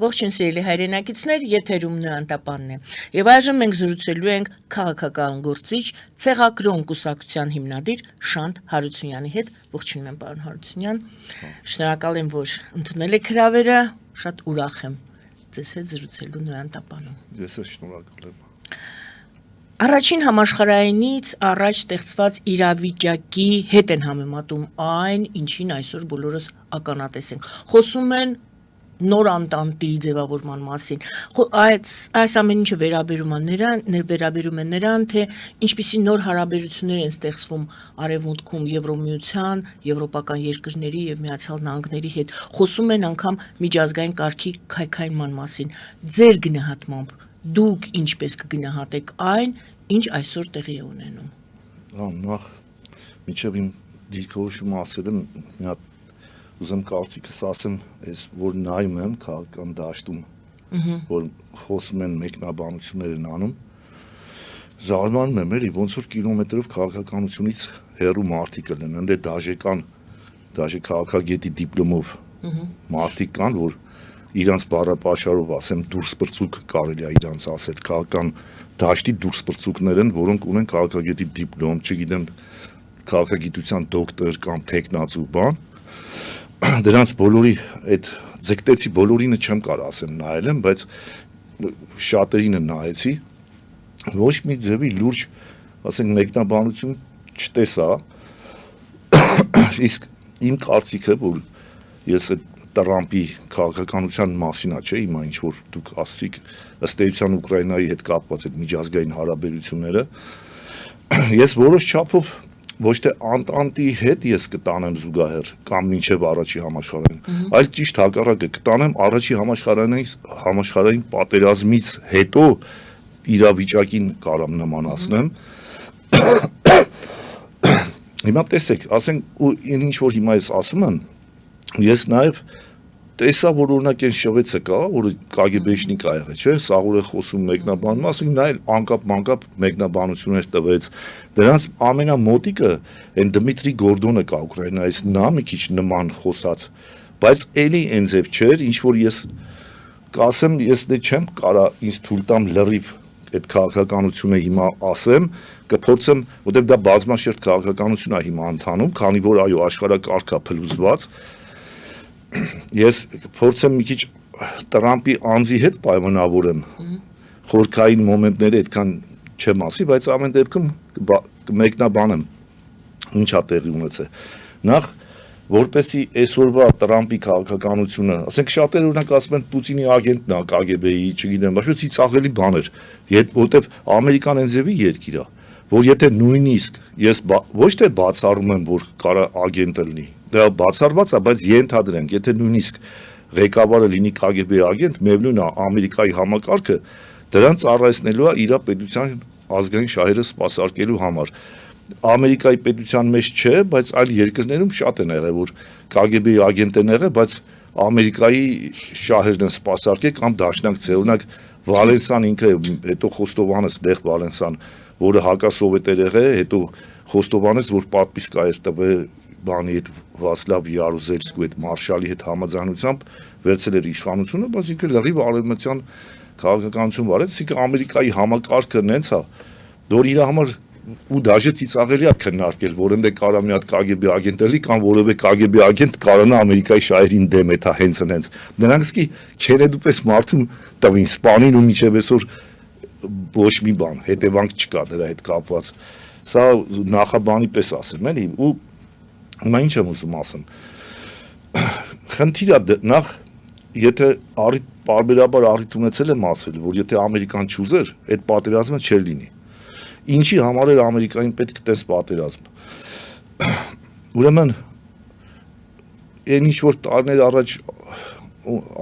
Ողջույն սիրելի հայրենակիցներ, եթերում Նոյանտապանն է։ Եվ այժմ մենք զրուցելու ենք քաղաքական գործիչ Ցեղակրոն կուսակցության հիմնադիր Շանթ Հարությունյանի հետ։ Ողջույն եմ, պարոն Հարությունյան։ Շնորհակալ եմ, որ ընդունել եք հրավերը, շատ ուրախ եմ ձեզ հետ զրուցելու Նոյանտապանում։ Ես էլ շնորհակալ եմ։ Առաջին համաշխարհայինից առաջ ստեղծված իրավիճակի հետ են համեմատում այն, ինչին այսօր բոլորս ականատես ենք։ Խոսում են նոր անտանտի ձևավորման մասին։ Այս ամեն ինչը վերաբերում է նրան, թե ինչպիսի նոր հարաբերություններ են ստեղծվում Արևմուտքում Եվրոմիության, եվրոպական երկրների եւ Միացյալ Նահանգների հետ։ Խոսում են անգամ միջազգային կարգի քայքայման մասին։ Ձեր գնահատմամբ դուք ինչպես կգնահատեք այն, ինչ այսօր տեղի է ունենում։ Նախ միջև իմ դիրքորոշումը ասել եմ, մի հատ ուզեմ կարծիքս ասեմ, այս որ նայում եմ քաղաքական դաշտում, որ խոսում են մեկնաբանություններ են անում, զարմանում եմ, էլի ոնց որ կիլոմետրով քաղաքականությունից հեռու մարդիկ են, ընդ դաժե քաղաքագետի դիպլոմով մարդիկ կան, որ իրանց բառապաշարով ասեմ դուրս բրծուկ կարելի է իրանց ասել, քաղաքական դաշտի դուրս բրծուկներ են, որոնք ունեն քաղաքագետի դիպլոմ, չգիտեմ, քաղաքագիտության դոկտոր կամ տեխնացու բան, դրանց բոլորի այդ ձգտեցի բոլորինը չեմ կարող ասեմ նայել եմ, բայց շատերինը նայեցի, ոչ մի ձևի լուրջ, ասենք մեկնաբանություն չտեսա, իսկ իմ կարծիքը, որ ես այդ Տրամպի քաղաքականության մասին չէ, հիմա ինչ որ դուք ասցիք, ըստ էության Ուկրաինայի հետ կապված այդ միջազգային հարաբերությունները, ես որոշ չափով ոչ թե անտանտի հետ ես կտանեմ զուգահեռ կամ մինչև առաջի համաշխարհային, այլ ճիշտ հակառակը կտանեմ առաջի համաշխարհային պատերազմից հետո իրավիճակին կարամ նմանացնեմ։ Հիմա տեսեք, ասենք ու ինչ որ հիմա ես ասում եմ, ես նաև տեսա, որ օրինակ այն շվեցը կա, որ կագեբեշնիկ ա եղել, չէ, սաղուր է խոսում մեկնաբանում, ասենք նա էլ անկապ մեկնաբանություններ տվեց։ Դրանց ամենամոտիկը այն Դմիտրի Գորդոնը կա Ուկրաինայից, նա մի քիչ նման խոսած, բայց էլի այն ձև չէր, ինչ որ ես կասեմ, ես դե չեմ կարա ինձ թույլ տամ լրիվ այդ քաղաքականությունը հիմա ասեմ, կփորձեմ, որտեղ դա բազմաշերտ քաղաքականություն է հիմա ընթանում, քանի որ այո, աշխարհակարգա փլուզված, ես փորձեմ մի քիչ Տրամպի անձի հետ պայմանավորեմ, խորքային մոմենտները այդքան չեմ ասի, բայց ամեն դեպքում կմեկնաբանեմ ինչա տեղի ունեցել։ Նախ որպեսի այսօրվա Տրամպի քաղաքականությունը, ասենք շատերը օրինակ ասում են Պուտինի ագենտն է, KGB-ի, չգիտեմ, բայց ծիծաղելի բան էր, որտեվ Ամերիկան այնձևի երկիր է, որ եթե նույնիսկ ես ոչ թե բացառում եմ, որ կարա ագենտը լինի, դա բացառված է, բայց ենթադրենք, եթե նույնիսկ ղեկավարը լինի KGB ագենտ, միևնույն է Ամերիկայի համակարգը դրան ծառայեցնելու է իր պետության ազգային շահերը սպասարկելու համար։ Ամերիկայի պետության մեջ չէ, բայց այլ երկրներում շատ են եղել, որ KGB ագենտ են եղել, բայց Ամերիկայի շահերն են սպասարկել կամ դաշնակցել, օրինակ Վալենսան ինքը, հետո Խոստովանես Լեխ Վալենսան, որը հակասովետ էր եղել, հետո Խոստովանես, որ պատվիսկա էր տվել բանի հետ Վասլավ Յարուզելսկու հետ մարշալի հետ համաձայնությամբ վերցել էր իշխանությունը, բայց ինքը լրիվ արևմտյան քաղաքականություն վարեց, ինքը Ամերիկայի համակարգը նենց է, որ իր համար ու դաժե ծիծաղելի է քննարկել, որ ընդ կարա մի հատ KGB ագենտ էլի կամ որևէ KGB ագենտ կարողանա Ամերիկայի շահերին դեմ է թա հենց։ Նրանք սկի չերեդուպես մարդուն տվին սպանին ու միջև այսօր ոչ մի բան, հետևանք չկա դրա հետ կապված։ Սա նախաբանի պես ասեմ, էլի, ու հիմա ինչ եմ ուզում ասեմ։ Խնդիրը նախ եթե պարբերաբար առիթ ունեցել եմ ասել, որ եթե Ամերիկան չուզեր, այդ պատերազմը չէր լինի։ Ինչի համար էր Ամերիկային պետք տես պատերազմ։ Ուրեմն այն ինչ որ տարիներ առաջ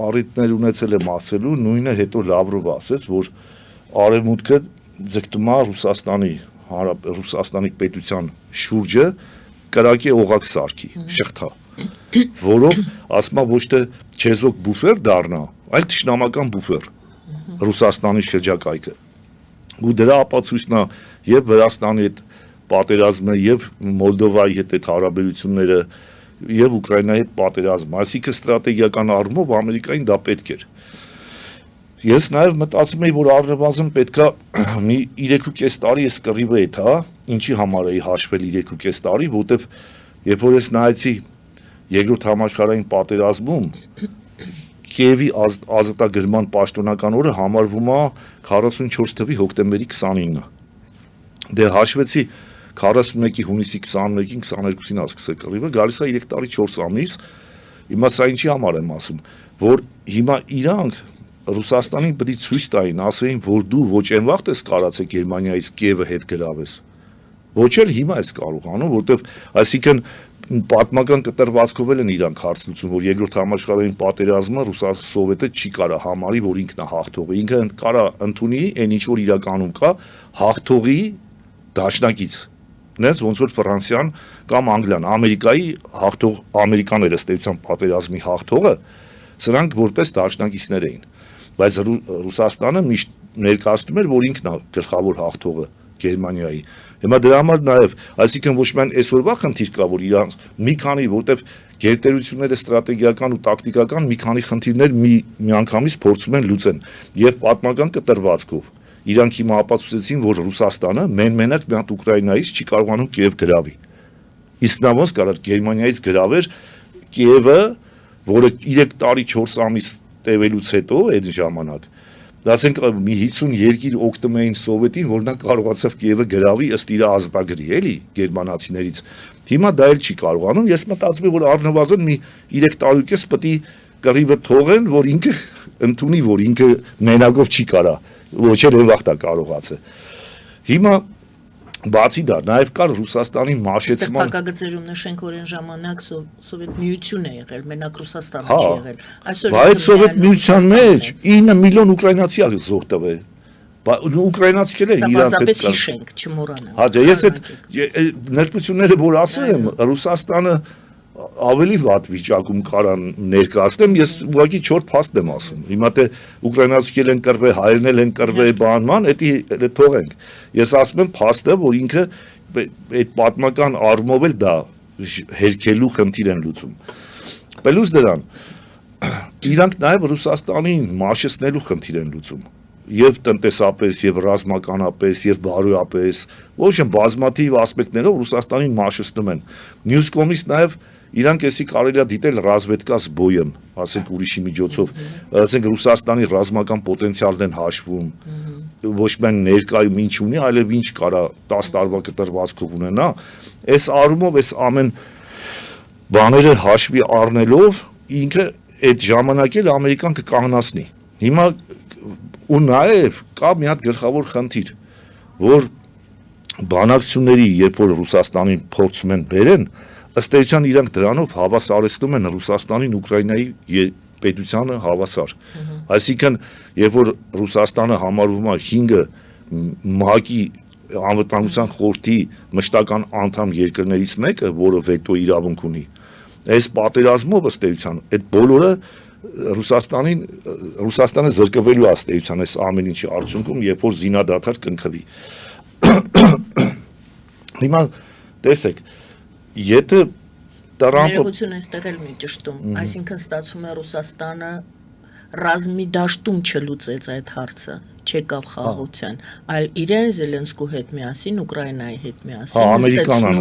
առիթներ ունեցել եմ ասելու, նույնը հետո Լավրովը ասեց, որ Արևմուտքը ձգտում է Ռուսաստանի պետության շուրջը կրակի օղակ սարքի, շղթա, որով ասում է ոչ թե չեզոք բուֆեր դառնա, այլ թշնամական բուֆեր Ռուսաստանի շրջակայքը։ Ու դրա ապացույցն է եւ Վրաստանի հետ պատերազմը եւ Մոլդովայի հետ այդ հարաբերությունները եւ Ուկրաինայի հետ պատերազմը, այսինքն ստրատեգիական առումով Ամերիկային դա պետք էր։ Ես նաև մտածում եի, որ առնվազն պետքա մի 3.5 տարի էս կռիվը հետ, հա, ինչի համար էի հաշվել 3.5 տարի, որտեվ երբ որ ես նայեցի երկրորդ համաշխարհային պատերազմում Կիևի ազատագրման պաշտոնական օրը համարվում է 44 թվականի հոկտեմբերի 29-ը։ Դե հաշվեցի 41-ի հունիսի 21-ին 22-ին ասկսել կռիվը, գալիս է 3 տարի 4 ամիս։ Հիմա սա ինչի համար եմ ասում, որ հիմա իրանք Ռուսաստանին պետք է ցույց տային, ասեին, որ դու ոչ այն վաղ ես կարացել Գերմանիայից Կիևը հետ գրավես։ Ոչ էլ հիմա ես կարող անում, որտեվ այսինքն պատմական կտրվածքով են իրանք հարց լուծում, որ երկրորդ համաշխարհային պատերազմը Սովետը չի կարա համարի, որ ինքն է հաղթողը, ինքը կարա ընդունի այն ինչ որ իրականում կա, հաղթողի դաշնակից։ Նես ոնց որ Ֆրանսիան կամ Անգլիան, Ամերիկայի հաղթող ամերիկաները ըստ էության պատերազմի հաղթողը, սրանք որպես դաշնակիցներ էին։ Բայց Ռուսաստանը միշտ ներկայացնում էր, որ ինքն է գլխավոր հաղթողը Գերմանիայի։ Հիմա դրա համար նաև, այսինքն ոչ միայն այսօրվա խնդիր կա, որ իրանց մի քանի, որտեվ գերտերությունները ստրատեգիական ու տակտիկական մի քանի խնդիրներ միանգամից փորձում են լուծեն եւ պատմական կտրվածքով իրանք հիմա ապացուցեցին, որ Ռուսաստանը մենակ մի հատ Ուկրաինայից չի կարողանում Կիև գրավի։ Իսկ նա ոնց կարա Գերմանիայից գրավեր Կիևը, որը 3 տարի 4 ամիս տևելուց հետո այդ ժամանակ ասենք մի 50 երկիր օգտվում էին Սովետին, որ նա կարողացավ Կիևը գրավի ըստ իր ազատագրի, էլի գերմանացիներից։ Հիմա դա էլ չի կարողանում, ես մտածում եմ, որ առնվազն մի 3 տարուկես պետք է կռիվը թողեն, որ ինքը ընդունի, որ ինքը մենակով չի կարա, ոչ էլ վաղտա կարողացել։ Հիմա բացի դա, նաև կար Ռուսաստանի մաշեցման Փակագծերում նշենք, որ այն ժամանակ Սովետ միություն է եղել, մենակ Ռուսաստանը չի եղել։ Այսօր բայց Սովետ միության մեջ 9 միլիոն ուկրաինացի ա զոհ տվել։ Ուկրաինացիները իրանց հետ կար։ Հիշենք, չմոռանանք։ Հա, դե ես այդ նրբությունները որ ասեմ, Ռուսաստանը ավելի վատ վիճակում կարան ներկայացնեմ, ես ուղղակի 4 փաստ եմ ասում։ Հիմա թե ուկրաինացիներ են կռվել, հայերն են կռվել, բանման, դա թողենք։ Ես ասում եմ փաստը, որ ինքը այդ պատմական առումով էլ դա հերքելու խնդիր են լուծում։ Պլյուս դրան, իրանք նաև Ռուսաստանին մաշեցնելու խնդիր են լուծում։ Եվ տնտեսապես, եւ ռազմականապես, եւ բարոյապես, ոչ են բազմաթիվ ասպեկտներով Ռուսաստանին մաշեցնում են։ Մյուս կողմից նաև իրանք էսի կարելի է դիտել ռազմետկա զբոյը, ասենք ուրիշի միջոցով, ասենք Ռուսաստանի ռազմական պոտենցիալն են հաշվում, ոչ միայն ներկայում ինչ ունի, այլև ինչ կարա 10 տարվա կտրվածքով ունենա, այս առումով այս ամեն բաները հաշվի առնելով ինքը այդ ժամանակ էլ Ամերիկան կկանգնացնի։ Հիմա ու նաև կա մի հատ գլխավոր խնդիր, որ բանակցությունների, երբ որ Ռուսաստանին փորձում են բերեն, ըստ էության իրանք դրանով հավասարեցնում են Ռուսաստանին Ուկրաինայի պետությանը հավասար։ Այսինքն, երբ որ Ռուսաստանը համարվում է 5 ՄԱԿ-ի անվտանգության խորհրդի մշտական անդամ երկրներից մեկը, որը վետո իրավունք ունի, այս պատերազմով ըստ էության այդ բոլորը Ռուսաստանը զրկվելու ըստ էության այս ամեն ինչի արդյունքում, երբ որ զինադադար կնքվի։ Հիմա տեսեք, եթե Տրամպը Ներողություն այստեղ էլ մի ճշտում, այսինքն ստացվում է Ռուսաստանը ռազմի դաշտում չլուծեց այդ հարցը, չեկավ խաղաղության, այլ իրեն Զելենսկու հետ միասին, Ուկրաինայի հետ միասին Ամերիկանն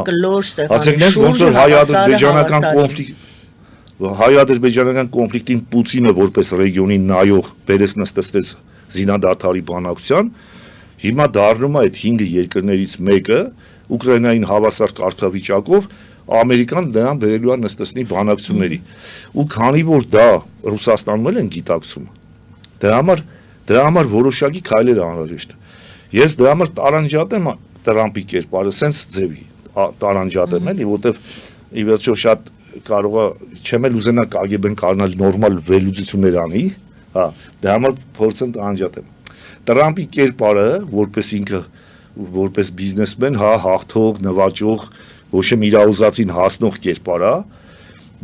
կլոր ասենք ոնց որ հայ-ադրբեջանական կոնֆլիկտին Պուտինը որպես ռեգիոնի նայող բերես նստեցրեց զինադադարի բանակցության, հիմա դառնում է այդ 5 երկրներից մեկը Ուկրաինային հավասար կարգավիճակով Ամերիկան դրան բերելու է նստեցնի բանակցությունների։ Ու քանի որ դա Ռուսաստանում էլ են գիտակցում, դրա համար որոշակի քայլեր անհրաժեշտ։ Ես դրա համար տարանջատեմ Տրամպի կերպարը, սենց ձևի տարանջատեմ էլի, որտեվ ի վերջո շատ կարող է չեմ էլ ուզենա KGB-ն կարողանալ նորմալ վերլուծություններ անի, հա, դրա համար փորձեմ տարանջատեմ։ Տրամպի կերպարը, որպես ինքը որպես բիզնեսմեն, հա, հաղթող, նվաճող, ոչ եմ իր ուզածին հասնող կերպար է,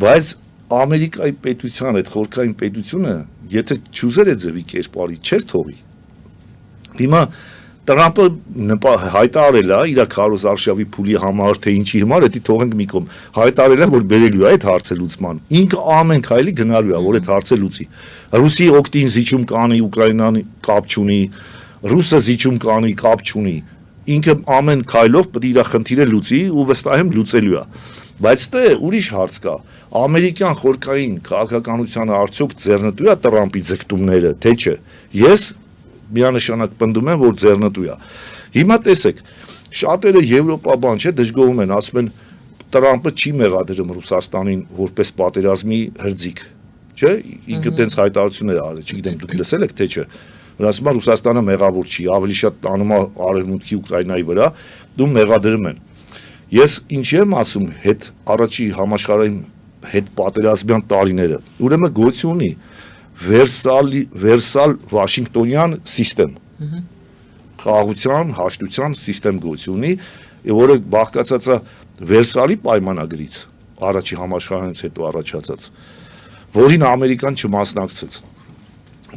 բայց Ամերիկայի պետության այդ խորքային պետությունը, եթե չուզեր է ձևի կերպարի, չէր թողի։ Հիմա Տրամպը հայտարարել է իր քարոզարշավի փուլի համար թե ինչի համար, դա թողենք մի կողմ։ Հայտարարել է, որ բերելու է այդ հարցը լուծման։ Ինքը ամեն քայլի գնալու է, որ այդ հարցը լուծի։ Ռուսի օգտին զիջում կանի, Ուկրաինան կապ չունի, ռուսը զիջում կանի, կապ չունի։ Ինքը ամեն քայլով պետք է իր խնդիրը լուծի ու վստահ եմ լուծելու է։ Բայց դե ուրիշ հարց կա։ Ամերիկյան խորքային քաղաքականությանը արդյոք ձեռնտու է Տրամպի ձգտումները, թե չէ։ Ես միանշանակ պնդում եմ, որ ձեռնտու է։ Հիմա տեսեք, շատերը Եվրոպաբան չէ դժգոհում են, ասում են Տրամպը չի մեղադրում Ռուսաստանին որպես պատերազմի հրձիկ, չէ՞։ Ինքը տենց հայտարարություններ արել, չգիտեմ դուք լսել եք թե չէ։ Ասում են Ռուսաստանը մեղավոր չի, ավելի շատ տանում է Արևմուտքի Ուկրաինայի վրա, դու մեղադրում են։ Ես ինչի եմ ասում հետ առաջի համաշխարհային հետ պատերազմյան տարիները, ուրեմն գոյություն ունի Վերսալ Վաշինգտոնյան սիստեմ։ Խաղաղության, հաշտության սիստեմ գոյություն ունի, որը բաղկացած է Վերսալի պայմանագրից, առաջի համաշխարհայինից հետո առաջացած, որին Ամերիկան չմասնակցեց։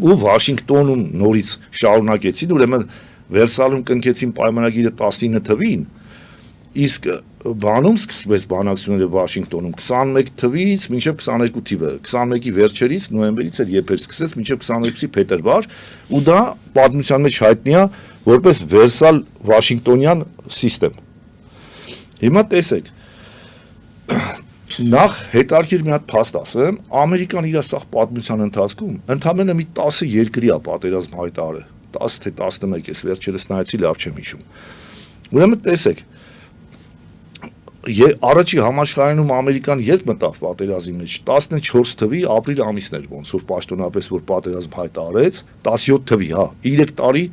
Ու Վաշինգտոնում նորից շարունակեցին, ուրեմն Վերսալում կնքեցին պայմանագիրը 19 թվին, իսկ բանում սկսվեց բանակցությունները Վաշինգտոնում 21 թվից մինչև 22 թիվը, 21-ի վերջերից նոյեմբերից էր երբ էր սկսեց մինչև 22-ի փետրվար, ու դա պատմության մեջ հայտնի է որպես Վերսալ Վաշինգտոնյան սիստեմ։ Հիմա տեսեք, նախ հետարքիր մի հատ փաստ ասեմ, Ամերիկան իր սաղ պատմության ընթացքում ընդամենը մի 10 երկրի է պատերազմ հայտարարել, 10 թե 11, ես վերջերս նայեցի, լավ չեմ հիշում։ Ուրեմն տեսեք, առաջի համաշխարհայինում Ամերիկան երբ մտավ պատերազմի մեջ 14 թվի ապրիլ ամիսն էր ոնց որ պաշտոնապես որ պատերազմ հայտարարեց 17 թվի, հա, 3 տարի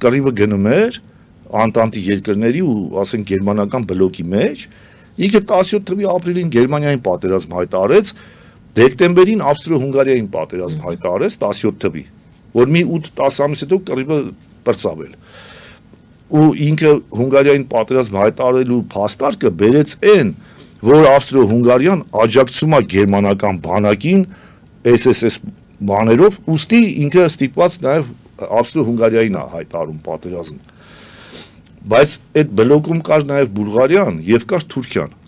կռիվը գնում էր Անտանտի երկրների ու ասենք գերմանական բլոկի մեջ, ինքը 17 թվի ապրիլին Գերմանիային պատերազմ հայտարարեց, դեկտեմբերին Ավստրիա-Հունգարիային պատերազմ հայտարարեց 17 թվի, որ մի 8-10 ամիս հետո կռիվը բրծավել։ Ու ինքը Հունգարիային պատերազմ հայտարարելու փաստարկը բերեց այն, որ Ավստրիա-Հունգարիան աջակցում է գերմանական բանակին SSS բաներով, ուստի ինքը ստիպված նաև Ավստրիա-Հունգարիային է հայտարարում պատերազմ։ Բայց այդ բլոկում կար նաև Բուլղարիան եւ կար Թուրքիան։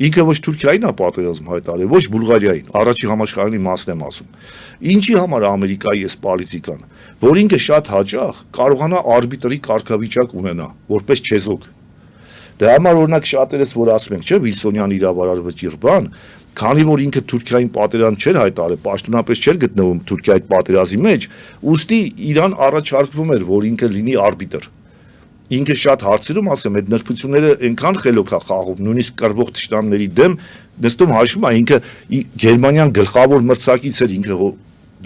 Ինքը ոչ Թուրքիային է պատերազմ հայտարարել, ոչ Բուլղարիային, առաջի համաշխարհային մասն եմ ասում։ Ինչի համար Ամերիկայի այս պոլիտիկան, որ ինքը շատ հաճախ կարողանա արբիտրի կարգավիճակ ունենա, որպես չեզոք։ Դրա համար օրինակ շատերս որ ասում են, չէ, Վիլսոնյան իրավարար վճիռ բան, քանի որ ինքը Թուրքիային պատերազմ չէր հայտարարել, պաշտոնապես չէր գտնվում Թուրքիայի պատերազմի մեջ, ուստի Իրան առաջարկվում էր, որ ինքը լինի արբիտր։ Ինքը շատ հարցերում ասեմ, այդ նրբությունները այնքան խելոք է խաղում, նույնիսկ կռվող թշնամների դեմ, նստում հաշվում է, ինքը Գերմանիան գլխավոր մրցակից էր, ինքը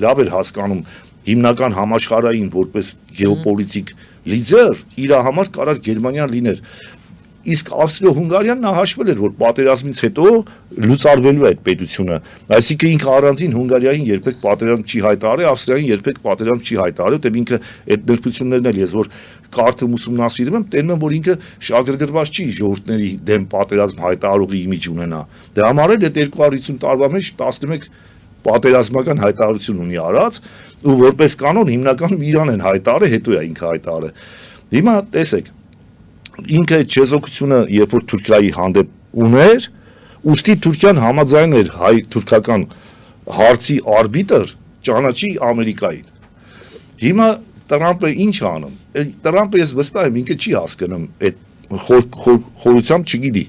լավ էր հասկանում հիմնական համաշխարհային որպես գեոպոլիտիկ լիդեր, իր համար կարար Գերմանիան լիներ։ Իսկ Ավստրիա-Հունգարիան նա հաշվել էր, որ պատերազմից հետո լուծարվելու է այդ պետությունը, այսինքն ինքը առանձին Հունգարիային երբեք պատերազմ չի հայտարարել, Ավստրիային երբեք պատերազմ չի հայտարարել, դեպի ինքը այդ նրբություններն էլ ես որ կարդում ուսումնասիրում եմ, տենում եմ, որ ինքը շագրգռված չի ժողովուրդների դեմ պատերազմ հայտարարողի իմիջ ունենա։ Դրա համար էլ այդ 250 տարվա մեջ 11 պատերազմական հայտարարություն ունի արած, ու որպես կանոն հիմնականում Իրան են հայտարարել, հետո է ինքը հայտարարել։ Հիմա տեսեք, ինքը չեզոքությունը երբ որ Թուրքիայի հանդեպ ուներ, ուստի Թուրքիան համաձայն էր հայ-թուրքական հարցի արբիտր ճանաչի Ամերիկային։ Հիմա Տրամպը ինչ անում։ Տրամպը ես վստահ եմ ինքը չի հասկանում այդ խորությամբ չգիտի,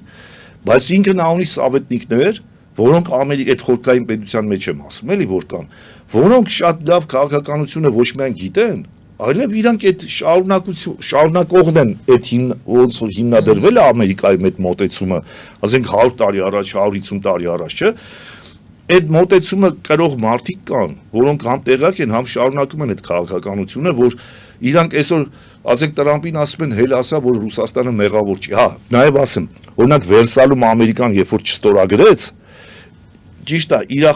բայց ինքը նա ունի սավետնիկներ, որոնք այդ խորքային պետության մեջ եմ ասում, էլի որ կան, որոնք շատ լավ քաղաքականությունը ոչ միայն գիտեն, այլև իրանք այդ շարունակողն են այդ ոնց որ հիմնադրվել է Ամերիկայի այդ մոտեցումը, ասենք 100 տարի առաջ, 150 տարի առաջ, չէ՞։ Այդ մոտեցումը կրող մարդիկ կան, որոնք համ տեղակ են, համ շարունակում են այդ քաղաքականությունը, որ իրանք այսօր, ասենք Տրամպին ասում են հել ասա, որ Ռուսաստանը մեղավոր չի։ Հա, նաև ասեմ, օրինակ Վերսալում Ամերիկան երբ որ չստորագրեց, ճիշտ է, իր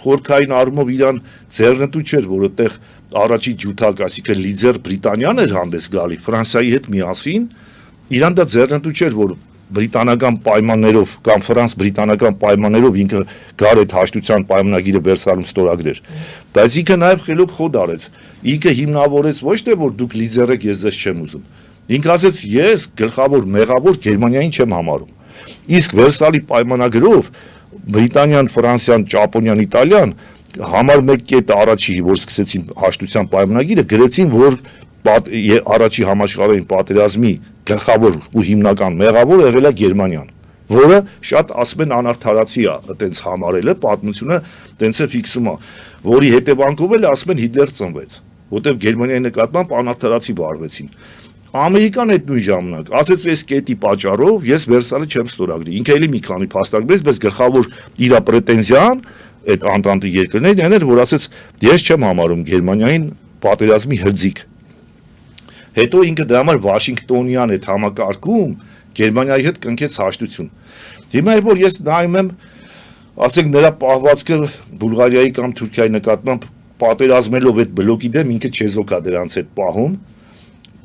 խորքային առումով իրան ձեռնտու չէր, որ այդտեղ առաջի ջութակ, այսինքն լիդեր Բրիտանիան էր հանդես գալի, Ֆրանսիայի հետ միասին, իրան դա ձեռնտու չէր, որ բրիտանական պայմաններով կամ ֆրանս-բրիտանական պայմաններով ինքը գար այդ հաշտության պայմանագիրը Վերսալում ստորագրեր։ Բայց ինքը նաև խելոք խոդ արեց։ Ինքը հիմնավորեց ոչ թե որ դուք լիդեր եք, ես ձեզ չեմ ուզում։ Ինքը ասեց ես գլխավոր մեղավոր Գերմանիային չեմ համարում։ Իսկ Վերսալի պայմանագրով Բրիտանիան, Ֆրանսիան, Ճապոնիան, Իտալիան համար 1 կետը առաջի, որ սկսեցին հաշտության պայմանագիրը, գրեցին, որ առաջի համաշխարհային պատերազմի գլխավոր ու հիմնական մեղավոր եղել է Գերմանիան, որը շատ ասում են անարդարացի է, այտենց համարել է, պատմությունը տենց է ֆիքսում է, որի հետևանքով էլ ասում են Հիտլեր ծնվեց, որտեղ Գերմանիայի նկատմամբ անարդարացի վարվեցին։ Ամերիկան այդ նույն ժամանակ ասեց այս կետի պատճառով ես Վերսալը չեմ ստորագրի։ Ինքը էլի մի քանի փաստագրեց, բայց գլխավոր իր պրետենզիան այդ անտանտի երկրներն էր, որ ասեց ես չեմ համարում Գերմանիային պատերազմի հրձիկ։ Հետո ինքը դրա համար Վաշինգտոնյան այդ համակարգում Գերմանիայի հետ կնքեց հաշտություն։ Հիմա որ ես նայում եմ, ասենք նրա պահվածքը Բուլղարիայի կամ Թուրքիայի նկատմամբ պատերազմելով այդ բլոկի դեմ ինքը չեզոք է դրանց հետ պահում։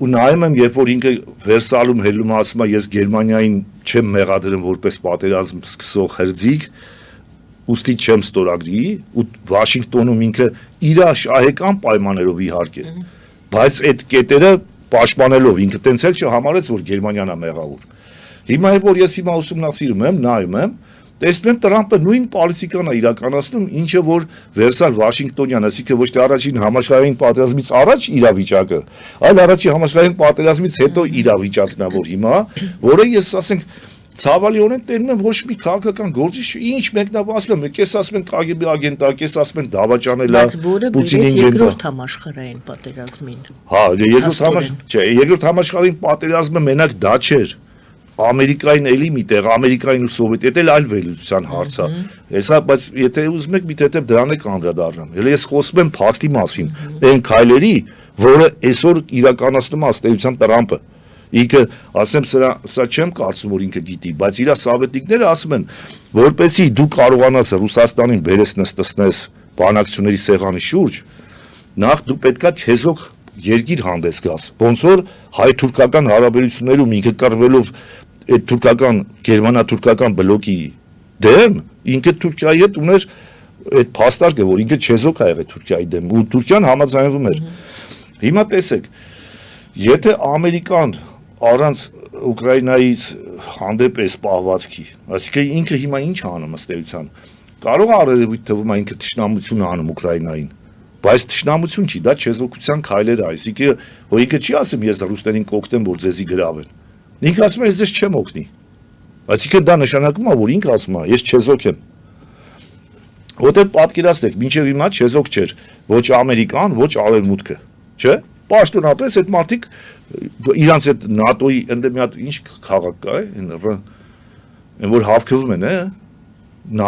Ու նայում եմ, երբ որ ինքը Վերսալում հելում ասում է ես Գերմանիային չեմ մեղադրում որպես պատերազմ սկսող հրձիկ, ուստի չեմ ստորագրի, ու Վաշինգտոնում ինքը իր շահեկան պայմաններով իհարկե, բայց այդ կետերը պաշտպանելով ինքը տենց էլ չհամարեց, որ Գերմանիան է մեղավոր։ Հիմա որ ես հիմա ուսումնասիրում եմ, նայում եմ, տեսնում եմ Տրամպը նույն պոլիտիկան է իրականացնում, ինչը որ Վերսալ Վաշինգտոնյան, այսինքն ոչ թե առաջին համաշխարհային պատերազմից առաջ իրավիճակը, այլ առաջին համաշխարհային պատերազմից հետո իրավիճակն է, որ հիմա, որը ես ասենք ցավալիորեն տենում եմ ոչ մի քաղաքական գործիչ, ինչ մեկնավ ասում եմ, կես ասում են KGB ագենտ է, կես ասում են դավաճանել է, Պուտինին երկրորդ համաշխարհային պատերազմին։ Հա, երկրորդ համաշխարհային պատերազմը մենակ դա չէր։ Ամերիկային էլի միտեղ, Ամերիկային ու Սովետը էլ այլ վերլուծության հարց է։ Հեսա, բայց եթե ուզում եք մի թեթև դրան եք անդրադառնամ։ Հələ ես խոսում եմ փաստի մասին, այն քայլերի, որը այսօր իրականացնում է ըստ էության Տրամպը։ Ինքը, ասեմ, սա չեմ կարծում, որ ինքը գիտի, բայց իր սովետիկները ասում են, որպեսզի դու կարողանաս Ռուսաստանին բերես նստեցնես բանակցությունների սեղանի շուրջ, նախ դու պետքա չեզոք երկիր հանդես գաս։ Ոնց որ հայ-թուրքական հարաբերություններում ինքը կռվելով այդ թուրքական գերմանա-թուրքական բլոկի դեմ ինքը Թուրքիայի հետ ուներ այդ փաստարկը, որ ինքը չեզոք ա եղել Թուրքիայի դեմ ու Թուրքիան համաձայնվում էր։ Հիմա տեսեք, եթե Ամերիկան առանց Ուկրաինայից հանդեպ էս պահվածքի, այսինքն ինքը հիմա ինչ անում ըստ էության, կարող է արևույթ թվում է ինքը թշնամություն անում Ուկրաինային, բայց թշնամություն չի, դա չեզոքության քայլեր է, այսինքն որ ինքը չի ասում ես ռուսներին կօգնեմ, որ ձեզի գրավեն։ Ինքը ասում է ես ձեզ չեմ օգնի։ Այսինքն դա նշանակում է, որ ինքը ասում է ես չեզոք եմ։ Որտեղ պատկերացրեք, մինչև հիմա չեզոք չէր ոչ Ամերիկան, ոչ Արևմուտքը, չէ՞։ Պաշտոնապես այդ մարդիկ իրանց այդ ՆԱՏՕ-ի ընդ մի հատ ինչ քաղաք կա, այն որ հավքվում են,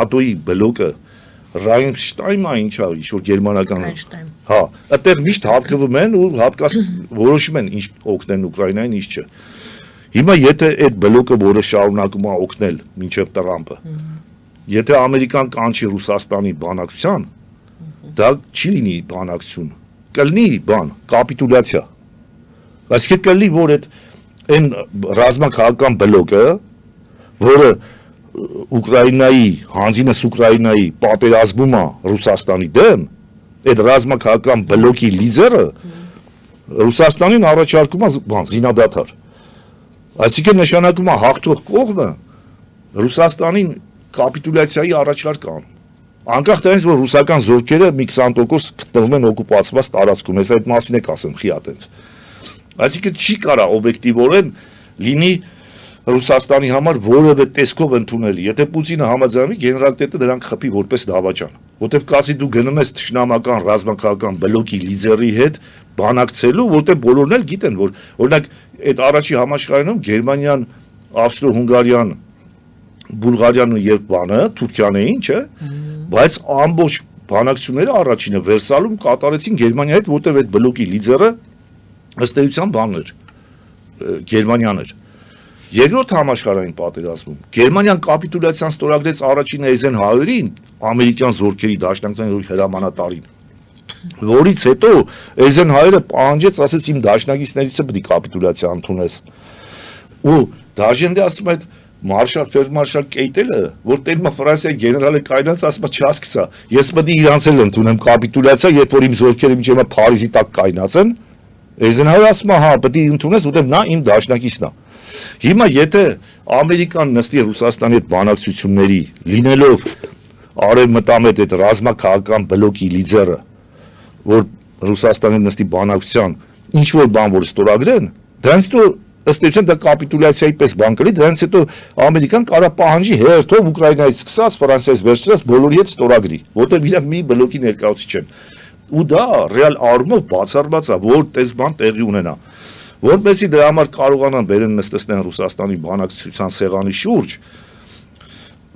ՆԱՏՕ-ի բլոկը Ռայնշտայնը ինչ է, ինչ որ գերմանական։ Հա, այդտեղ միշտ հավքվում են ու հատկաց որոշում են ինչ օգնեն Ուկրաինային, ինչ չէ։ Հիմա եթե այդ բլոկը, որը շարունակում է օգնել մինչև Տրամպը, եթե Ամերիկան կանչի Ռուսաստանի բանակցության, դա չի լինի բանակցություն, կլինի բան, կապիտուլյացիա։ Այսինքն կլինի, որ այն ռազմաքաղաքական բլոկը, որը Ուկրաինայի, հանձինս Ուկրաինայի պատերազմում է Ռուսաստանի դեմ, այդ ռազմաքաղաքական բլոկի լիդերը Ռուսաստանին առաջարկում է բան, զինադադար։ Այսինքն նշանակում է հաղթող կողմը Ռուսաստանին կապիտուլյացիայի առաջարկ անում։ Անկախ դրանից, որ ռուսական զորքերը մի 20% գտնվում են օկուպացված տարածքում, ես այդ մասին եք ասեմ, խիատենց։ Այսինքն չի կարա օբյեկտիվորեն լինի Ռուսաստանի համար որևէ տեսքով ընդունելի։ Եթե Պուտինը համաձայնվի, գեներալիտետը դրանք խփի որպես դավաճան։ Որտեվ կասի դու գնում ես թշնամական ռազմաքաղաքական բլոկի լիդերի հետ բանակցելու, որտեղ բոլորն էլ գիտեն, որ օրինակ այդ առաջի համաշխարհայինում Գերմանիան, Ավստրո-Հունգարիան, Բուլղարիան եւ բանը, Թուրքիան էին, չէ՞։ Բայց ամբողջ բանակցությունները առաջինը Վերսալում կատարեցին Գերմանիայի հետ, որտեղ այդ բլոկի լիդերը ըստ էության բանն էր, Գերմանիան էր։ Երկրորդ համաշխարհային պատերազմում Գերմանիան կապիտուլյացիան ստորագրեց առաջին Էյզենհաուերին, ամերիկյան զորքերի դաշնակցության հրամանատարին, որից հետո Էյզենհաուերը պահանջեց, ասեց իմ դաշնակիցներիցը պետք է կապիտուլյացիա ընդունես։ Ու դաշնде ասում է Մարշալ ֆելդմարշալ Կեյտելը, որ տերմա Ֆրանսիայի գեներալը կայնած ասում է չհասկացա, ես պետք է իրանց էլ ընդունեմ կապիտուլյացիա, երբ որ իմ զորքերը մինչև Փարիզի տակ կայնած են, Eisenhower ասում է, հա, պետք է ընդունես, որտեղ նա իմ դաշնակիցն է։ Հիմա եթե Ամերիկան նստի Ռուսաստանի հետ բանակցությունների, լինելով արևմտամետ այդ ռազմաքաղաքական բլոկի լիդերը, որ Ռուսաստանի հետ նստի բանակցության, ինչ որ բան որ ստորագրեն, դրանից հետո ըստ էության դա կապիտուլյացիայի պես բան կլինի, դրանից հետո Ամերիկան կարա պահանջի հերթով Ուկրաինայից սկսած, Ֆրանսիայից վերջացած բոլորի հետ ստորագրի, որտեղ իրանք մի բլոկի ներկայացուցիչ չեն։ Ու դա ռեալ առումով բացառված է, որ տես բան տեղի ունենա։ Որպեսզի դրա համար կարողանան բերեն նստեցնեն Ռուսաստանի բանակցության սեղանի շուրջ,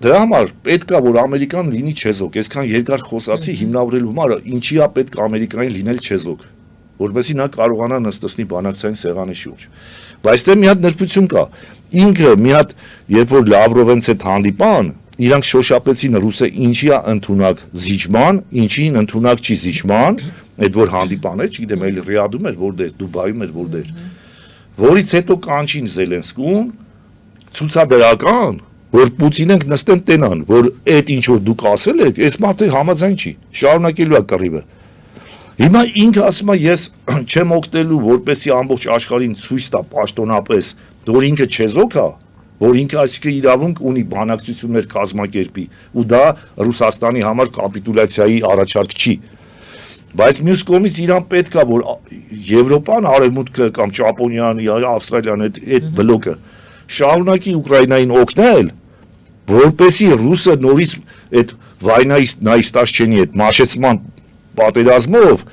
դրա համար պետք է որ Ամերիկան լինի չեզոք, այսքան երկար խոսացի հիմնավորելու համար ինչի է պետք Ամերիկային լինել չեզոք, որպեսզի նա կարողանա նստեցնի բանակցային սեղանի շուրջ։ Բայց դե մի հատ նրբություն կա, ինքը մի հատ երբ որ Լավրովից հետ հանդիպան, իրանք շոշափեցին ռուսը ինչի է ընդունակ զիջման, ինչին ընդունակ չի զիջման, այդ որ հանդիպան է, չգիտեմ, այլ Ռիադում էր, որտեղ Դուբայում էր, որտեղ, որից հետո կանչին Զելենսկուն, ցուցաբերական, որ Պուտինենք նստեն տենան, որ այդ ինչ որ դուք ասել եք, այս մարդը համաձայն չի, շարունակելու է կռիվը։ Հիմա ինքը ասում է ես չեմ օգտելու, որպեսզի ամբողջ աշխարհին ցույց տա պաշտոնապես, որ ինքը չեզոք է, որ ինքը այսինքն իրավունք ունի բանակցություններ կազմակերպի, ու դա Ռուսաստանի համար կապիտուլյացիայի առաջարկ չի։ Բայց մյուս կողմից իրան պետք է որ Եվրոպան, Արևմուտքը կամ Ճապոնիան, Ավստրալիան այդ բլոկը շարունակի Ուկրաինային օգնել, որպեսզի ռուսը նորից այդ վայնայի նայստաշչենի այդ մաշեցման պատերազմով,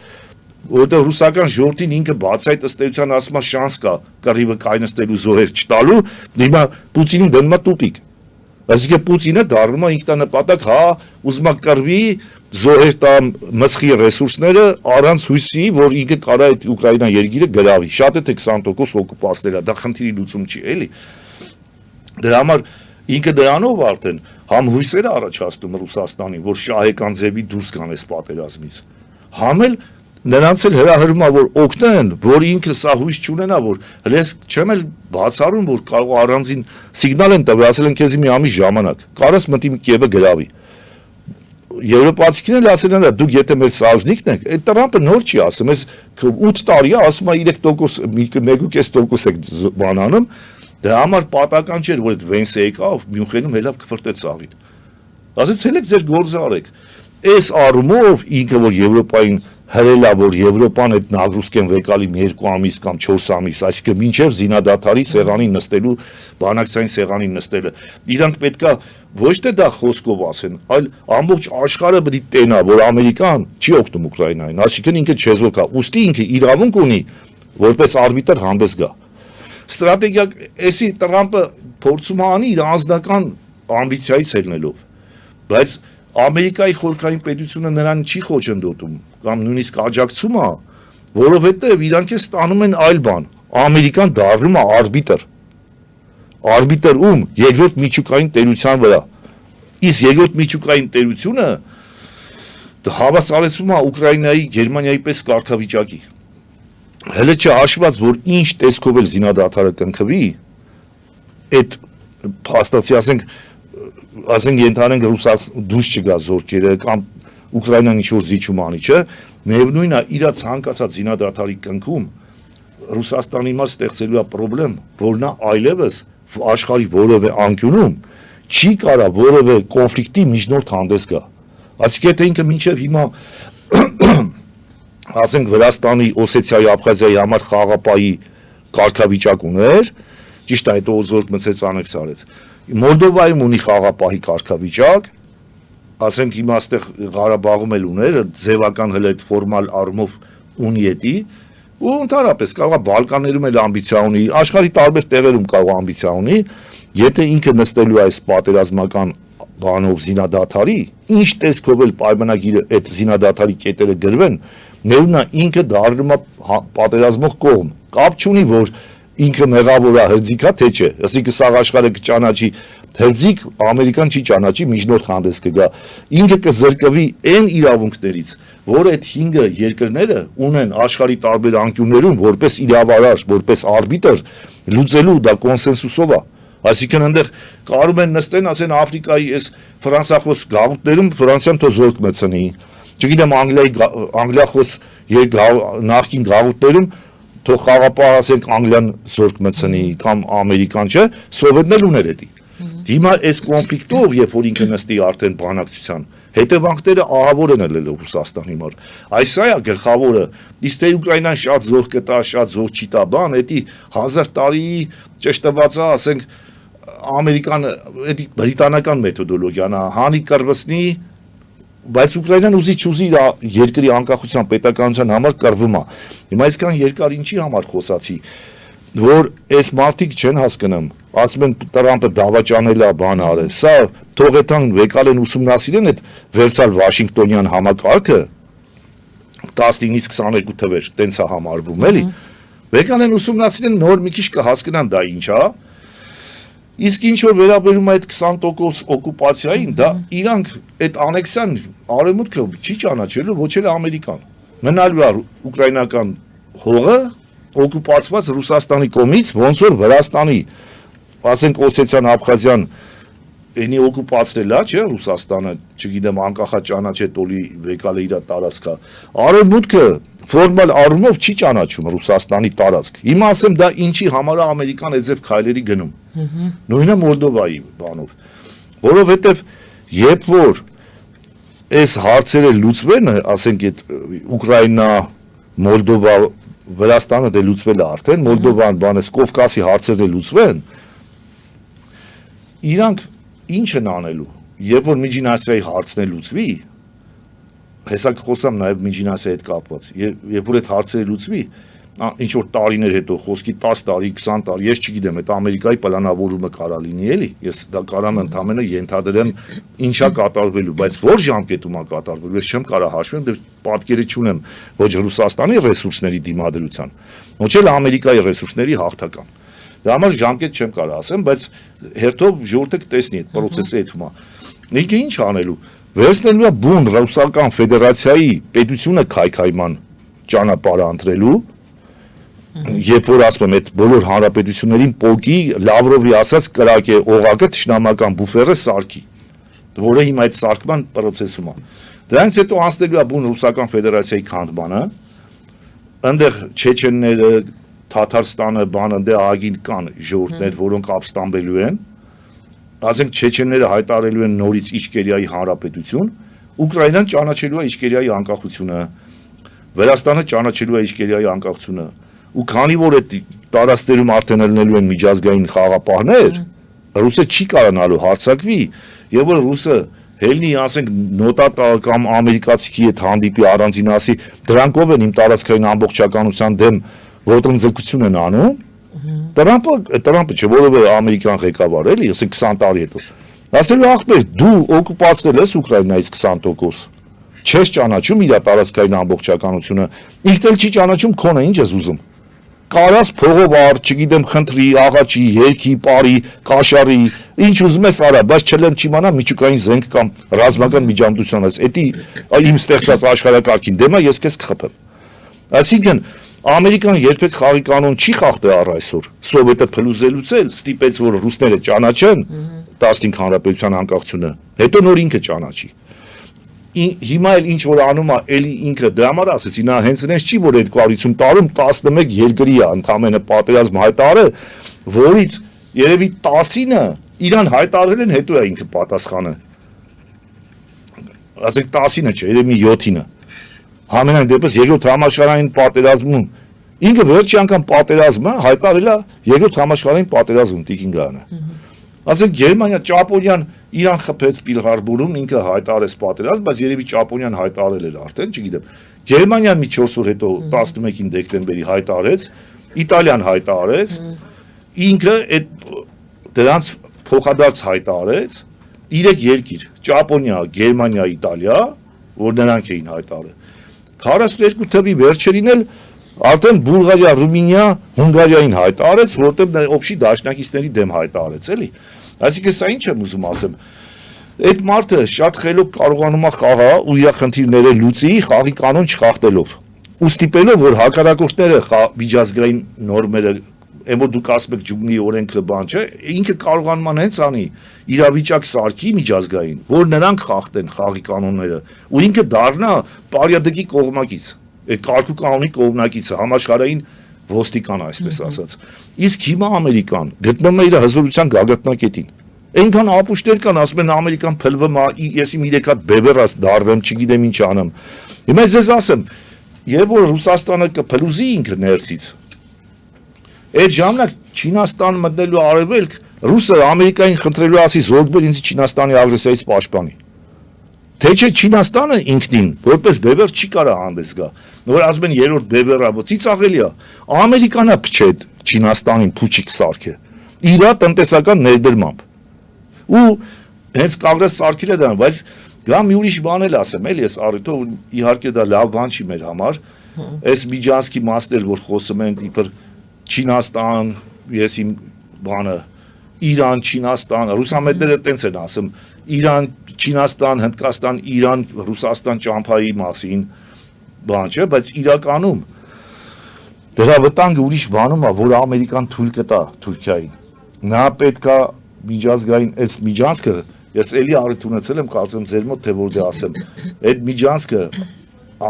որտեղ ռուսական ժողովրդին ինքը բացայտ ըստ էության ասում է շանս կա կռիվը կայնստելու զոհեր չտալու, հիմա Պուտինին դնում է տուպիկ։ Այսինքն Պուտինը դառնում է ինքնանպատակ, հա, ուզում է կռվի, զոհեր տա մսխի ռեսուրսները առանց հույսի, որ ինքը կարա այդ Ուկրաինա երկիրը գրավի։ Շատ է թե 20% օկուպացնել է, դա խնդիրի լուծում չի, էլի։ Դրա համար ինքը դրանով արդեն համ հույսեր առաջացնում Ռուսաստանին, որ շահեկան ձևի դուրս գան այս պատերազմից։ Համ էլ նրանց էլ հրահրում է որ օգնեն, որ ինքը սա հույս չունենա, որ հենց չեմ էլ բացառում, որ կարող առանձին սիգնալ են տվել, ասել են քեզ մի ամիս ժամանակ, կարաս մտի Կիևը գրավի։ Եվրոպացիքներն ասել են, դուք եթե մեր սահմանիկն եք, այդ Տրամպը նոր չի ասում, այս 8 տարի է, ասում է 3%, 1.5% եք բանանում, դրա համար պատական չէր, որ այդ Վենսը եկավ, Մյունխենում հելավ կփրտեց սաղին։ Ասեց ելեք ձեր գործը արեք։ Այս առումով ինքը որ Եվրոպային հրելա, որ Եվրոպան այդ նագրուսկեն վեկալի 2 ամիս կամ 4 ամիս, այսինքն մինչև զինադադարի սեղանին նստելու, բանակցային սեղանին նստելը, իրանք պետքա ոչ թե դա խոսքով ասեն, այլ ամբողջ աշխարհը պետք է տենա, որ Ամերիկան չի օգնում Ուկրաինային, այսինքն ինքը չեզոք է, ուստի ինքը իրավունք ունի, որպես արբիտր հանդես գա։ Ստրատեգիա, էսի Տրամպը փորձում է անի իր անձնական ամբիցիայից ելնելով, բայց Ամերիկայի խորհրդային պետությունը նրան չի խոչընդոտում կամ նույնիսկ աջակցում է, որովհետև իրանք է ստանում են այլ բան։ Ամերիկան դառնում է արբիտր։ Արբիտր ում երկրորդ միջուկային տերության վրա։ Իսկ երկրորդ միջուկային տերությունը հավասարեցվում է Ուկրաինայի, Գերմանիայի պես կարգավիճակի։ Հələ չհաշված, որ ինչ տեսքով էլ զինադադարը կնքվի, այդ փաստացի ասենք ենթանենք Ռուսաստան դուրս չգա զորքերը կամ Ուկրաինան ինչ որ զիջում անի, չէ, միևնույնն է իր ցանկացած զինադադարի կնքում Ռուսաստանի համար ստեղծելու է խնդրեմ, որ նա այլևս աշխարհի որևէ անկյունում չի կարա որևէ կոնֆլիկտի միջնորդ հանդես գա։ Այսինքն թե ինքը մինչև հիմա ասենք Վրաստանի, Օսեթիայի, Աբխազիայի համար խաղապահի կարգավիճակ ուներ, ճիշտ է, այդ օզորք մցեց անեքսարեց։ Մոլդովայում ունի խաղապահի կարգավիճակ, ասենք հիմա այստեղ Ղարաբաղում էլ ուներ, ձևական հələ այդ ֆորմալ առումով ունի էտի, ու ընդհանրապես կարող է Բալկաններում էլ ամբիցիա ունի, աշխարհի տարբեր տեղերում կարող է ամբիցիա ունի, եթե ինքը նստելու այս պատերազմական բանով զինադադարի, ինչ տեսքով էլ պայմանագիրը այդ զինադադարի կետերը գրվեն, ներունա ինքը դառնում է պատերազմող կողմ, կապ չունի, որ ինքը մեղավոր է հրձիկա թե չէ, այսինքն սաղ աշխարհը կճանաչի հրձիկ, Ամերիկան չի ճանաչի, միջնորդ հանդես կգա, ինքը կզրկվի այն իրավունքներից, որ այդ 5 երկրները ունեն աշխարհի տարբեր անկյուններում, որպես իրավարար, որպես արբիտր, լուծելու դա կոնսենսուսով է, այսինքն այնտեղ կարող են նստեն, ասեն Աֆրիկայի այս ֆրանսախոս գաղութներում Ֆրանսիան թող զորք մտցնի, չգիտեմ Անգլիախոս նախկին գաղութներում թող խաղապահ ասենք անգլիան զորք մտցնի կամ ամերիկան չէ, սովետն էլ ուներ էդի։ Հիմա այս կոնֆլիկտով, երբ որ ինքը նստի արդեն բանակցության, հետևանքները ահավոր են ելել Ռուսաստանի համար։ Այս է գլխավորը, իսկ թե Ուկրաինան շատ զորք կտա, շատ զորք չի տա, բան, էդի 1000 տարի ճշտված է, ասենք ամերիկան, էդի բրիտանական մեթոդոլոգիան է, հանի կռվցնի, բայց Ուկրաինան ուզի չուզի իր երկրի անկախության պետականության համար կռվում է։ Հիմա այսքան երկար ինչի համար խոսացի, որ այս մարդիկ չեն հասկանում, ասում են Տրամպը դավաճանել է, բան արել։ Սա թողեթան վեկալ են ուսումնասիրեն այդ Վերսալ Վաշինգտոնյան համակարգը 19-ից 22 թվեր տենց է համարվում, էլի։ Վեկալ են ուսումնասիրեն, նոր մի քիչ կհասկանան դա ինչ է։ Իսկ ինչ որ վերաբերում է այդ 20% օկուպացիային, դա իրանք այդ անեքսիան արևմուտքը չի ճանաչելու, ոչ էլ Ամերիկան։ Մնալու է ուկրաինական հողը օկուպացված Ռուսաստանի կողմից, ոնց որ Վրաստանի, ասենք Օսեթիան, Աբխազիան, այնի օկուպացրել է, չէ, Ռուսաստանը, չգիտեմ, անկախաճանաչ է տոլի վեկալ է իր տարածքը։ Արևմուտքը ֆորմալ առումով չի ճանաչում Ռուսաստանի տարածք։ Հիմա ասեմ դա ինչի համար է Ամերիկան այդ ձև քայլերի գնում։ Նույնը Մոլդովայի բանով, որովհետև երբ որ այս հարցերը լուծվեն, ասենք այդ Ուկրաինա, Մոլդովա, Վրաստանը դե լուծվել է արդեն, Մոլդովան, բանես Կովկասի հարցերը լուծվեն, իրանք ինչ են անելու, երբ որ Միջին Ասիայի հարցն է լուծվի, հեսա կխոսամ նաև Միջին Ասիայի հետ կապված, երբ որ այդ հարցերը լուծվի, ինչ որ տարիներ հետո, խոսքի 10 տարի, 20 տարի, ես չգիտեմ, այդ Ամերիկայի պլանավորումը կարա լինի էլի, ես դա կարամ ընդամենը ենթադրեմ ինչա կատարվելու, բայց որ ժամկետում է կատարվելու, ես չեմ կարա հաշվեմ, դե պատկերը չունեմ ոչ Ռուսաստանի ռեսուրսների դիմադրության, ոչ էլ Ամերիկայի ռեսուրսների հաղթական։ Դա համար ժամկետ չեմ կարա ասեմ, բայց հերթով ժողովուրդը կտեսնի այդ process-ը հետումա։ Ինքը ինչ անելու, վերցնելու է բուն Ռուսական Ֆեդերացիայի պետությունը քայքայման ճանապարհը ընտրելու, երբ որ ասում եմ այդ բոլոր հանրապետություններին պոկի Լավրովի ասած կրակ է օղակը թշնամական բուֆերը սարքի, որը հիմա այդ սարքման process-ում է։ Դրանից հետո անցնելու է բուն Ռուսական Ֆեդերացիայի քանդմանը, այնտեղ չեչենները, Թաթարստանը, բանը, դե ագին կան ժողովուրդներ, որոնք ապստամբելու են, ասենք չեչենները հայտարարելու են նորից Իչկերիայի հանրապետություն, Ուկրաինան ճանաչելու է Իչկերիայի անկախությունը, Վրաստանը ճանաչելու է Իչկերիայի անկախությունը, ու քանի որ այդ տարածքներում արդեն ելնելու են միջազգային խաղապահներ, Ռուսը չի կարողանալու հարձակվի, եւ որ Ռուսը հելնի, ասենք, նոտա կամ ամերիկացիքի հետ հանդիպի առանձին ասի, դրանքով են իմ տարածքային ամբողջականության դեմ ոտնձգություն են անում, Տրամպը չէ, որովհետեւ ամերիկյան ղեկավար էլի, ասենք 20 տարի հետո։ Ասելու ախպեր, դու օկուպացրել ես Ուկրաինայից 20%, չես ճանաչում իր տարածքային ամբողջականությունը, ինքն էլ չի ճանաչում քոնը, ինչ ես ուզում։ Կարաս փողով առ, չգիտեմ, խնդրի, աղաչի, երգի, պարի, կաշարի, ինչ ուզում ես արա, բայց չլեմ չիմանա միջուկային զենք կամ ռազմական միջամտություն ես, էդի իմ ստեղծած աշխարհակարգին դեմա ես քեզ կխփեմ։ Այսինքն Ամերիկան երբեք խաղի կանոն չի խախտել առ այսօր, Սովետը փլուզելուց էլ ստիպեց, որ ռուսները ճանաչեն 15 հանրապետության անկախությունը, հետո նոր ինքը ճանաչի։ Հիմա էլ ինչ որ անում է, էլի ինքը դրա համար ասեցի, նա հենց այնպես չի, որ 250 տարում 11 երկրի է ընդամենը պատերազմ հայտարարել, որից երևի 10-ը իրան հայտարարել են, հետո է ինքը պատասխանը։ Ասենք 10-ը չէ, երևի 7-ը։ Համենայն դեպս երկրորդ համաշխարհային պատերազմում ինքը վերջի անգամ պատերազմը հայտարարել է երկրորդ համաշխարհային պատերազմում Տիկինգանը։ Ասենք Գերմանիա, Ճապոնիան Իրան խփեց Պիրլ Հարբորում, ինքը հայտարարեց պատերազմ, բայց երևի Ճապոնիան հայտարարել էր արդեն, չգիտեմ։ Գերմանիան մի 4 օր հետո 11 դեկտեմբերի հայտարարեց, Իտալիան հայտարարեց, ինքը այդ դրանց փոխադարձ հայտարարեց 3 երկիր՝ Ճապոնիա, Գերմանիա, Իտալիա, որ նրանք էին հայտարարել։ 42 թվի վերջերին էլ արդեն Բուլղարիա, Ռումինիա, Հունգարիային հայտարարեց, որտեղ օբշի դաշնակիցների դեմ հայտարարեց, էլի։ Այսինքն սա ինչ եմ ուզում ասեմ։ Այդ մարդը շատ խելոք կարողանում է խաղա ու իր խնդիրները լուծի խաղի կանոն չխախտելով։ Ու ստիպելով, որ հակառակորդները միջազգային նորմերը, այն որ դուք ասում եք ջունգլի օրենքը բան չէ, ինքը կարողանում է հենց անի իրավիճակ սարքի միջազգային, որ նրանք խախտեն խաղի կանոնները, ու ինքը դառնա պարյադկի կողմնակից, այդ կարգու կանոնի կողմնակիցը, համաշխարհային ոստիկան այսպես ասած։ Իսկ հիմա Ամերիկան գտնում է իր հզորության գագաթնակետին։ Այնքան ապուշտեր կան, ասում են Ամերիկան փլվում է, ես իմ 3 հատ բևեռած դարվեմ, չգիտեմ ինչ անեմ։ Հիմա ես ասեմ, երբ որ Ռուսաստանը կփլուզի ինքը ներսից, այդ ժամանակ Չինաստան մտնելու արևելք, Ռուսը Ամերիկային խնդրելու ասի զորքեր ինձ Չինաստանի ագրեսիայից պաշտպանի։ Թե չէ Չինաստանը ինքնին որպես բևեռ չի կարող հանդես գա։ Որ ասում են երրորդ բևեռը ծիծաղելի է։ Ամերիկանը փչե Չինաստանին փուչիկ սարքե։ Իրա տնտեսական ներդրմամբ։ Ու հենց կանգնես սարքել է դրան, բայց գա մի ուրիշ բան էլ ասեմ, էլի ես առիթով իհարկե դա լավ բան չի մեր համար։ Այս Միջանցքի մասներ, որ խոսում են իբր Չինաստան, ես իմ բանը Իրան, Չինաստան, ռուսամետները տենց են ասում, Իրան, Չինաստան, Հնդկաստան, Իրան, Ռուսաստան ճամփայի մասին բան չէ, բայց իրականում դրա վտանգը ուրիշ բանում է, որ Ամերիկան թույլ կտա Թուրքիային։ Նա պետքա միջազգային այս միջանցքը, ես էլի առիթ ունեցել եմ, կարծեմ ձեր մոտ թե որ դե ասեմ, այդ միջանցքը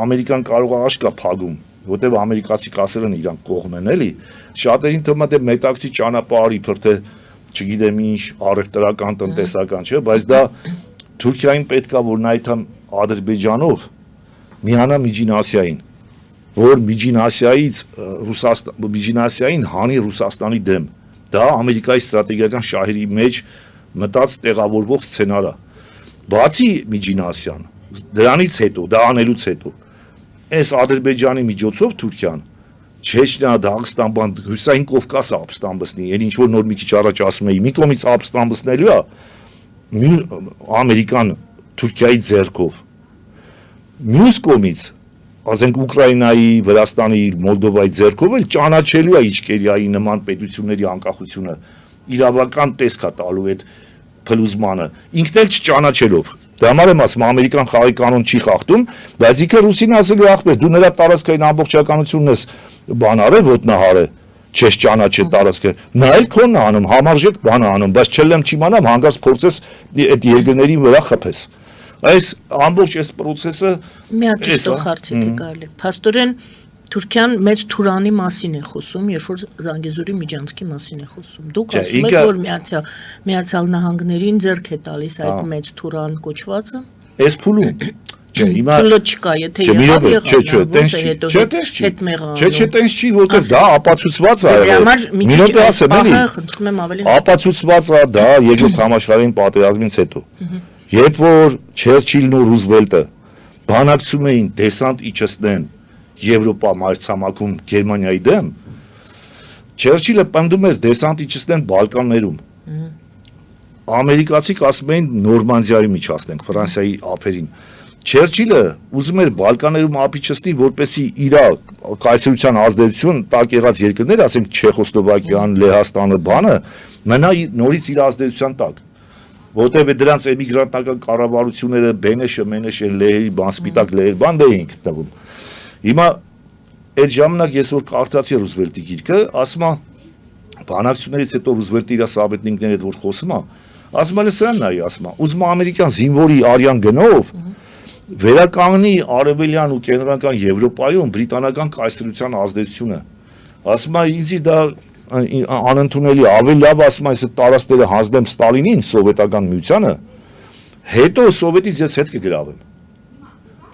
Ամերիկան կարող է աշկա փագում, որտեղ ամերիկացի կասել են իրան կողմ են, էլի։ Շատերին թվում է դե մետաքսի ճանապարհի իբր թե չգիտեմ ինչ առևտրական տնտեսական չէ, բայց դա Թուրքիային պետքա որ նայթամ Ադրբեջանով միանա Միջին Ասիային, որ Միջին Ասիայից Միջին Ասիային հանի Ռուսաստանի դեմ։ Դա Ամերիկայի ստրատեգիական շահերի մեջ մտած տեղավորվող սցենար է։ Բացի Միջին Ասիան, դրանից հետո, դա անելուց հետո, այս Ադրբեջանի միջոցով Թուրքիան Չեչնիա, Դաղստան, բան Հյուսային Կովկասը ապստամբսնի, այն ինչ որ նոր մի քիչ առաջ ասում էի, մի կողմից ապստամբսնելու է Ամերիկան Թուրքիայի ձեռքով։ Մյուս կողմից, ասենք Ուկրաինայի, Վրաստանի, Մոլդովայի ձեռքով էլ ճանաչելու է Իչկերիայի նման պետությունների անկախությունը, իրավական տեսք է տալու այդ փլուզմանը, ինքն էլ չճանաչելով։ Դա համար եմ ասում, Ամերիկան խաղի կանոն չի խախտում, բայց ինքը Ռուսին ասելու ախպեր, դու նրա տարածքային ամբողջականությունն ես բան արել, ոտնահարել, չես ճանաչել տարածքը։ Նա էլ քոնն է անում, համարժեք բան է անում, բայց չեմ չիմանամ, հանգած փորձես այդ երկրների վրա խփես։ Այս ամբողջ այս process-ը մի հատ ճիշտ հարցի կարելի։ Փաստորեն Թուրքիան մեծ Թուրանի մասին է խոսում, երբ որ Զանգեզուրի միջանցքի մասին է խոսում։ Դուք ասում եք, որ Միացյալ Նահանգներին ձեռք է տալիս այդ մեծ Թուրան կոչվածը։ Այս փուլում չէ, հիմա փուլը չկա, եթե եղավ, չէ, տենց չի, որտեղ դա ապացուցված է։ Մինոտ ասեմ էլի, ապացուցված է դա երկրորդ համաշխարհային պատերազմից հետո։ Երբ որ Չերչիլն ու Ռուզվելտը բանակցում էին դեսանտ իջեցնեն Եվրոպա մայրցամաքում Գերմանիայի դեմ, Չերչիլը պնդում էր դեսանտ իջեցնեն Բալկաններում։ Ամերիկացիք ասում էին Նորմանդիայում իջացնենք Ֆրանսիայի ափերին։ Չերչիլը ուզում էր Բալկաններում ափիչստի, որպեսի իր կայսրության ազդեցություն տակ եղած երկրներ, ասենք Չեխոսլովակիան, Լեհաստանը, բանը մնա նորից իր ազդեցության տակ։ Որտեղ դրանց էմիգրանտական կառավարությունները Բենեշը, Մենեշը, Լեհի, Սպիտակ Լեհեր բան էին գտնվում։ Հիմա այդ ժամանակ ես որ կարդացի Ռուզվելտի գիրքը, ասում է բանակցություններից հետո Ռուզվելտը իր սաբետնիկների հետ որ խոսում է, ասում է սրան նայի, ասում է, ուզում է ամերիկյան զինվորի արյան գնով վերականգնի արևելյան ու կենտրոնական Եվրոպայում բրիտանական կայսրության ազդեցությունը։ Ասում է ինձ դա անընդունելի, ավելի լավ ասում այս տարածքները հանձնեմ Ստալինին, սովետական միությանը, հետո սովետից ես հետ կգրավեմ։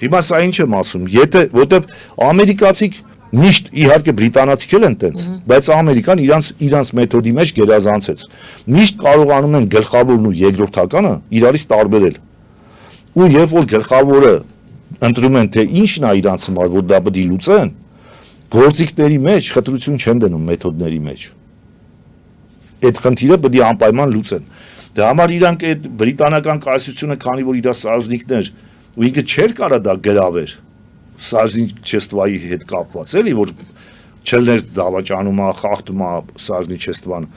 Հիմա սա ինչ եմ ասում, եթե որտեվ ամերիկացիք միշտ իհարկե բրիտանացիք են տենց, բայց Ամերիկան իրանց մեթոդի մեջ գերազանցեց։ Միշտ կարողանում են գլխավորն ու երկրորդականը իրարից տարբերել։ Ու երբ որ գլխավորը ընտրում են թե ինչն է իրանց համար, որ դա պետք է լուծեն, գործիքների մեջ խտրություն չեն դնում մեթոդների մեջ։ Այդ խնդիրը պետք է անպայման լուծեն։ Դա համար իրանք այդ բրիտանական կայսրությունը, քանի որ իր սազնիկներ ու ինքը չէր կարա դա գրավեր Սազնիչեստվայի հետ կապված, էլի որ չելներ դավաճանում է, խախտում է Սազնիչեստվան։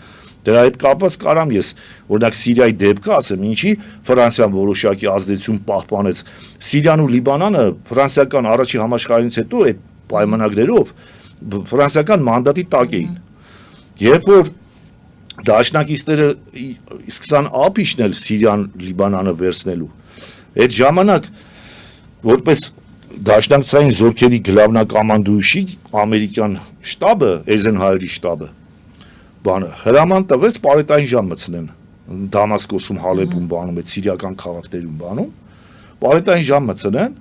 Դրա հետ կապված կարամ ես օրինակ Սիրիայի դեպքը ասեմ, ինչի Ֆրանսիան որոշակի ազդեցություն պահպանեց։ Սիրիան ու Լիբանանը ֆրանսիական առաջի համաշխարհից հետո այդ պայմանագրերով ֆրանսիական մանդատի տակ էին։ Երբ որ դաշնակիցները սկսան ափիչնել Սիրիան, Լիբանանը վերցնելու, այդ ժամանակ որպես Դաշնակցային զորքերի գլավնակամանդուշի ամերիկյան շտաբը, Eisenhower-ի շտաբը, բանը հրաման տվեց պարետային ժամ մտցնեն Դամասկոսում, Հալեպում բանում, այդ սիրիական քաղաքներում բանում, պարետային ժամ մտցնեն,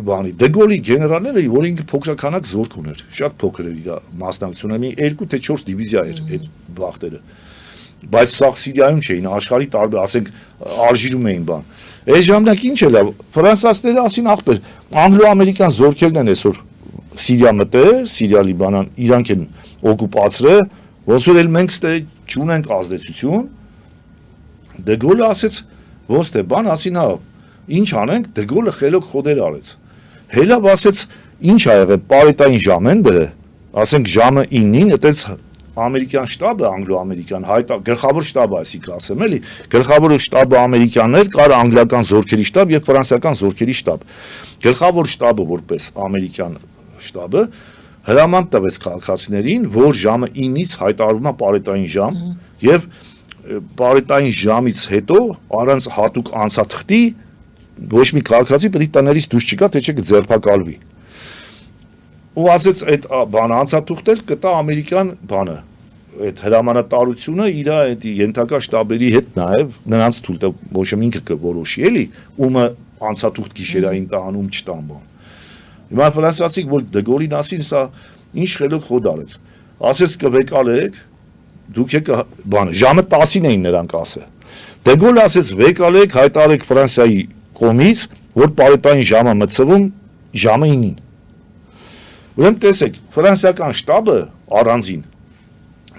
բանի Դեգոլի գեներալները, որ ինքը փոքրականակ զորք ուներ, շատ փոքր էր իր մասնակցությունը, մի 2 թե 4 դիվիզիա էր այդ բախտերը, բայց սաղ Սիրիայում չէին, աշխարհի տարբեր, ասենք Ալժիրում էին բան։ Այս ժամանակ ինչ էր, ֆրանսիացիները ասին ախպեր, անգլո-ամերիկյան զորքերն են այսօր Սիրիա մտել, Սիրիա Լիբանան, իրանք են օկուպացրել, ոնց որ էլ մենք ստե չունենք ազդեցություն։ Դեգոլը ասեց, ոնց թե բան, ասին հա, ինչ անենք, Դեգոլը խելոք խոդեր արեց։ Հելավ ասեց, ինչ ա եղել, պարետային ժամ են դրել, ասենք ժամը 9-ին, այդպես ամերիկյան շտաբը, անգլո-ամերիկյան գլխավոր շտաբը, այսինքն ասեմ էլի, գլխավոր շտաբը ամերիկյաններ, կար անգլիական զորքերի շտաբ եւ ֆրանսիական զորքերի շտաբ։ Գլխավոր շտաբը որպես ամերիկյան շտաբը հրաման տվեց քաղաքացիներին, որ ժամը 9-ից հայտարարվում է պարետային ժամ եւ պարետային ժամից հետո առանց հատուկ անցաթղթի ոչ մի քաղաքացի պետք է տներից դուրս չգա, թե չէ կձերբակալվի։ Ու ասեց այդ բանը անցաթուղթեր կտա ամերիկյան բանը, այդ հրամանատարությունը իր այդ ենթակա շտաբերի հետ նաև նրանց թույլ տա, ոչ մի ինքը կորոշի էլի, ումը անցաթուղթ գիշերային տանում չտան բան։ Հիմա ֆրանսիացիք որ Դեգոլին ասին, սա ինչ խելոք խոդ արեց։ Ասեց կվեկալեք, դուք եք բանը, ժամը 10-ին էին նրանք ասել։ Դեգոլը ասեց վեկալեք, հայտարարեք Ֆրանսիայի կողմից, որ պարետային ժամը մտցվում ժամը 9-ին։ Ուրեմն տեսեք, ֆրանսիական շտաբը առանձին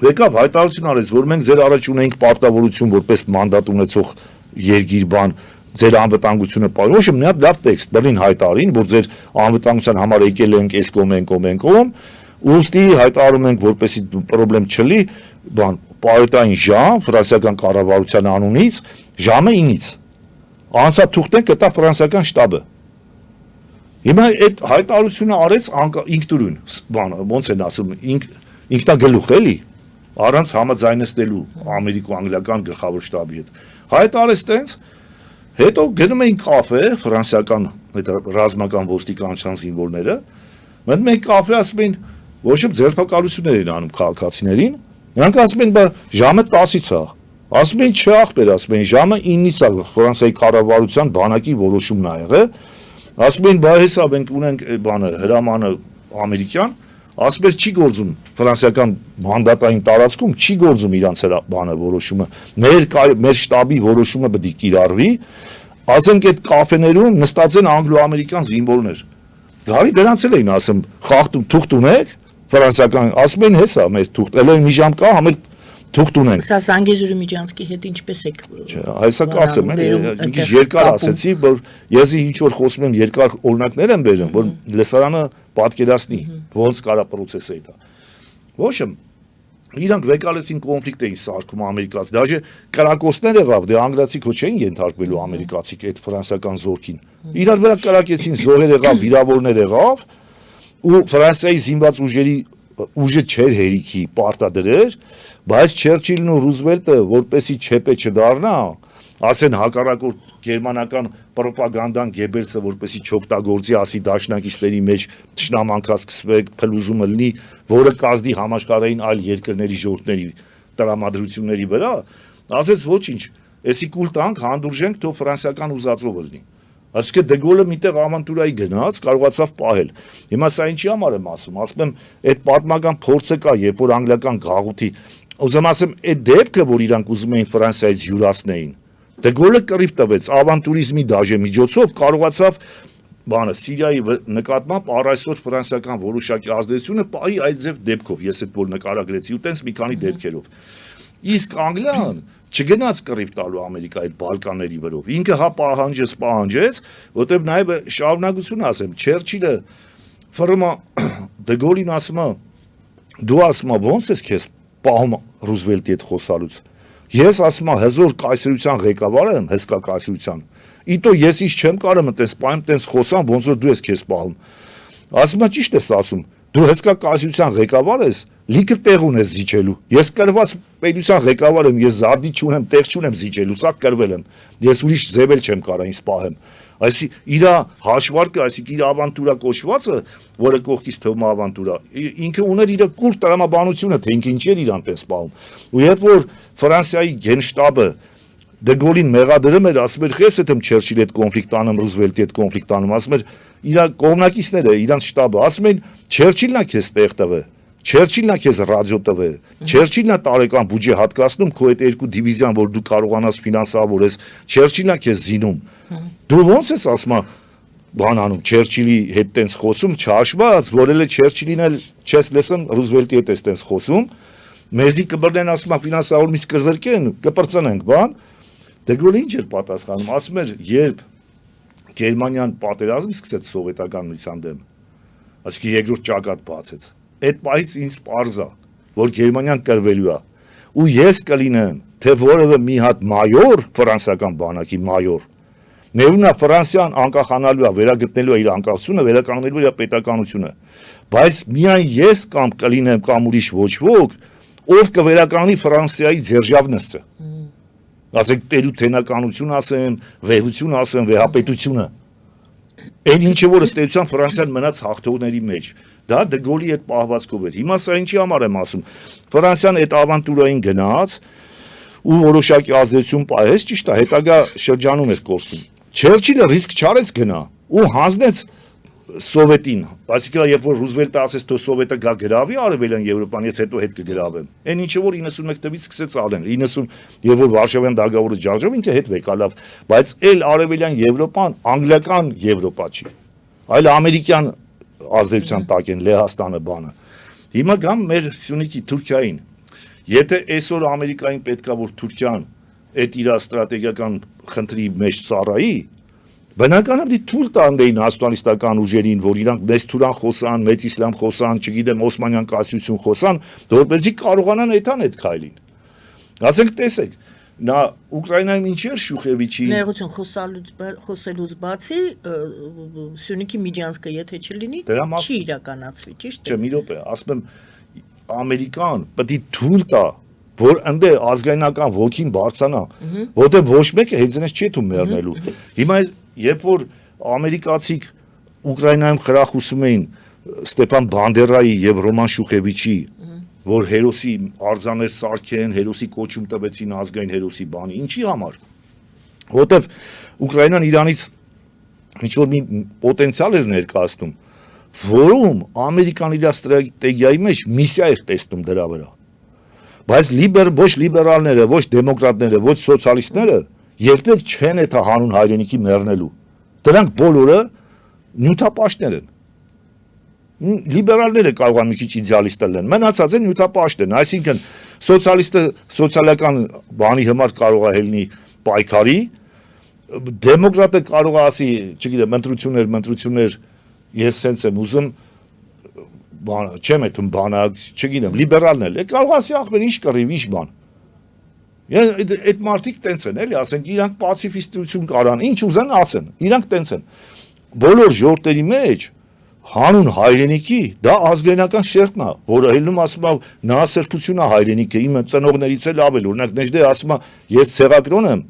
եկավ հայտարարություն արեց, որ մենք ձեր առաջ ունենք պարտավորություն որպես մանդատ ունեցող երկիր բան, ձեր անվտանգությունը պահել։ Ոչ մի հատ լավ տեքստ բռին հայտարարին, որ ձեր անվտանգության համար եկել ենք այս կողմ, ուստի հայտարարում ենք, որպեսզի պրոբլեմ չլի, բան, պարետային ժամ ֆրանսիական կառավարության անունից ժամը 9-ից։ Անցաթուղթեն կտա ֆրանսիական շտաբը։ Հիմա այդ հայտարարությունը արեց ինքնուրույն, բան, ոնց են ասում, ինքնագլուխ էլի, առանց համաձայնեցնելու ամերիկո-անգլիական գլխավոր շտաբի հետ։ Հայտարարեց տենց, հետո գնում էին կաֆե, ֆրանսիական ռազմական ոստիկանության զինվորները, մտնում էին կաֆե, ասում էին, ոչ մի ձերբակալություններ էին անում քաղաքացիներին, նրանք ասում էին, բա ժամը 10-ից է, ասում էին, չէ ախպեր, ասում էին, ժամը 9-ից է Ֆրանսիայի կառավարության բանակի որոշումն ա եղել, ասում էին, բա հեսա մենք ունենք բանը հրամանը ամերիկյան, ասում էր չի գործում ֆրանսիական մանդատային տարածքում, չի գործում իրանց բանը որոշումը, մեր շտաբի որոշումը պետք է կիրառվի, ասենք այդ կաֆեներում նստած են անգլո-ամերիկյան զինվորներ։ Գարի դրանց էլ էին ասում, խախտում թուղթ ունեք, ֆրանսիական, ասում են հեսա մեր թուղթ, էլ մի ժամ կա, համ էլ թուղթ ունենք։ Սա Զանգեզուրի Միջանցքի հետ ինչպես եք։ Այսա կասեմ, մի քիչ երկար ասեցի, որ ես ինչ որ խոսում եմ երկար օրինակներ եմ բերում, որ լսարանը պատկերացնի, ոնց կարա process-ը դա։ Ոչ եմ, իրանք վեկալեցին կոնֆլիկտ էին սարքում ամերիկացի, դաժե կրակոցներ եղավ, դե անգլիացի քո չէին ենթարկվելու ամերիկացիք այդ ֆրանսիական զորքին։ Իրար վրա կրակեցին, զոհեր եղավ, վիրավորներ եղավ, ու Ֆրանսիայի զինված ուժը չէր հերիքի պարտադրեր, բայց Չերչիլն ու Ռուզվելտը որպեսի չեպե չդառնա, ասեն հակառակորդ գերմանական պրոպագանդան Գեբելսը որպեսի չօգտագործի, ասի դաշնակիցների մեջ թշնամանքած սկսվեք, փլուզումը լինի, որը կազդի համաշխարհային այլ երկրների ժողովուրդների տրամադրությունների վրա, ասեց ոչինչ, էսի կուլ տանք, հանդուրժենք, թող ֆրանսիական ուզածովը լինի։ Այսինքն Դեգոլը միտեղ ավանտուրայի գնաց, կարողացավ պահել։ Հիմա սա ինչի համար եմ ասում եմ, այդ պատմական փորձը կա, երբ որ անգլիական գաղութի, ուզում ասեմ, այդ դեպքը, որ իրանք ուզում էին Ֆրանսիայից յուրացնեին, Դեգոլը կռիվ տվեց ավանտուրիզմի դաժե միջոցով կարողացավ բանը Սիրիայի նկատմամբ առայսօր ֆրանսիական որոշակի ազդեցությունը պահի այդ ձև դեպքով, ես այդ որ նկարագրեցի ու տենց մի քանի դեպքերով։ Իսկ Անգլիան չգնաց կռիվ տալու Ամերիկայի այդ Բալկանների վրով։ Ինքը հա պահանջեց, որտեղ նաև շարունակություն ասեմ, Չերչիլը ֆրմա Դեգոլին ասում է, դու ասում ես ո՞նց ես քեզ պահում Ռուզվելտի հետ խոսալուց։ Ես ասում եմ հզոր կայսրության ղեկավարը եմ, հսկա կայսրության։ Իտո ես ինչ չեմ կարող այտենց պայեմ, տենց խոսամ, ոնց որ դու ես քեզ պահում։ Ասում եմ ճիշտ ես ասում, դու հսկա կայսրության ղեկավար ես, լիքը տեղ ունես զիջելու։ Ես կրված պետության ղեկավար եմ, ես զարդի չունեմ, տեղ չունեմ զիջելու, սա կրվել եմ։ Ես ուրիշ ձևել չեմ կարող ինձ պահեմ։ Այսինքն իր հաշվարկը, այսինքն իր ավանտուրա կոչվածը, որը կողքից թվում ավանտուրա, ինքը ուներ իր կուլ տրամաբանությունը, թե ինքը ինչ էր իրան պես պահում։ Ու երբ որ Ֆրանսիայի գենշտաբը Դեգոլին մեղադրում էր, ասում էր, «Ես եմ Չերչիլի հետ կոնֆլիկտ անում, Ռուզվելտի հետ կոնֆլիկտ անում», ասում էր, իր կողմնակիցները, իրանց շտաբը, ասում են, «Չերչիլն է քեզ տեղ տվել, Չերչիլն է քեզ ռադիո տվել, Չերչիլն է տարեկան բյուջե հատկացնում քո այդ երկու դիվիզիան, որ դու կարողանաս ֆինանսավորես, Չերչիլն է քեզ զինում»։ Դու ո՞նց ես ասում բան անում Չերչիլի հետ տենց խոսում, չհաշված, որ էլ Չերչիլին էլ չես լսում, Ռուզվելտի հետ ես տենց խոսում, մեզի կբռնեն, ասում ֆինանսավորում իսկ կզրկեն, կպրծնենք, բան։ Դեգոլը ինչ էր պատասխանում, ասում էր, երբ Գերմանիան պատերազմ սկսեց սովետական միության դեմ, այսինքն երկրորդ ճակատ բացեց, այդ պահից ինձ պարզ է, որ Գերմանիան կրվելու է, ու ես կլինեմ, թե որևէ մի հատ մայոր, ֆրանսիական բանակի մայոր, ներումն է Ֆրանսիան անկախանալու է, վերագտնելու է իր անկախությունը, վերականգնելու իր պետականությունը, բայց միայն ես կամ կլինեմ կամ ուրիշ ոչ ոք, ով կվերականգնի Ֆրանսիայի ձերժավնսը։ Ասենք տերութենականություն ասեմ, վեհություն ասեմ, վեհապետությունը։ Այն ինչը որ ըստ էության Ֆրանսիան մնաց հաղթողների մեջ, դա Դեգոլի այդ պահվածքով էր։ Հիմա սա ինչի համար եմ ասում։ Ֆրանսիան այդ ավանտուրային գնաց ու որոշակի ազդեցություն պահեց, ճիշտ է, հետագա շրջանում էր կորցնում։ Չերչիլը ռիսկ չարեց գնա ու հանձնեց Սովետին, այսինքն երբ որ Ռուզվելտը ասեց թե Սովետը գա գրավի արևելյան Եվրոպան, ես հետո հետ կգրավեմ։ Այն ինչը որ 91 թվականից սկսեց արել, 90 երբ որ Վարշավյան դագավորը ջարդրավ, ինքը հետ վեկալավ, բայց այլ արևելյան Եվրոպան անգլիական Եվրոպա չի, այլ ամերիկյան ազդեցության տակ են Լեհաստանը բանը։ Հիմա գամ մեր Սյունիքի Թուրքիային։ Եթե այսօր Ամերիկային պետքա որ Թուրքիան այդ իր ստրատեգիական խնդրի մեջ ծառայի, բնականաբար դի թույլ տանդեին հաստատանիստական ուժերին, որ իրանք մեծ թուրան խոսան, մեծ իսլամ խոսան, չգիտեմ Օսմանյան կայսրություն խոսան, որպեսզի կարողանան այդան այդ քայլին։ Ասենք տեսեք, նա Ուկրաինայում ինչ էր Շուխևիչի ներողություն խոսելուց բացի Սյունիքի Միջանցքը եթե չլինի, չի իրականացվի, ճիշտ է։ Չէ, մի րոպե, ասում եմ Ամերիկան պետք է թույլ տա, որ ընդ ազգայնական ոգին բարձանա, որտեղ ոչ մեկը հենց այնպես չի թում մեռնելու։ Հիմա երբ որ ամերիկացիք Ուկրաինայում խրախուսում էին Ստեփան Բանդերայի եւ Ռոման Շուխևիչի, որ հերոսի արձաներ սարքեն, հերոսի կոչում տվեցին ազգային հերոսի բանի, ինչի համար։ Որտեղ Ուկրաինան Իրանից ինչ որ մի պոտենցիալ էր ներկայացնում, որում Ամերիկան իր ստրատեգիայի մեջ միսիա էր տեսնում դրա վրա։ Բայց ոչ լիբերալները, ոչ դեմոկրատները, ոչ սոցիալիստները երբեք չեն այդ հանուն հայրենիքի մեռնելու։ Դրանք բոլորը նյութապաշտներ են։ Լիբերալները կարող են մի քիչ իդեալիստներ լինեն, մնացած են նյութապաշտ են, այսինքն սոցիալիստը սոցիալական բանի համար կարող է լինի պայքարի, դեմոկրատը կարող է ասի, չգիտեմ, ընտրություններ, ես սենց եմ ուզում, չեմ էթում բանակ, չգիտեմ, լիբերալն էլ, կարող ասի ախպեր ինչ կռիվ, ինչ բան։ Այդ մարդիկ տենց են, էլի, ասենք իրանք պացիֆիստություն կարան, ինչ ուզեն ասեն, իրանք տենց են։ Բոլոր ժողովրդերի մեջ հանուն հայրենիքի դա ազգայնական շերտն է, որը ելնում ասում է նահասրբություն է հայրենիքը, իմ ծնողներից էլ ավել, օրինակ Նեժդե ասում է ես ցեղակրոն եմ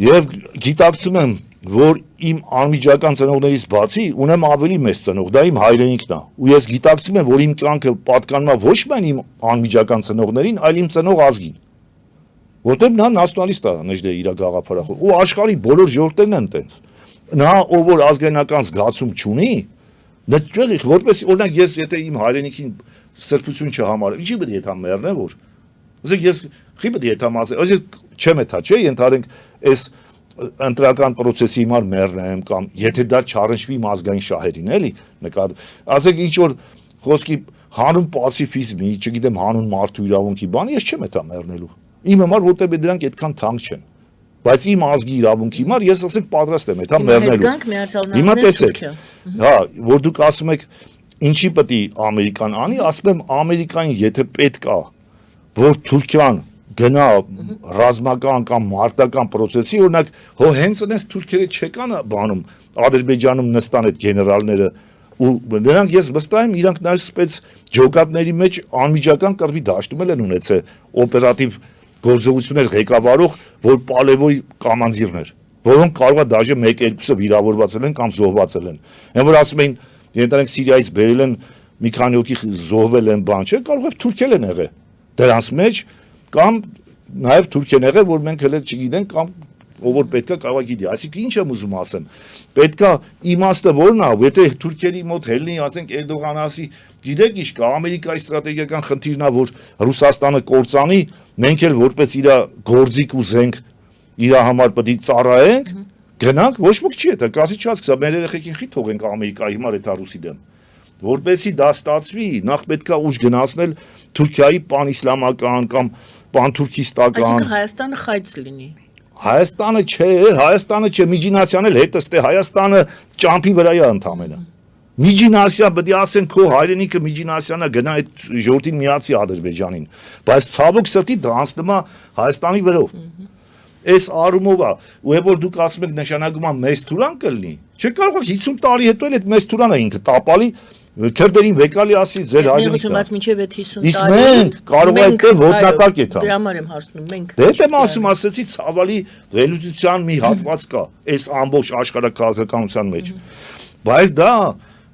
եւ գիտակցում եմ, որ իմ անմիջական ծնողներից բացի ունեմ ավելի մեծ ծնող, դա իմ հայրենիքն է, ու ես գիտակցում եմ, որ իմ կյանքը պատկանում է ոչ միայն իմ անմիջական ծնողներին, այլ իմ ծնող ազգին։ Որտեղ նա նացիոնալիստ է Նեժդե իր գաղափարախոս, ու աշխարհի բոլոր ժողովուրդներն են տենց։ Նա ով որ ազգայնական զգացում չունի, նճղի, որպես օրինակ ես եթե իմ հայրենիքին սրբություն չհամարեմ, ինչի պետք է դա մեռնեմ որ։ Ասեք ես խի պետք է դա ասեմ, ասեք չեմ էթա, չէ, ենթադրենք այս ընտրական process-ի համար մեռնեմ կամ եթե դա չառնչվի իմ ազգային շահերին, էլի, նկատի։ Ասեք ինչ որ խոսքի հանուն պացիֆիզմի, չգիտեմ, հանուն մարդու իրավունքի բան, ես չեմ էթա մեռնելու։ Իմ համար որտեղ դրանք այդքան թանկ չեն։ Բայց իմ ազգի իրավունքի համար ես ասենք պատրաստ եմ այդա մեռնելու։ Հիմա տեսեք, հա, որ դուք ասում եք ինչի պետք է Ամերիկան անի, ասում եմ Ամերիկան եթե պետք է, որ Թուրքիան գնա ռազմական կամ մարտական process-ի, օրինակ, հենց այնպես թուրքերը չեկան բանում, Ադրբեջանում նստան այդ գեներալները, ու նրանք ես վստահ եմ իրանք նաև սպեց ջոկատների մեջ անմիջական կռվի դաշտում են ունեցել օպերատիվ գործողություններ ղեկավարող, որ Պալևոյի կամանձիրներ, որոնք կարող է դաժե 1-2-ը վիրավորվածել են կամ զոհվածել են։ Այն որ ասում էին, ենթադրենք Սիրիայից բերել են մի քանի հոգի զոհվել են, բան չէ, կարող է թուրքել են եղել դրանց մեջ կամ նաև թուրք են եղել, որ մենք հենց չգիտենք կամ ով որ պետքա կարող է գիտի։ Այսինքն ինչ եմ ուզում ասեմ, պետքա իմաստը որն է, եթե թուրքերի մոտ հելնի, ասենք Էրդողանը ասի, գիտեք ինչ կա, Ամերիկայի ստրատեգիական խնդիրն է, որ Ռուսաստանը կործանի, մենք էլ որպես իր գործիք ու զենք իր համար պետք է ծառայենք, գնանք, ոչ ոք չի դա, կասի չասկսա, մեր երեխեքին խի թողենք Ամերիկայի հիմա այդ ռուսի դեմ։ Որպեսզի դա ստացվի, նախ պետքա ուժ գնացնել Թուրքիայի պանիսլամական կամ պանթուրքիստական։ Այսինքն Հայաստանը խայծ լինի։ Հայաստանը չէ, Միջին էլ հետը ստե Հայաստանը ճամփի վրա է ընդամենը։ Միջին Ասիա պետք է ասեն քո հայրենիքը Միջին Ասիան է գնա այդ ժողովրդին միացի Ադրբեջանին, բայց ցավոք սրտի դա անցնում է Հայաստանի վրով։ Այս առումով է, ու որ դուք ասում եք նշանակում է մեծ թուրան կլինի, չէ կարող է 50 տարի հետո էլ այդ մեծ թուրանը ինքը տապալի քրդերին վեկալի ասի ձեր հայրենիքն է։ Մինչև այդ 50 Իսկ տարի մենք կարող ենք ոտնակակ է տա։ Դրա համար եմ հարցնում, մենք։ Դե եմ ասեցի ցավալի ռելուզիացիան մի հատված կա այս ամբողջ աշխարհակաղակականության մեջ։ Բայց դա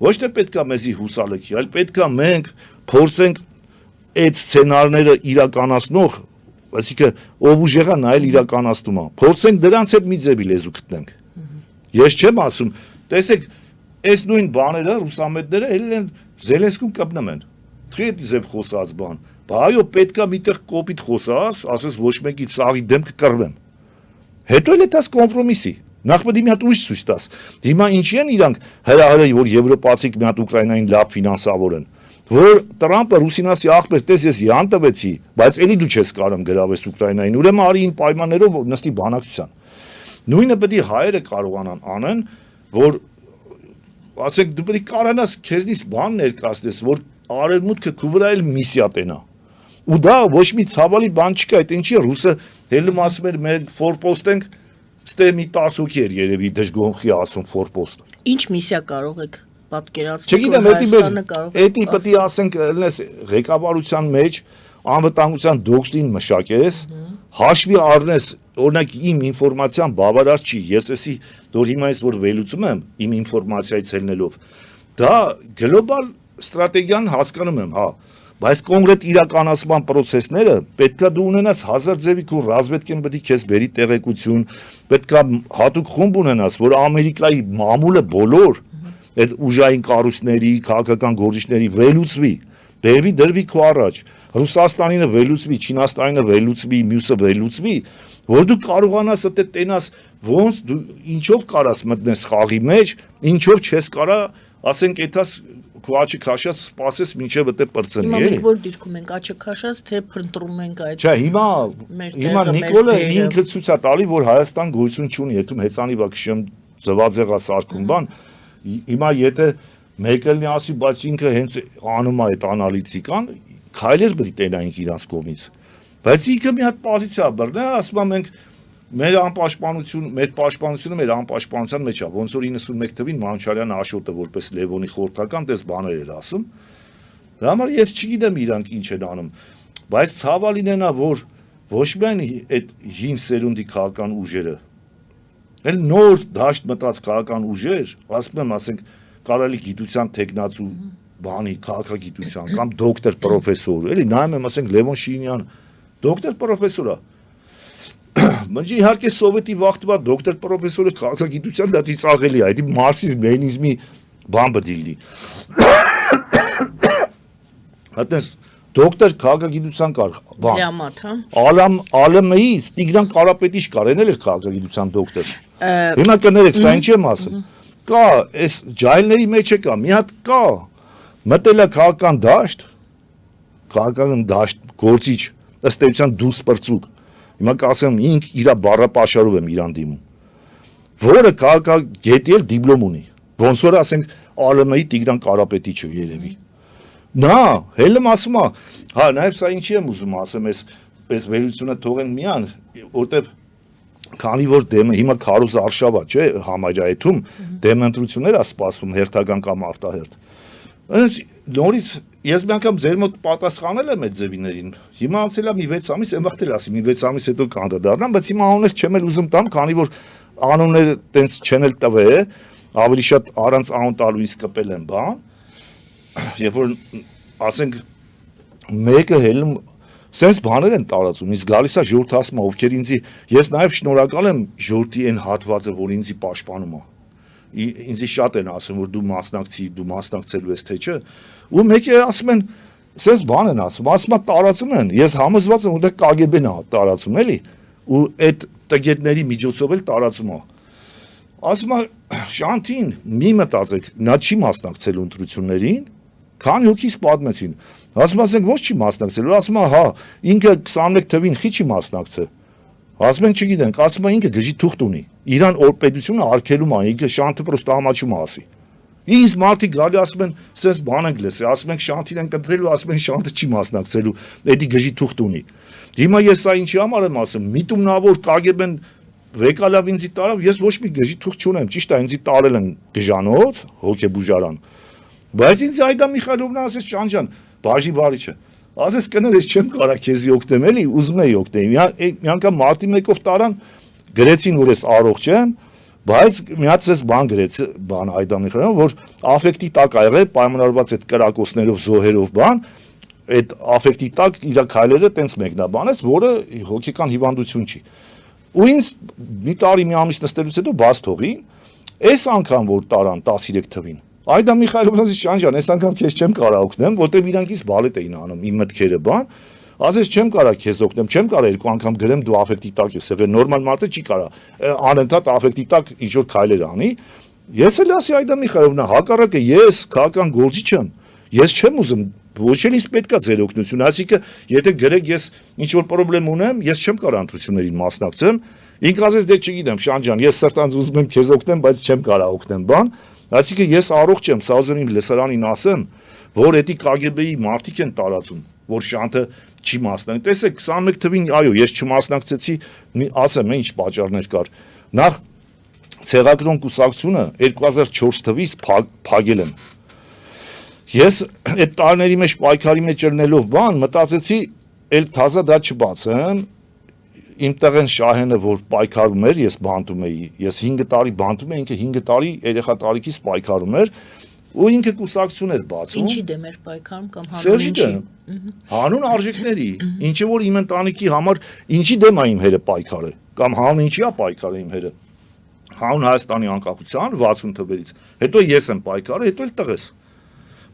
ոչ թե պետքա մեզի հուսալքի, այլ պետքա մենք փորձենք այդ սցենարները իրականացնող, այսինքն ով ուժեղա նայել իրականացնում է, փորձենք դրանց հետ մի ձևի լեզու գտնենք։ Ես չեմ ասում, տեսեք, այս նույն բաները ռուսամետները ելել են Զելենսկուն կպնում են։ Չի այդ ձև խոսած բան։ Բա այո, պետքա միտեղ կոպիտ խոսած, ասես ոչ մեկի ծաղի դեմ կկռվեմ։ Հետո էլ դաս կոմպրոմիսի։ Նախ պետք է մի հատ ուրիշ ցույց տաս։ Հիմա ինչի են իրանք հրահրել, որ եվրոպացիք մի հատ Ուկրաինային լավ ֆինանսավորեն։ Որ Տրամպը ռուսինասի ախպեր տես ես յան տվեցի, բայց էլի դու չես կարող գրավես Ուկրաինային։ Ուրեմն արի ին պայմաններով նստի բանակցության։ Նույնը պետք է հայերը կարողանան անեն, որ ասենք դու պետք է կարողանաս քեզնից բան ներկայացնես, որ արևմուտքը քու վրա էլ միսիա տենա։ Ու դա ոչ մի ցավալի բան չկա, այդ ինչի ռուսը հելում ասում էր մեր ֆորպոստ ենք, ստե մի 10 հոգի էր երևի դժգոհի ասում ֆորպոստ։ Ինչ միսիա կարող եք պատկերացնել։ Չգիտեմ, էդի պետք է ասենք լես ղեկավարության մեջ անվտանգության դոկտրին մշակես, հաշվի առնես, օրինակ իմ ինֆորմացիան բավարար չի, ես էսի որ հիմա ես որ վերլուծում եմ իմ ինֆորմացիայից ելնելով, դա գլոբալ ստրատեգիան հասկանում եմ, հա, բայց կոնկրետ իրականացման process-ները պետքա դու ունենաս 1000 ձևի քո ռազմետկեն պետք է քեզ բերի տեղեկություն, պետքա հատուկ խումբ ունենաս, որ Ամերիկայի մամուլը բոլոր այդ ուժային կառույցների, քաղաքական գործիչների վերլուծվի, բերվի դրվի քո առաջ, Ռուսաստանինը վերլուծվի, Չինաստանինը վերլուծվի, մյուսը վերլուծվի, որ դու կարողանաս այդ տենաս ոնց դու ինչով կարաս մտնես խաղի մեջ, ինչով չես կարա, ասենք այդաս քո աչի քաշած սпасես մինչև դե պրծնի, էլի։ Հիմա մենք որ դիրքում ենք աչը քաշած, թե փնտրում ենք այդ։ Չէ, հիմա Նիկոլը ինքը ցույց է տալի, որ Հայաստան գոյություն չունի, եթե հեծանի բա քշեմ զվաձեղա սարկում բան, հիմա եթե մեկը ասի, բայց ինքը հենց անում է այդ անալիտիկան, քայլեր պետք է տենայինք իրանց կողմից։ Բայց ինքը մի հատ պոզիցիա բռնա, ասում եմ մենք մեր անպաշտպանություն, մեր պաշտպանությունը մեր անպաշտպանության մեջ է, ոնց որ 91 թվին Մանուչարյանը Աշոտը որպես Լևոնի խորհրդական դες բաներ էր ասում։ Դրա համար ես չգիտեմ իրանք ինչ են անում, բայց ցավալին է նա, որ ոչ միայն այդ հին սերունդի քաղաքական ուժերը, այլ նոր դաշտ մտած քաղաքական ուժեր, ասում եմ, ասենք կարելի գիտության տեխնացու բանի քաղաքագիտության կամ դոկտոր պրոֆեսոր, էլի նայում եմ, ասենք Լևոն Շիրինյան, դոկտոր պրոֆեսոր է։ Մնջի իհարկե սովետի վաղտվա դոկտոր պրոֆեսորը քաղաքագիտության դա ծիծաղելի է, դա մարքսիզմ, լենինիզմի բան պետք է լինի։ Հատես դոկտոր քաղաքագիտության կար, բան։ Զիամատ, հա։ ԱԼՄ-ից Տիգրան Կարապետիչ կար, էնել էր քաղաքագիտության դոկտոր։ Հիմա կներեք, սա ինչ եմ ասում։ Կա, այս ջայլների մեջ կա, մի հատ կա, մտել է քաղաքական դաշտ, գործիչ, ըստ էության դուրս պրծուկ։ Հիմա կասեմ, ինք իրա բառապաշարով եմ իրան դիմում, որը քաղաքագետի էլ դիպլոմ ունի, ոնց որ ասենք ԱԼՄ-ի Տիգրան Կարապետիչը երևի։ Նա հելում ասում է, հա, նաև սա ինչի եմ ուզում ասեմ, այս վերլուծությունը թողենք միան, որտեվ քանի որ դեմը հիմա քարոզ արշավա, չէ, համարյայթում դեմ ընտրություններ է սպասվում հերթական կամ արտահերթ։ Այս նորից ես մի անգամ ձեր մոտ պատասխանել եմ այդ ձևիներին։ Հիմա անցել է մի 6 ամիս, եմ վաղտել ասի, մի 6 ամիս հետո կանդադառնամ, բայց հիմա անունս չեմ էլ ուզում տամ, քանի որ անունները տենց չեն էլ տվել, ավելի շատ առանց անուն տալու իսկ կպել եմ բան։ Երբ որ ասենք մեկը հելում սենց բաներ են տարածում, իսկ գալիս է ժողովուրդ ասում է, ովքեր ինձի, ես նաև շնորհակալ եմ ժողովրդի այն հատվածը, որ ինձի պաշտպանում է։ Ինձի շատ են ասում, որ դու մասնակցելու ես թե չէ, ու մեկը ասում են, սենց բան են ասում է տարածում են, ես համոզված եմ, որ KGB-ն է տարածում էլի, ու այդ տգետների միջոցով էլ տարածում է։ Ասում է Շանթին, մի մտածեք, նա չի մասնակցելու ընտրություններին, քանի հոգիս պատմեցին։ Ասում ասենք ոչ չի մասնակցելու, ասում հա, ինքը 21 թվին խի չի մասնակցել։ Ասում են չգիտենք, ասում ինքը գժի թուղթ ունի։ Իրան օրպեդությունը արգելում է, ինքը Շանթը պրոստը համաչում է ասի։ Ինձ մարդիկ գալի ասում են, սենց բան ենք լսել, ասում ենք Շանթին են կընտրելու, ասում են Շանթը չի մասնակցելու, էդի գժի թուղթ ունի։ Հիմա ես սա ինչի համար եմ ասում, միտումնավոր KGB-ն վեկալավ ինձի տարավ, ես ոչ մի գժի թուղթ չունեմ, ճիշտ է, ինձի տարել են գժանոց, հոգեբուժարան։ Բայց ինձ Այդա Միխայլովնա ասեց Ջան, բաժի բարի չէ։ Ասես կներես չեմ կարա քեզի օգնեմ էլի, ուզում էի օգնել։ Մի անգամ մարտի 1-ով տարան գրեցին, որ ես առողջ եմ, բայց մի հատ էս բան գրեց, բան Այդա Միխայլովնա, որ աֆեկտի տակ ա եղել, պայմանավորված այդ կրակոցներով, զոհերով բան, այդ աֆեկտի տակ իր քայլերը տենց մեկնաբանեց, որը հոգեկան հիվանդություն չի։ Ու ինձ մի տարի մի ամիս նստելուց հետո բաց թողին, այս անգամ որ տարան 13 թվին Այդա Միխայլովնա Շանջան, այս անգամ քեզ չեմ կարա օգնեմ, որտեղ իրանք ինձ բալետ էին անում, իմ մտքերը բան, ասես չեմ կարա քեզ օգնեմ, չեմ կարա երկու անգամ գրեմ դու աֆեկտի տակ ես եղել, նորմալ մարդը չի կարա անընդհատ աֆեկտի տակ ինչ-որ քայլեր անի։ Ես էլ ասի Այդա Միխայլովնա, հակառակը ես քաղաքական գործիչ եմ, ես չեմ ուզում, ոչ էլ ինձ պետքա ձեր օգնությունը, այսինքն եթե գրեք ես ինչ-որ խնդրեմ ունեմ, ես չեմ կարա ընտրություններին մասնակցեմ, ինքը ասես դե չգիտեմ, Շանջան, ես սրտանց ուզում եմ քեզ օգնեմ, բայց չեմ կարա օգնեմ բան։ Այսինքն ես առողջ եմ, սա ուզում եմ լսարանին ասեմ, որ էդի KGB-ի մարդիկ են տարածում, որ Շանթը չի մասնակցել։ Տեսեք 21 թվին, այո, ես չմասնակցեցի, ասեմ, ինչ պատճառներ կար։ Նախ ցեղագրոն կուսակցությունը 2004 թվից փակել են։ Ես այդ տարիների մեջ պայքարի մեջ ելնելով բան, մտածեցի, էլ թազա դա չբացեմ։ Իմ տեղեն Շահենը, որ պայքարում էր, ես բանտում էի, ես 5 տարի բանտում էի, ինքը 5 տարի երեխա տարիքից պայքարում էր, ու ինքը կուսակցություն էր բացում։ Ինչի դեմ էր պայքարում կամ հանուն ինչի։ Հանուն արժեքների, ինչը որ իմ ընտանիքի համար ինչի դեմ է իմ հերը պայքարը, կամ հանուն ինչի է պայքարը իմ հերը։ Հանուն Հայաստանի անկախության 60 թվերից, հետո ես եմ պայքարը, հետո էլ տղես։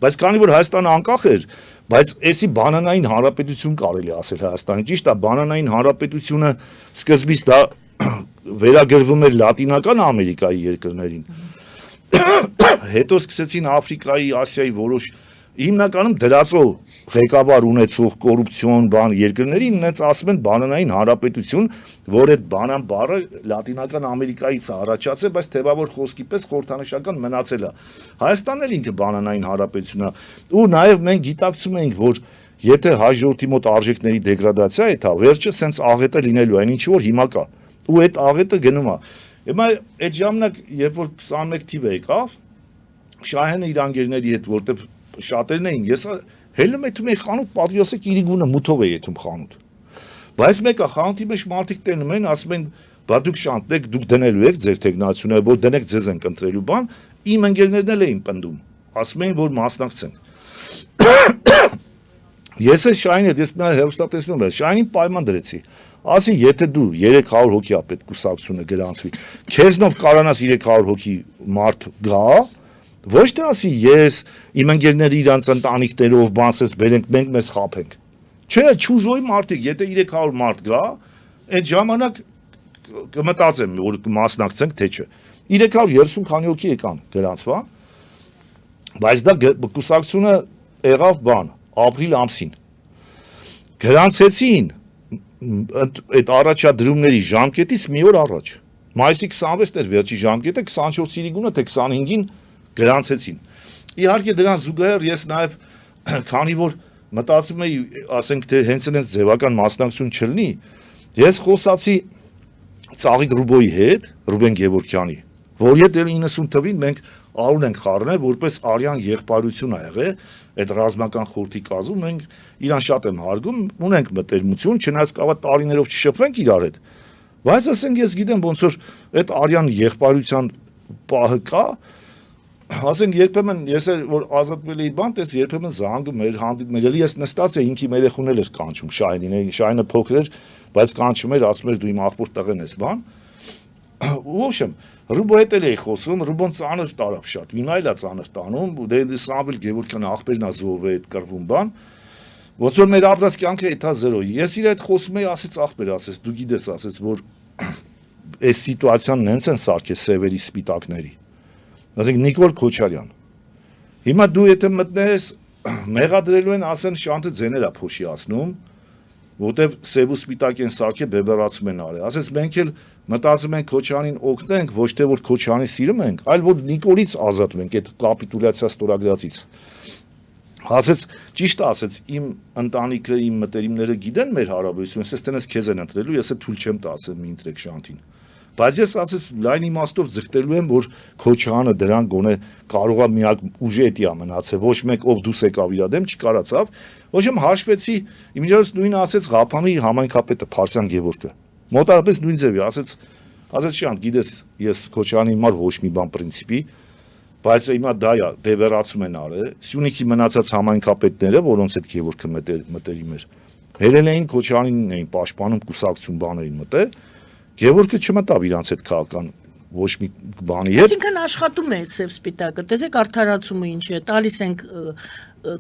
Բայց քանի որ Հայաստանը անկախ էր, բայց էսի բանանային հանրապետություն կարելի ասել Հայաստանի, ճիշտ է, բանանային հանրապետությունը սկզբից դա վերագրվում էր Լատինական Ամերիկայի երկրներին։ Հետո սկսեցին Աֆրիկայի, Ասիայի որոշ հիմնականում դրածո ղեկավար ունեցող կոռուպցիոն բան երկրներին նենց ասում են բանանային հանրապետություն, որ այդ բանան բառը Լատինական Ամերիկայից է առաջացել, բայց թեւավոր խոսքի պես խորհրդանշական մնացել է։ Հայաստանն էլ ինքը բանանային հանրապետություն է, ու նաև մենք գիտակցում ենք, որ եթե հայ ժողովրդի մոտ արժեքների դեգրադացիա է, դա վերջը սենց աղետը լինելու է, ինչ որ հիմա կա, ու այդ աղետը գնում է։ Հիմա այդ ժամանակ, երբ որ 21 թիվը եկավ, Շահենը իր անգերների հետ, որտեղ շատերն էին, ես հելում եթում էի խանութ, պատվիոսեք իրիգունը մութով է եթում խանութ։ Բայց մեկը խանութի մեջ մարդիկ տենում են, ասում են, բա դուք շանտեք, դուք դնելու եք ձեր տեխնացիոնը, որ դնեք ձեզ են կընտրելու բան, իմ ընկերներն էլ էին պնդում, ասում էին, որ մասնակցեն։ Ես էլ Շահին հետ, ես մի հեռուստատեսում եմ, Շահինին պայման դրեցի, ասի, եթե դու 300 հոգի է պետք կուսակցությունը գրանցվի, քեզնով կարանաս 300 հոգի մարդ գա, ոչ թե ասի ես իմ ընկերները իրանց ընտանիքներով բանսես բերենք մենք մեզ խափենք։ Չէ, ճուժոյի մարդիկ, եթե 300 մարդ գա, այդ ժամանակ կմտածեմ, որ մասնակցենք թե չէ։ 330 քանի հոգի եկան գրանցվա, բայց դա կուսակցությունը եղավ բան, ապրիլ ամսին։ Գրանցեցին այդ առաջադրումների ժամկետից մի օր առաջ։ Մայիսի 26-ն էր վերջի ժամկետը, 24 իրիգունը թե 25-ին գրանցեցին։ Իհարկե դրան զուգահեռ ես նաև քանի որ մտածում էի, ասենք թե հենց այնպես ձևական մասնակցություն չլինի, ես խոսացի Ծաղիկ Ռուբոյի հետ, Ռուբեն Գևորգյանի, որի հետ էլ 90 թվին մենք արուն ենք խառնել, որպես արյան եղբայրություն ա եղել, այդ ռազմական խորհրդի կազմում մենք իրան շատ եմ հարգում, ունենք մտերմություն, չնայած կավա տարիներով չշփվենք իրար հետ, բայց ասենք ես գիտեմ ոնց որ այդ արյան եղբայրության պահը կա, ասենք երբեմն ես էլ որ ազատվել էի բան, տես երբեմն զանգում էր հանդիպում էր, ես նստած էի ինքի երեխունել էր կանչում Շայնին, Շայնը փոքր էր, բայց կանչում էր, ասում էր դու իմ աղբոր տղեն ես բան։ В общем, Ռուբոյի հետ էի խոսում, Ռուբոն ծանր տարավ շատ, հիմա էլ է ծանր տանում, դե Սամվել Գևորգյանը աղբերն է զոհվել այդ կռվում բան, ոնց որ մեր ապրած կյանքը էթա զերոյի։ Ես իր հետ խոսում էի, ասեց աղբեր, ասեց, դու գիտես, ասեց, որ այս սիտուացիան նենց են սարքել սևերի սպիտակների։ Ասենք Նիկոլ Քոչարյան։ Հիմա դու եթե մտնես, մեղադրելու են ասեն շանթը ձեներ է փոշիացնում, որտեվ սև ու սպիտակ են սարքել բեբերացում են արել։ Ասես մենք էլ մտածում ենք Քոչարյանին օգնենք, ոչ թե որ Քոչարյանին սիրում ենք, այլ որ Նիկոլից ազատվենք այդ կապիտուլյացիա ստորագրածից։ Ասեց ճիշտ ասեց, իմ ընտանիքը, իմ մտերիմները գիտեն մեր հարաբերությունը, ասես տենես քեզ են ընտրելու, ես էլ թույլ չեմ տա ասեմ մի ընտրեք շանթին։ Բայց ես ասես լայն իմաստով ձգտելու եմ, որ Քոչարյանը դրան գոնե կարողա միակ ուժի էտի է մնացել, ոչ մեկ ով դուս եկավ իր դեմ չկարացավ, ոչ եմ հաշվեցի, իմիջիայլոց նույնը ասեց Ղափանի համայնքապետը Փարսյան Գևորգը, մոտարապես նույն ձևի, ասեց շանտ, գիտես, ես Քոչարյանի համար ոչ մի բան պրինցիպի, բայց հիմա դա է, բևեռացում են արել, Սյունիքի մնացած համայնքապետները, որոնց հետ Գևորգը մտերիմ էր, հերել էին Քոչարյանին էին պաշտպանում, կուսակցություն բաներին մտել, Գևորգը չմտավ իրանց հետ քաղաքական ոչ մի բանի հետ։ Այսինքն աշխատում է այդ սև սպիտակը։ Տեսեք արդարացումը ինչ է, տալիս ենք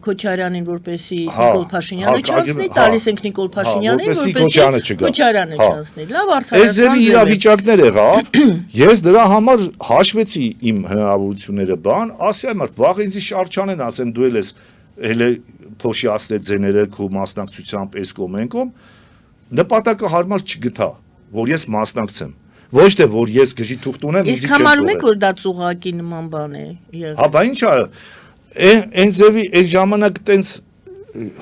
Քոչարյանին որպեսի Նիկոլ Փաշինյանը չանցնի, տալիս ենք Նիկոլ Փաշինյանին որպեսի Քոչարյանը չանցնի։ Լավ արդարացան։ Այս ձևի իրավիճակներ եղավ։ Ես դրա համար հաշվեցի իմ հնարավորությունները բան, ասի այ մարդ վաղ ինձ շարժանեն, ասեն դու ես հələ փոշիացրել ձեները քո մասնակցությամբ էս կոմենկոմ, նպատակը հարմար չգտա, որ ես մասնակցեմ։ Ոչ թե որ ես գժի թուղթ ունեմ, ինձ Իսկ համարում եք որ դա ծուղակի նման բան է եղել։ Հա, բա ինչ է, այն ձևի այդ ժամանակ տենց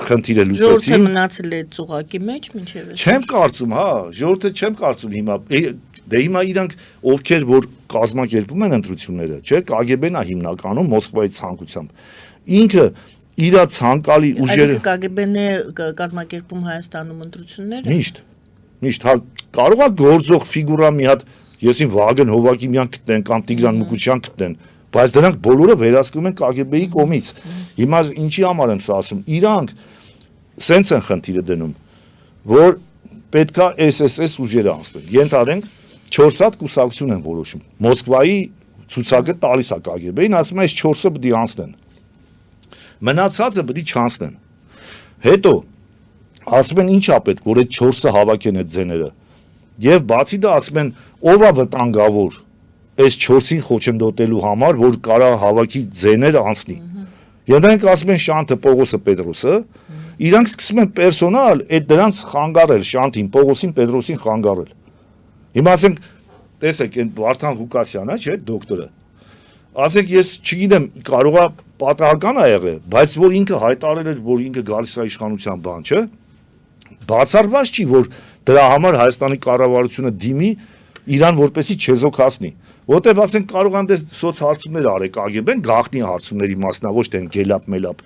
խնդիրը լուծեցին։ Ժողովուրդը մնացել է ծուղակի մեջ մինչև այս։ Չեմ կարծում, հա, ժողովուրդը չեմ կարծում հիմա։ Դե հիմա իրանք ովքեր որ կազմակերպում են ընտրությունները, չէ՞, KGB-ն է հիմնականում Մոսկվայի ցանկությամբ։ Ինքը իր ցանկալի ուժերը KGB-ն է կազմակերպում Հայաստանում ընտրությունները։ Միշտ հա կարող է գործող ֆիգուրա մի հատ եսին Վագն Հովակիմյան գտնեն կամ Տիգրան Մուկուչյան գտնեն, բայց դրանք բոլորը վերահսկվում են KGB-ի կողմից։ Հիմա ինչի համար եմ սա ասում, իրանք սենց են խնդիրը դնում, որ պետքա SSS ուժերը անցնեն։ Ենթադրենք 4 հատ կուսակցություն են որոշում։ Մոսկվայի ցուցակը տալիս է KGB-ին, ասում է այս 4-ը պետք է անցնեն։ Մնացածը պետք է չանցնեն։ Հետո ասում են ինչ է պետք, որ այդ 4-ը հավաքեն այդ ձեները։ Եվ բացի դա ասում են ով է վտանգավոր այս 4-ին խոչընդոտելու համար, որ կարա հավաքի ձեները անցնի։ Եդրանք ասում են Շանթը Պողոսը Պետրոսը, իրանք սկսում են պերսոնալ այդ դրանց խանգարել Շանթին, Պողոսին, Պետրոսին խանգարել։ Հիմա ասենք, տեսեք, այն Վարդան Ղուկասյանը, չէ, դոկտորը։ Ասենք ես չգիտեմ, կարողա պատահական է եղել, բայց որ ինքը հայտարարել էր, որ ինքը գալիս է իշխանության բան, չէ։ Բացառված չի, որ դրա համար Հայաստանի կառավարությունը դիմի իրան որպեսի չեզոքացնի։ Որտեւ ասենք կարող են դες սոցհարցումներ արել KGB-ն գաղտնի հարցումների մասնա, ոչ թե գելապ-մելապ։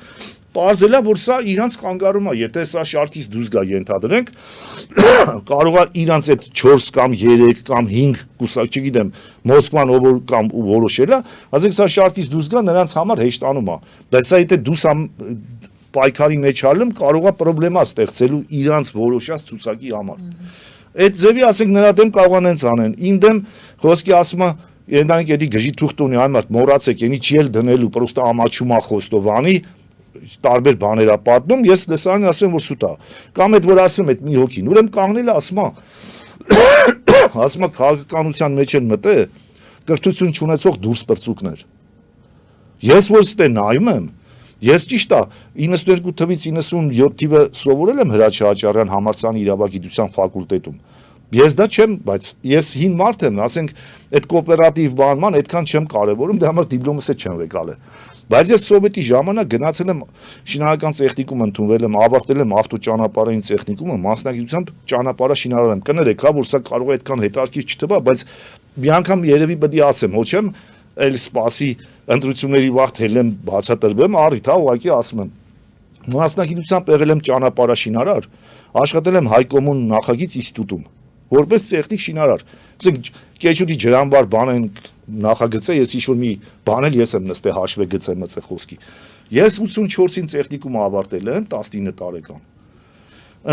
Պարզելա, որ սա իրանց խանգարում է, եթե սա շարքից դուրս գա ենթադրենք, կարող է իրանց այդ 4 կամ 3 կամ 5 կուսակ, չգիտեմ, Մոսկվան ով կամ որոշելա, ասենք սա շարքից դուրս գա նրանց համար հեշտանում է։ Բայց սա եթե դուս պայքարի մեջ ալում կարող է պրոբլեմա ստեղծելու իրանց որոշած ցուցակի համար։ Այդ ձևի ասենք նրա դեմ կարող են հենց անեն։ Իմ դեմ խոսքի ասում է Ենտանիք էդի գժի թուղթ ունի, այն մարդ մոռացեք, ենի չի էլ դնելու, պրոստը ամաչումա խոստովանի, տարբեր բաներ է պատմում, ես լսարին ասում եմ, որ սուտ է։ Կամ այդ որ ասում այդ մի հոգին, ուրեմն կանգնել է ասում է քաղաքականության մեջ են մտել կրթություն չունեցող դուրս պրծուկներ։ Ես որ ստե նայում եմ, ես ճիշտ է 92 թվից 97 թիվը սովորել եմ Հրաչյա Աճարյան համալսարանի իրավագիտության ֆակուլտետում։ Ես դա չեմ, բայց ես հին մարդ եմ, ասենք այդ կոոպերատիվ բանման այդքան չեմ կարևորում, դա համար դիպլոմս չեմ վեկալել։ Բայց ես սովետի ժամանակ գնացել եմ շինարարական տեխնիկում ընդունվել եմ, ավարտել եմ ավտոճանապարհային տեխնիկումը, մասնագիտությամբ ճանապարհաշինարար եմ։ Կներեք, որ սա կարող է այդքան հետաքրքիր չթվա, բայց մի անգամ երևի պետք է ասեմ, ոչ եմ էլ սպասի ընտրությունների վաղ թելեմ բացատրվեմ, առիթ է, ուղղակի ասում եմ։ Մասնագիտությամբ եղել եմ ճանապարհաշինարար, աշխատել եմ Հայկոմուն նախագիծ ինստիտուտում, որպես տեխնիկ շինարար։ Ասենք Կեչուտի ջրամբար բան են նախագծել, ես ինչ-որ մի բան էլ ես եմ նստել հաշվե գծել մծե խոսքի։ Ես 84-ին տեխնիկումը ավարտել եմ 19 տարեկան։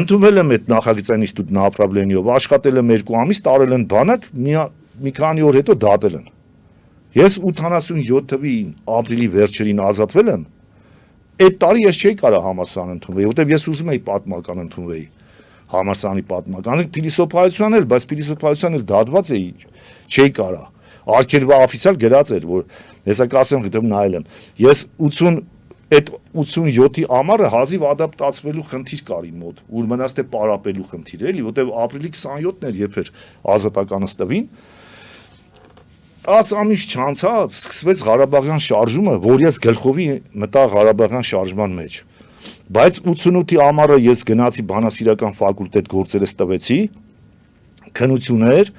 Ընդունվել եմ այդ նախագծային ինստիտուտ направլենիով, աշխատել եմ 2 ամիս, տարել են բանակ, մի քանի օր հետո դատել են։ Ես 87 թվականին ապրիլի վերջերին ազատվել եմ։ Այդ տարի ես չէի կարող համալսարան ընդունվել, որտեղ ես ուզում էի պատմական ընդունվեի։ Համալսարանի պատմական, փիլիսոփայության էլ, բայց փիլիսոփայության էլ դատված էի, չէի կարող։ Արգելվա օֆիցիալ գրած էր, որ հեսա կասեմ գտեմ նայել եմ։ Ես 87-ի ամառը հազիվ ադապտացվելու խնդիր կար իմ մոտ, ուր մնաց թե պարապելու խնդիր էլի, որտեղ ապրիլի 27-ն էր, երբ էր ազատականս տվին։ 10 ամիս չանցած սկսվեց Ղարաբաղյան շարժումը, որ ես գլխովի մտա Ղարաբաղյան շարժման մեջ։ Բայց 88-ի ամառը ես գնացի բանասիրական ֆակուլտետ գործերս տվեցի, քննություններ,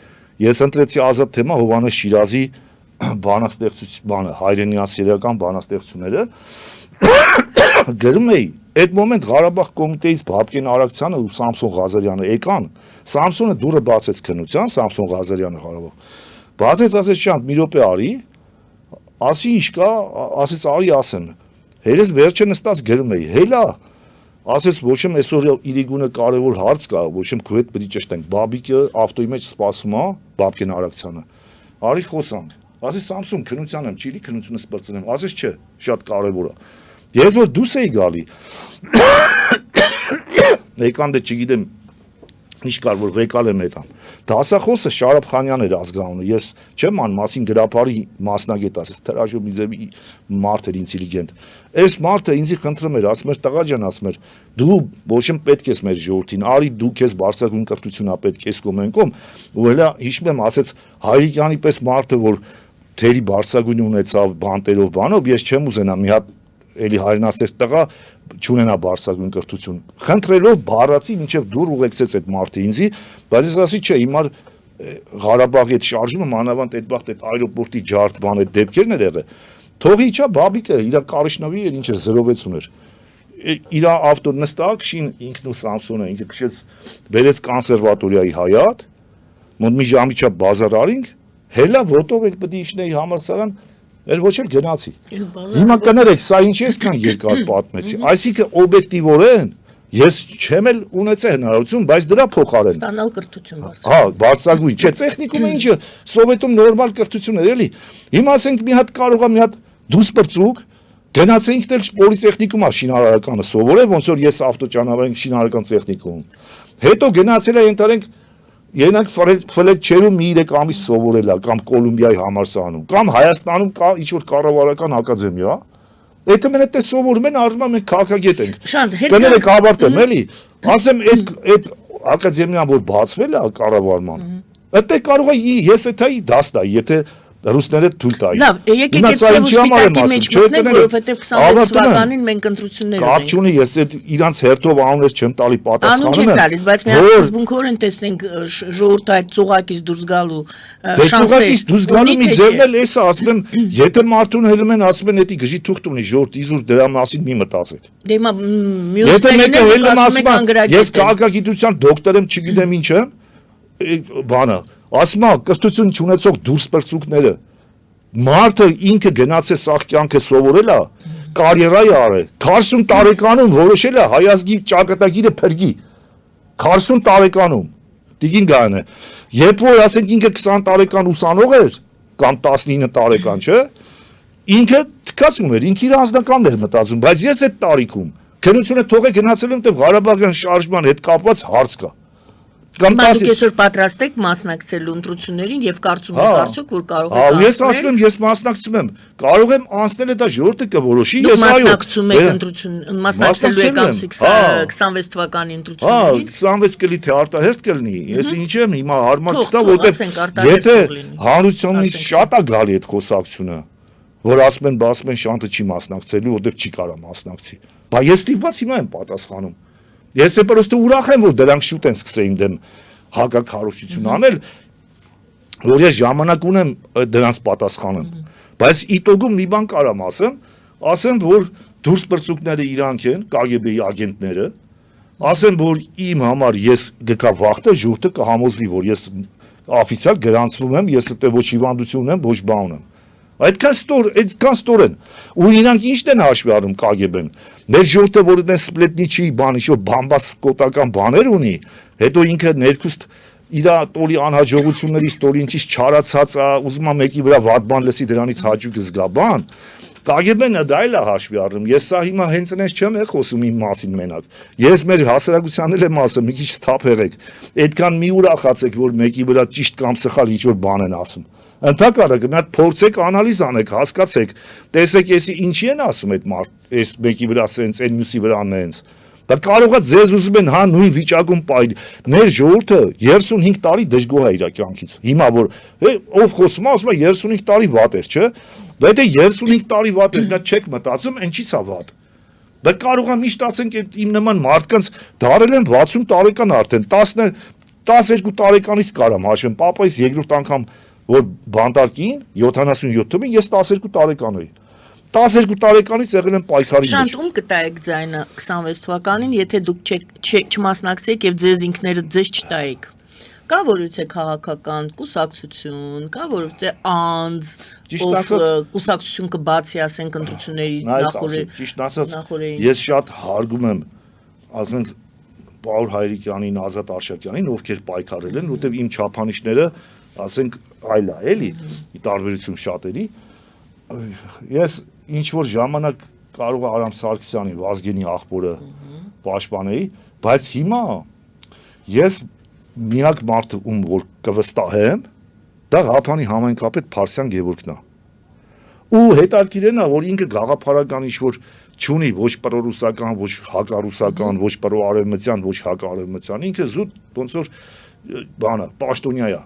ես ընտրեցի ազատ թեմա Հովհաննես Շիրազի բանաստեղծությունը, հայրենիասիրական բանաստեղծությունները, գրում էի, այդ մոմենտ Ղարաբաղ կոմիտեից Բաբկեն Արաքցյանը ու Սամսոն Ղազարյանը եկան, Սամսոնը դուրը բացեց քննության, Սամսոն Ղազարյանը Ղարաբաղ, բացեց, ասեց շանտ մի րոպե արի, ասի ինչ կա, ասեց արի ասեմ, հերես վերջը նստած գրում էի, հելա, ասեց ոչ եմ այսօր իրիգունը կարևոր հարց կա, ոչ եմ քո հետ պետք է ճշտենք, Բաբիկը ավտոյի մեջ սպասում է, Բաբկեն Արաքցյանը, արի խոսանք, ասեց Սամսոն քննության եմ, ճիլի քննությունը սպրծնեմ, ասեց չէ, շատ կարևոր է, ես որ դուս էի գալի, եկան դե չգիտեմ, ինչ կար, որ վեկալ եմ հետամ, դասախոսը Շարաբ Խանյան էր ազգանունը, ես չեմ անմասին գրապարի մասնագետ, ասեց թրաժով մի ձևի մարդ էր ինտելիգենտ, այս մարդը ինձի խնդրում էր, ասում էր տղա ջան, ասում էր, դու ոչ եմ պետք ես մեր ժողովրդին, արի դու քեզ բարձրագույն կրթություն ա պետք ես կոմենկոմ, ու հելա հիշում եմ, ասեց Հայրիկյանի պես մարդը, որ թերի բարձրագույն ունեցավ բանտերով բանով, ես չեմ ուզենա մի հատ էլի հայրենասեր տղա չունենա բարձրագույն կրթություն, խնդրելով բառացի մինչև դուր ուղեկցեց այդ մարդը ինձի, բայց ես ասի չէ, հիմա Ղարաբաղի այդ շարժումը մանավանդ այդ վաղ այդ այրոպորտի ջարդ բան այդ դեպքերն էր եղել, թողի իջա Բաբիկը իր կարիշնովի էր, ինչ էր 06 ուներ, իր ավտո նստակ շին ինքն ու Սամսոնը ինքը քշեց վերեց կոնսերվատորիայի Հայատ, մոտ մի ժամի չափ բազար արինք, հելա ոտով էլ պետք է իջնեի համալսարան, էլ ոչ էլ գնացի։ Հիմա կներեք, սա ինչ էսքան երկար պատմեցի, այսինքն օբյեկտիվորեն ես չեմ էլ ունեցել հնարավորություն, բայց դրա փոխարեն ստանալ կրթություն բարձր։ Հա, բարձրագույն, չէ, տեխնիկումը ինչը սովետում նորմալ կրթություն էր, էլի։ Հիմա ասենք մի հատ կարող է մի հատ դուս բրծուկ գնացեինք դել պոլիտեխնիկում շինարարականը սովորել, ոնց որ ես ավտոճանապարհային շինարարական տեխնիկում։ Հետո գնացել է ընտրենք Ենակ Ֆլետչերում մի 3 ամիս սովորել է կամ Կոլումբիայի համալսարանում կամ Հայաստանում կա ինչ-որ կառավարական ակադեմիա, Էդը մեն էդտե սովորում են, արվում են քաղաքագետ ենք։ Կներեք ավարտեմ, էլի, ասեմ այդ ակադեմիան, որ բացվել է կառավարման, էդտե կարող է ես էթայի դաստա, եթե ռուսները թույլ տայի։ Լավ, եկեք այդ սպիտակի մեջ մտնենք, որովհետև 26 թվականին մենք ընտրություններ ունենք։ Կարճ ունի, ես այդ իրանց հերթով անուններ չեմ տալի պատասխանը։ Անուն չեք տալիս, բայց մի հատ սկզբունքորեն տեսնենք ժողովուրդը այդ ծուղակից դուրս գալու շանսեր։ Ծուղակից դուրս գալու մի ձևն էլ էսա, ասում եմ, եթե մարդուն հելում են, ասում են, էդի գժի թուղթ ունի, ժողովուրդ իզուր դրա մասին մի մտածեք։ Դե հիմա մյուսներն ասում են անգրագետ։ Ես քաղաքագիտության դոկտոր եմ, չգիտեմ ինչ եմ, բանը ասում է կրթություն չունեցող դուրս բրծուկները մարդը ինքը գնաց է սաղ կյանքը սովորել է կարիերայի արել 40 տարեկանում որոշել է հայ ազգի ճակատագիրը փրկի 40 տարեկանում դիգին գանը երբ որ ասենք ինքը 20 տարեկան ուսանող էր կամ 19 տարեկան չէ ինքը թքացում էր ինքը իր անձնականն էր մտածում բայց ես այդ տարիքում քննությունը թողե գնացել եմ դեպ Ղարաբաղյան շարժման հետ կապված հարց կա Հիմա դուք այսօր պատրաստ եք մասնակցելու ընտրություններին եւ կարծում եք արդյոք որ կարող եք անցնել։ Ես ասում եմ, ես մասնակցում եմ։ Կարող եմ անցնել դա ժողովուրդը կորոշի, ես այո։ Մասնակցում եք ընտրություն, մասնակցելու եք 26 թվականի ընտրություններին։ 26 կլի թե արտահերթ կլինի։ Ես ինչ եմ հիմա հարմար կտա, որտեղ եթե հանրությունից շատ է գալի այդ խոսակցությունը, որ ասում են շանթը չի մասնակցելու, որտեղ չի կարա մասնակցի։ Բա ես ստիպված հիմա եմ պատասխանում։ Ես է պրոստը ուրախ եմ, որ դրանք շուտ են սկսեին դեմ հակակառուցություն անել, որ ես ժամանակ ունեմ դրանց պատասխանեմ։ Բայց իտոգում մի բան կարամ ասեմ, որ դուրս բրծուկները իրանք են, KGB-ի ագենտները, ասեմ, որ իմ համար ես գկա վախտը, ժողովուրդը կհամոզվի, որ ես օֆիցիալ գրանցվում եմ, ես այդտեղ ոչ հիվանդություն ունեմ, ոչ բան ունեմ։ Այդքան ստոր են։ Ու իրանք ի՞նչն են հաշվի առնում KGB-ն։ Մեր ժողովուրդը, որ այդեն սպլետնիչի բան, ինչ-որ բամբասկոտական բաներ ունի, հետո ինքը ներքուստ իր տոլի անհաջողություններից տոլի ինչից չարացած է, ուզում է մեկի վրա վատ բան լսի, դրանից հաճույքը զգա բան։ KGB-ն դա էլ է հաշվի առնում։ Ես սա հիմա հենց այնպես չեմ խոսում իմ մասին մենակ։ Ես մեր հասարակությանն էլ եմ ասում, մի քիչ սթափ եղեք։ Այդքան մի ուրախացեք, որ մեկի վրա ճիշտ կամ սխալ ինչ-որ բան են ասում։ Ընդհակառակը մի հատ փորձեք անալիզ անեք, հասկացեք, տեսեք էսի ինչի են ասում այդ մարդ, այս մեկի վրա սենց, այն մյուսի վրա նենց։ Դա կարող է ձեզ ուզում են հա նույն վիճակում պայել։ Մեր ժողովուրդը 35 տարի դժգոհ է իր կյանքից։ Հիմա որ ով խոսում է, ասում է 35 տարի վատ էր, չէ՞։ Դա եթե 35 տարի վատ էր, նա չեք մտածում, ինչի՞ց է վատ։ Դա կարող է միշտ ասենք իմ նման մարդկանց դարել են 60 տարեկան արդեն, 12 տարեկանից կարամ հաշվեմ, պապայիս երկրորդ անգամ որ բանտարկին 77 թվականին ես 12 տարեկան էի։ 12 տարեկանից եղել եմ պայքարի մեջ։ Շանտ ում կտայեք ձայնը 26 թվականին, եթե դուք չմասնակցեք եւ ձեզ ինքներդ ձեզ չտայեք։ Կա որույթ է քաղաքական կուսակցություն, կա որույթ է անձ, ով կուսակցություն կբացի, ասենք ընտրությունների նախորդ։ Ճիշտ ասած, ես շատ հարգում եմ, ասենք Պաուլ Հայրիկյանին, Ազատ Արշակյանին, ովքեր պայքարել են, որտեղ իմ չափանիշները, ասենք, այլ է, էլի, ի տարբերություն շատերի։ Ես ինչ որ ժամանակ կարող է Արամ Սարգսյանի, Վազգենի աղբորը պաշտպանեի, բայց հիմա ես միակ մարդը ում որ կվստահեմ, դա Ղափանի համայնքապետ Փարսյան Գևորգն է։ Ու հետաքրքիրն է, որ ինքը գաղափարական ինչ որ չունի ոչ պրոռուսական, ոչ հակառուսական, ոչ պրոարևմտյան, ոչ հակառևմտյան, ինքը զուտ ոնց որ բանը, պաշտոնյա է։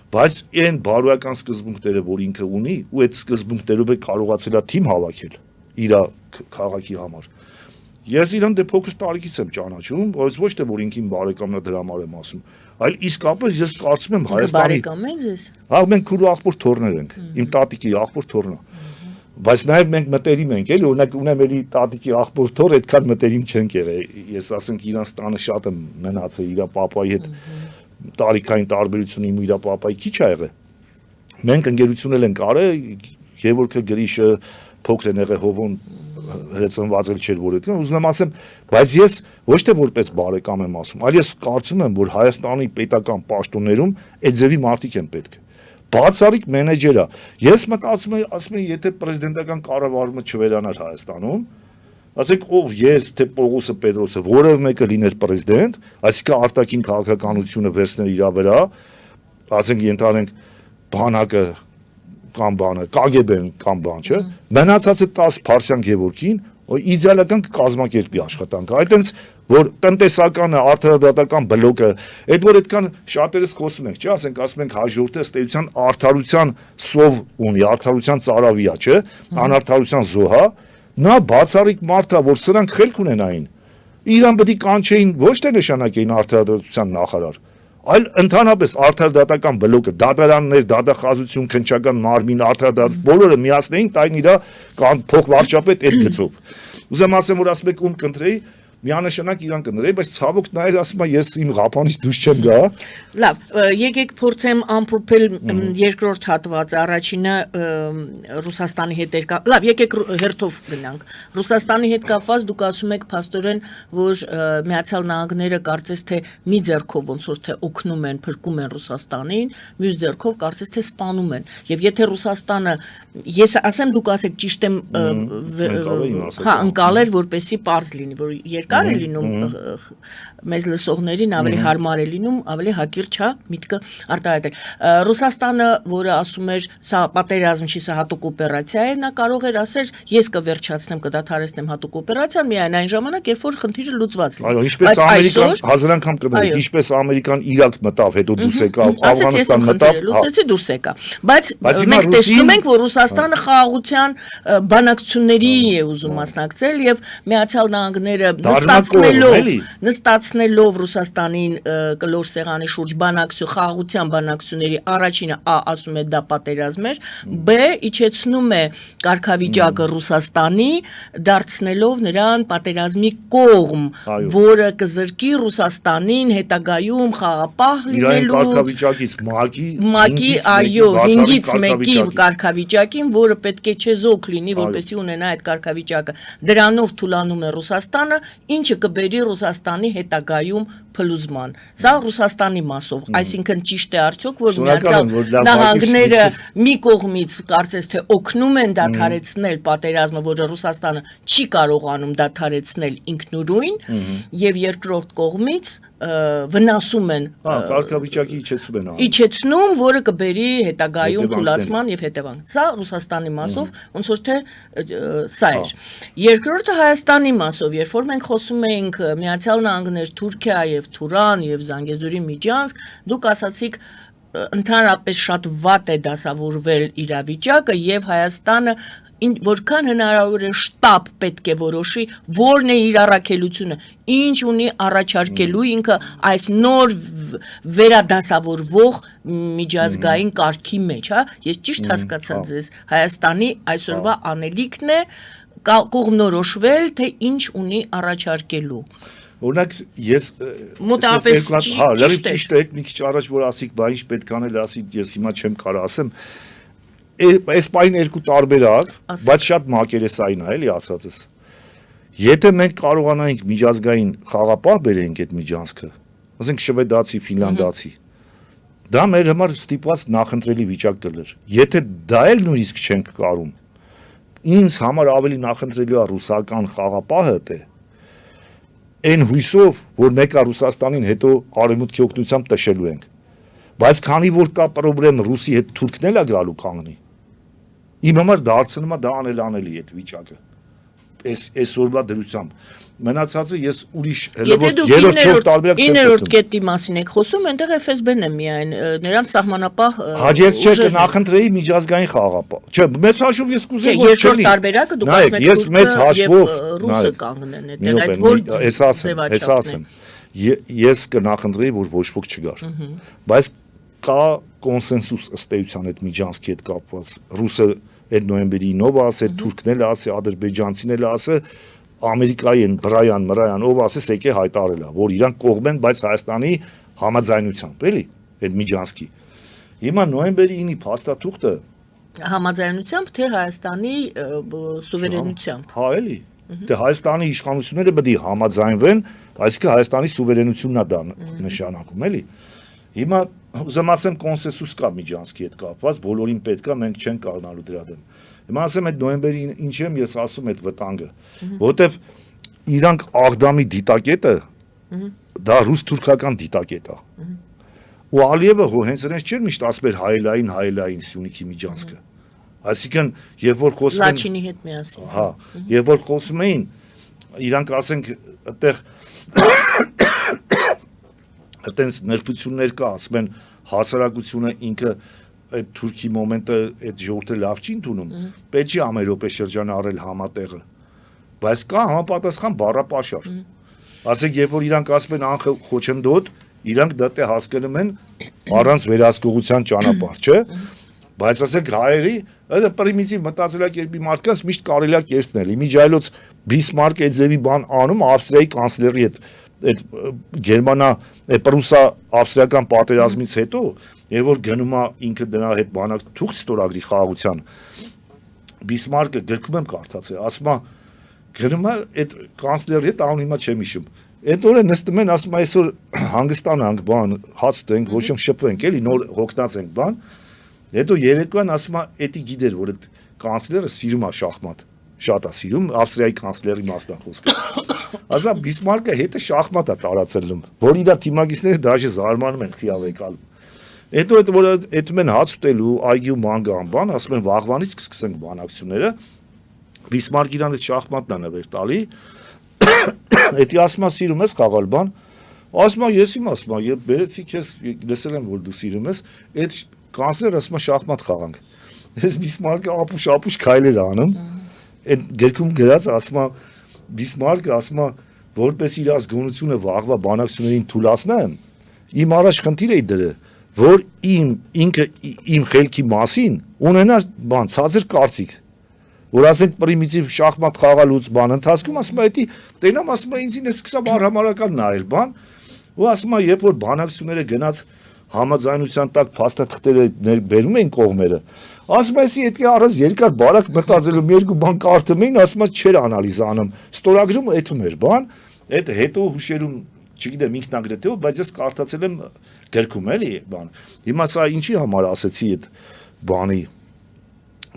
Բայց այն բարոյական սկզբունքները, որ ինքը ունի, ու այդ սկզբունքներով է կարողացել է թիմ հավաքել իր քաղաքի համար։ Ես իրան դե փոքր տարիքից եմ ճանաչում, բայց ոչ թե որ ինքին բարեկամն է դրա համար եմ ասում, այլ իսկապես ես կարծում եմ Հայաստանի բարեկամ եք ձեզ։ Հա մենք քուրու աղբոր թորներ ենք, իմ տատիկի աղբոր թորն է։ Բայց նաև մենք մտերիմ ենք, էլի, օրինակ ունեմ էլի տատիկի աղբոր թոր, այդքան մտերիմ չենք եղել։ Ես ասենք իրանց տանը շատ եմ մնացել իր պապայի հետ տարիքային տարբերությունը իմ իր պապայի քիչ ա եղել։ Մենք ընկերություն էլ ենք արել, Գևորգը Գրիշը փոքր են եղել Հովոն հրեցնված էլ չէր որ այդքան, ուզում եմ ասեմ, բայց ես ոչ թե որպես բարեկամ եմ ասում, այլ ես կարծում եմ, որ Հայաստանի պետական պաշտոններում այդ ձևի մարդիկ են պետք։ Բացառիկ մենեջերա։ Ես մտածում եմ, ասում եմ, եթե պրեզիդենտական կառավարումը չվերանար Հայաստանում, ասենք ով ես, թե Պողոսը, Պետրոսը, որևէ մեկը լիներ պրեզիդենտ, այսինքն արտաքին քաղաքականությունը վերցներ իր վրա, ասենք ենթադրենք բանակը կամ բանը, KGB-ն կամ բան, չէ՞։ Մնացածը 10 Փարսյան Գևորգին իդեալական կազմակերպի աշխատանքը։ Այդտենց որ տնտեսականը, արդարադատական բլոկը, այդ որ այդքան շատերս խոսում ենք, չէ՞, ասում ենք հաջորդը ըստ էության արդարության սով ունի, արդարության ծարավիա, չէ՞, անարդարության զոհա, նա բացառիկ մարդ է, որ սրանք խելք ունենային։ Իրան պետք է կանչեին ոչ թե նշանակեին արդարադատության նախարար, այլ ընդհանրապես արդարադատական բլոկը, դատարաններ, դատախազություն, քննչական մարմին, արդարադատ բոլորը միացնեին տային իր փոխ վարչապետ այդ գծով։ Ուզեմ ասեմ, որ ասում եք ում կընտրեի, միանշանակ իրան կնդրեի, բայց ցավոք նայել ասում եմ ես իմ Ղափանից դուրս չեմ գա։ Լավ, եկեք փորձեմ ամփոփել երկրորդ հատվածը, առաջինը Ռուսաստանի հետ լավ, եկեք հերթով գնանք։ Ռուսաստանի հետ կապված դուք ասում եք փաստորեն, որ Միացյալ Նահանգները կարծես թե մի ձեռքով ոնց որ թե օգնում են, փրկում են Ռուսաստանին, մյուս ձեռքով կարծես թե սպանում են։ Եվ եթե Ռուսաստանը, ես ասեմ դուք ասեք ճիշտ եմ, հա, ընկալել որպեսի պարզ լինի, որ երկար է լինում մեզ լսողներին ավելի հարմար է լինում ավելի հակիրճ հա միտքը արտահայտել Ռուսաստանը որը ասում էր սա պատերազմ չի սա հատուկ օպերացիա է նա կարող էր ասել ես կվերջացնեմ կդադարեցնեմ հատուկ օպերացիան միայն այն ժամանակ երբ որ խնդիրը լուծված լինի այո ինչպես ամերիկան հազար անգամ կներեք ինչպես ամերիկան Իրաք մտավ հետո դուրս եկավ Աֆղանստան մտավ լուծեցի դուրս եկա բայց մենք տեսնում ենք որ Ռուսաստանը խաղաղության բանակցությունների է ուզում մասնակցել եւ Միացյալ Նահանգները նստացնելով Ռուսաստանին կլոր սեղանի շուրջ խաղաղության բանակցությունների առաջինը ասում է դա պատերազմ էր բ իջեցնում է կարգավիճակը Ռուսաստանի դարձնելով նրան պատերազմի կողմ որը կզրկի Ռուսաստանին հետագայում խաղապահ լինելու կարգավիճակից ՄԱԿ-ի այո 5-ից 1-ի կարգավիճակին որը պետք է չեզոք լինի որպեսզի ունենա այդ կարգավիճակը դրանով թուլանում է Ռուսաստանը ինչը կբերի Ռուսաստանի հետագայում փլուզման սա Ռուսաստանի մասով այսինքն ճիշտ է արդյոք որ Միացյալ Նահանգները մի կողմից կարծես թե օգնում են դադարեցնել պատերազմը որը Ռուսաստանը չի կարողանում դադարեցնել ինքնուրույն եւ երկրորդ կողմից վնասում են կարգավիճակի իջեցնում որը կբերի հետագայում թուլացման եւ հետևանք սա Ռուսաստանի մասով ոնց որ թե սա էր երկրորդը Հայաստանի մասով երբ որ մենք խոսում էինք Միացյալ Նահանգներ Թուրքիա եւ Թուրան եւ Զանգեզուրի Միջանցք դուք ասացիք ընդհանրապես շատ վատ է դասավորվել իրավիճակը եւ Հայաստանը որքան հնարավոր է շտաբ պետք է որոշի որն է իր առաքելությունը ինչ ունի առաջարկելու ինքը այս նոր վերադասավորվող միջազգային կարգի մեջ հա ես ճիշտ հասկացա ձեզ Հայաստանի այսօրվա անելիքն է կողմնորոշվել թե ինչ ունի առաջարկելու Օրինակ ես մոտավորապես ճիշտ է մի քիչ առաջ որ ասիք բա ինչ պետք անել ասիք ես հիմա չեմ կարող ասեմ այս պայն երկու տարբերակ բայց շատ մակերեսային է էլի ասածս եթե մենք կարողանայինք միջազգային խաղապահ բերենք այդ միջանցքը ասենք շվեդացի ֆինլանդացի դա մեր համար ստիպված նախընտրելի վիճակ կլներ եթե դա էլ նույնիսկ չենք կարում ինձ համար ավելի նախընտրելի է ռուսական խաղապահը դե Այն հույսով, որ մեկը Ռուսաստանին հետո արևմուտքի օգնությամբ տշելու ենք։ Բայց քանի որ կա պրոբլեմ Ռուսի հետ թուրքն էլ է գալու կանգնի։ Իմ համար դարձնում է դա անելի այդ վիճակը։ Այսօրվա դրությամբ մնացածը ես ուրիշ երրորդ տարբերակ չեմ 9-րդ կետի մասին եք խոսում, այնտեղ FSB-ն է միայն նրանց սահմանապահ Հաջես չէ կնախընտրեի միջազգային խաղապահ։ Չէ, մեծ հաշվով ես կուզեի որ չլինի։ Երկրորդ տարբերակը դուք ասում եք մեծ հաշվով ռուսը կանգնեն այդտեղ այդ որ ես ասեմ ես կնախընտրեի որ ոչ ոք չգար։ Բայց կա կոնսենսուս ըստ էության այդ միջանցքի հետ կապված ռուսը այդ նոյեմբերի 9-ը ասե թուրքն էլ ասե ադրբեջանցին էլ ասե Ամերիկայի են Բրայան ով ասես եկե հայտարարել է որ իրանք կողմ են բայց Հայաստանի համաձայնությամբ էլի այդ միջանցքի հիմա նոյեմբերի 9-ի փաստաթուղթը համաձայնությամբ թե Հայաստանի սուվերենությամբ հա էլի թե Հայաստանի իշխանությունները պետք է համաձայնվեն այսինքն Հայաստանի սուվերենությունն է դա նշանակում էլի հիմա ուզեմ ասեմ կոնսենսուս կա միջանցքի հետ կապված բոլորին պետք է մենք չենք կառնալու դրա դեմ Հիմա ասեմ այդ նոյեմբերի ինչ եմ ես ասում այդ վտանգը, որտեվ իրանք Աղդամի դիտակետը դա ռուս-թուրքական դիտակետ է։ Ու Ալիևը հենց այնպես չէր միշտ ասում էր հայելային Սյունիքի միջանցքը։ Այսինքն, երբ որ խոսում են Լաչինի հետ միասին։ Հա, երբ որ խոսում էին, իրանք ասենք այդտեղ այդտենց ներբություններ կա, ասում են հասարակությունը ինքը այդ Թուրքի մոմենտը այդ ժողովուրդը լավ չի ընդունում, պետք չի ամերոպե շրջանը առել համատեղը, բայց կա համապատասխան բառապաշար։ Ասենք երբ որ իրանք ասում են անխը խոչընդոտ, իրանք դա թե հասկանում են առանց վերահսկողության ճանապարհ, չէ՞։ Բայց ասենք հայերի, դա պրիմիտիվ մտածելակերպի մարդկանց միշտ կարելի է կերտնել։ Իմիջայլոց Բիսմարկ այդ ձևի բան անում Ավստրիայի կանցլերի հետ այդ Գերմանա Պրուսա ավստրիական պատերազմից հետո Եվ որ գնում է ինքը դրա հետ բանակ թուղթ ստորագրի խաղաղության Բիսմարկը գրքում եմ կարդացել ասում է գնում է այդ կանցլերի հետ անուն հիմա չեմ հիշում այդ օրը նստում են ասում այսօր հանգստանանք բան հաց ուտենք ոչ եմ շփվենք էլի նոր հոգնած ենք բան հետո երեկոյան ասում է էդի գիտեր որ այդ կանցլերը սիրում է շախմատ շատ է սիրում ավստրիայի կանցլերի մասնախոսքը ասա Բիսմարկը հետը շախմատ է տարածելում, որ իր թիմագիստները դաժե զարմանում են խիավեկալում։ Հետո այդ որ այդում են հաց ուտելու, այգու մանգան բան, ասում են վաղվանից կսկսենք բանակցությունները։ Բիսմարկը իրան այդ շախմատն է նվեր տալի։ Էդի ասում է սիրում ես խաղալ բան։ Ասում է ես իմ ասում է, երբ բերեցի քեզ լսել եմ որ դու սիրում ես, այդ կանսլերը ասում է շախմատ խաղանք։ Ես Բիսմարկը ապուշ քայլեր անում։ Այդ գրքում գրած ասում է Բիսմարկը ասում է որպես իր ազգանությունը վաղվա բանակցություններին թույլատնեմ, իմ առաջ խնդիր էի դրել, որ ինքը իմ խելքի մասին ունենա բան ցածր կարծիք, որ ասենք պրիմիտիվ շախմատ խաղալուց բան ընթացքում ասում է դա տենամ ասում է ինձին է սկսա արհամարական նայել բան, ու ասում է երբ որ բանակցությունները գնաց համաձայնության տակ փաստաթղթերը բերում էին կողմերը, ասում է էսի հետքի առանց երկար բարակ մտածելու երկու բան կարդում էին, ասում է չէր անալիզ անում, ստորագրումը էթում էր բան, այդ հետո հուշերում չգիտեմ ինքնագրետով, բայց ես կարդացել եմ գրքում էլի բան։ Հիմա սա ինչի համար ասեցի այդ բանի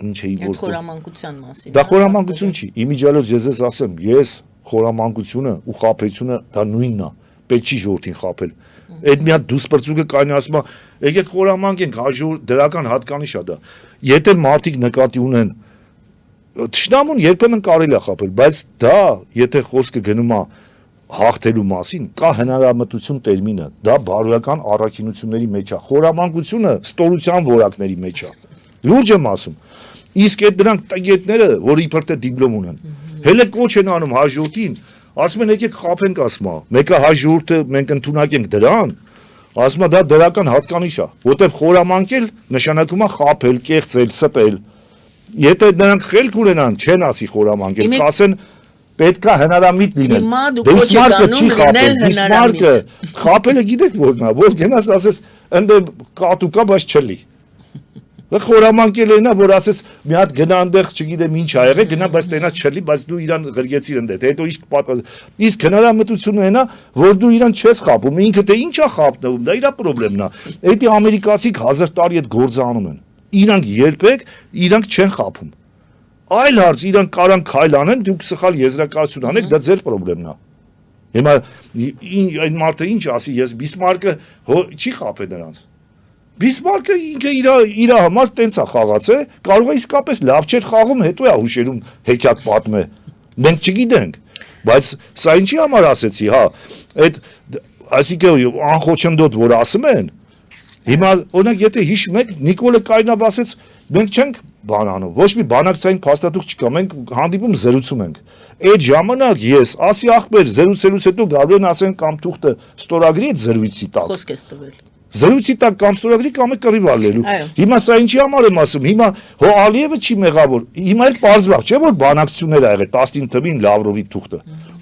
ինչ էի որ խորամանկության մասին։ Դա խորամանկություն չի։ Իմիջիալոց ես ասեմ, ես խորամանկությունը ու խաբեցությունը դա նույնն է, պետք չի ժողովրդին խաբել։ Այդ մի հատ դուսպրծուկը կայնի ասում է, եկեք խորամանկենք, հաջորդ դրական հատկանիշ է դա։ Եթե մարդիկ նկատի ունեն Տշնամուն երբեմն կարելի է խաբել, բայց դա, եթե խոսքը գնում է հաղթելու մասին, կա հնարամտություն տերմինը, դա բարոյական առաքինությունների մեջ է, խորամանկությունը ստորության որակների մեջ է։ Լուրջ եմ ասում։ Իսկ այդ դրանք տգետները, որ իբր թե դիպլոմ ունեն, հələ կոչ են անում հաջորդին, ասում են եկեք խաբենք ասում է, մեկը հաջորդը մենք ընդունակենք դրան, ասում է դա դրական հատկանիշ է, որտեղ խորամանկել նշանակում է խաբել, կեղծել, ստել։ Եթե նրանք խելք ունենան, չեն ասի խորամանկել, կասեն պետքա հնարամիտ լինել։ Բիսմարկը չի խաբել, Բիսմարկը խաբելը գիտեք որն է, որ գնաս ասես ընդ կատու կա, բայց չլի։ Խորամանկել էնա, որ ասես մի հատ գնա այնտեղ, չգիտեմ ինչ ա եղել, գնա, բայց տենա չլի, բայց դու իրան ղրգեցիր ընդդ, հետո իսկ պատաս։ Իսկ հնարամտությունը էնա, որ դու իրան չես խաբում, ինքը թե ինչ ա խաբնվում, դա իր պրոբլեմն է։ Էդի ամերիկացիք 1000 տարի այդ գործը անում են։ Իրանք երբեք իրանք չեն խաբում։ Այլ հարց, իրանք կարան քայլ անեն, դուք սխալ եզրակացություն անեք, դա ձեր պրոբլեմն է։ Հիմա այդ մարդը ինչ ասի, ես Բիսմարկը չի խաբել նրանց։ Բիսմարկը ինքը իր համար տենց է խաղացել, կարող է իսկապես լավ չէր խաղում, հետո է հուշերում հեքիաթ պատմել։ Մենք չգիտենք, բայց սա ինչի համար ասեցի, հա, այդ այսինքն անխոչնդոտ որ ասում են, հիմա օրինակ եթե հիշում եք Նիկոլը Կայնավ ասեց մենք չենք բան անում, ոչ մի բանակցային փաստաթուղթ չկա, մենք հանդիպում զրուցում ենք։ Այդ ժամանակ ես ասի ախպեր զրուցելուց հետո գալու են ասեն կամ թուղթը ստորագրի այդ զրույցի տակ։ Խոսք ես տվել։ Զրույցի տակ կամ ստորագրի կամ կռիվ ալելու։ Հիմա սա ինչի համար եմ ասում, հիմա հո Ալիևը չի մեղավոր, հիմա էլ պարզվավ, չէ՞ որ բանակցություններ ա եղել 19 թվին Լավրովի թուղթը։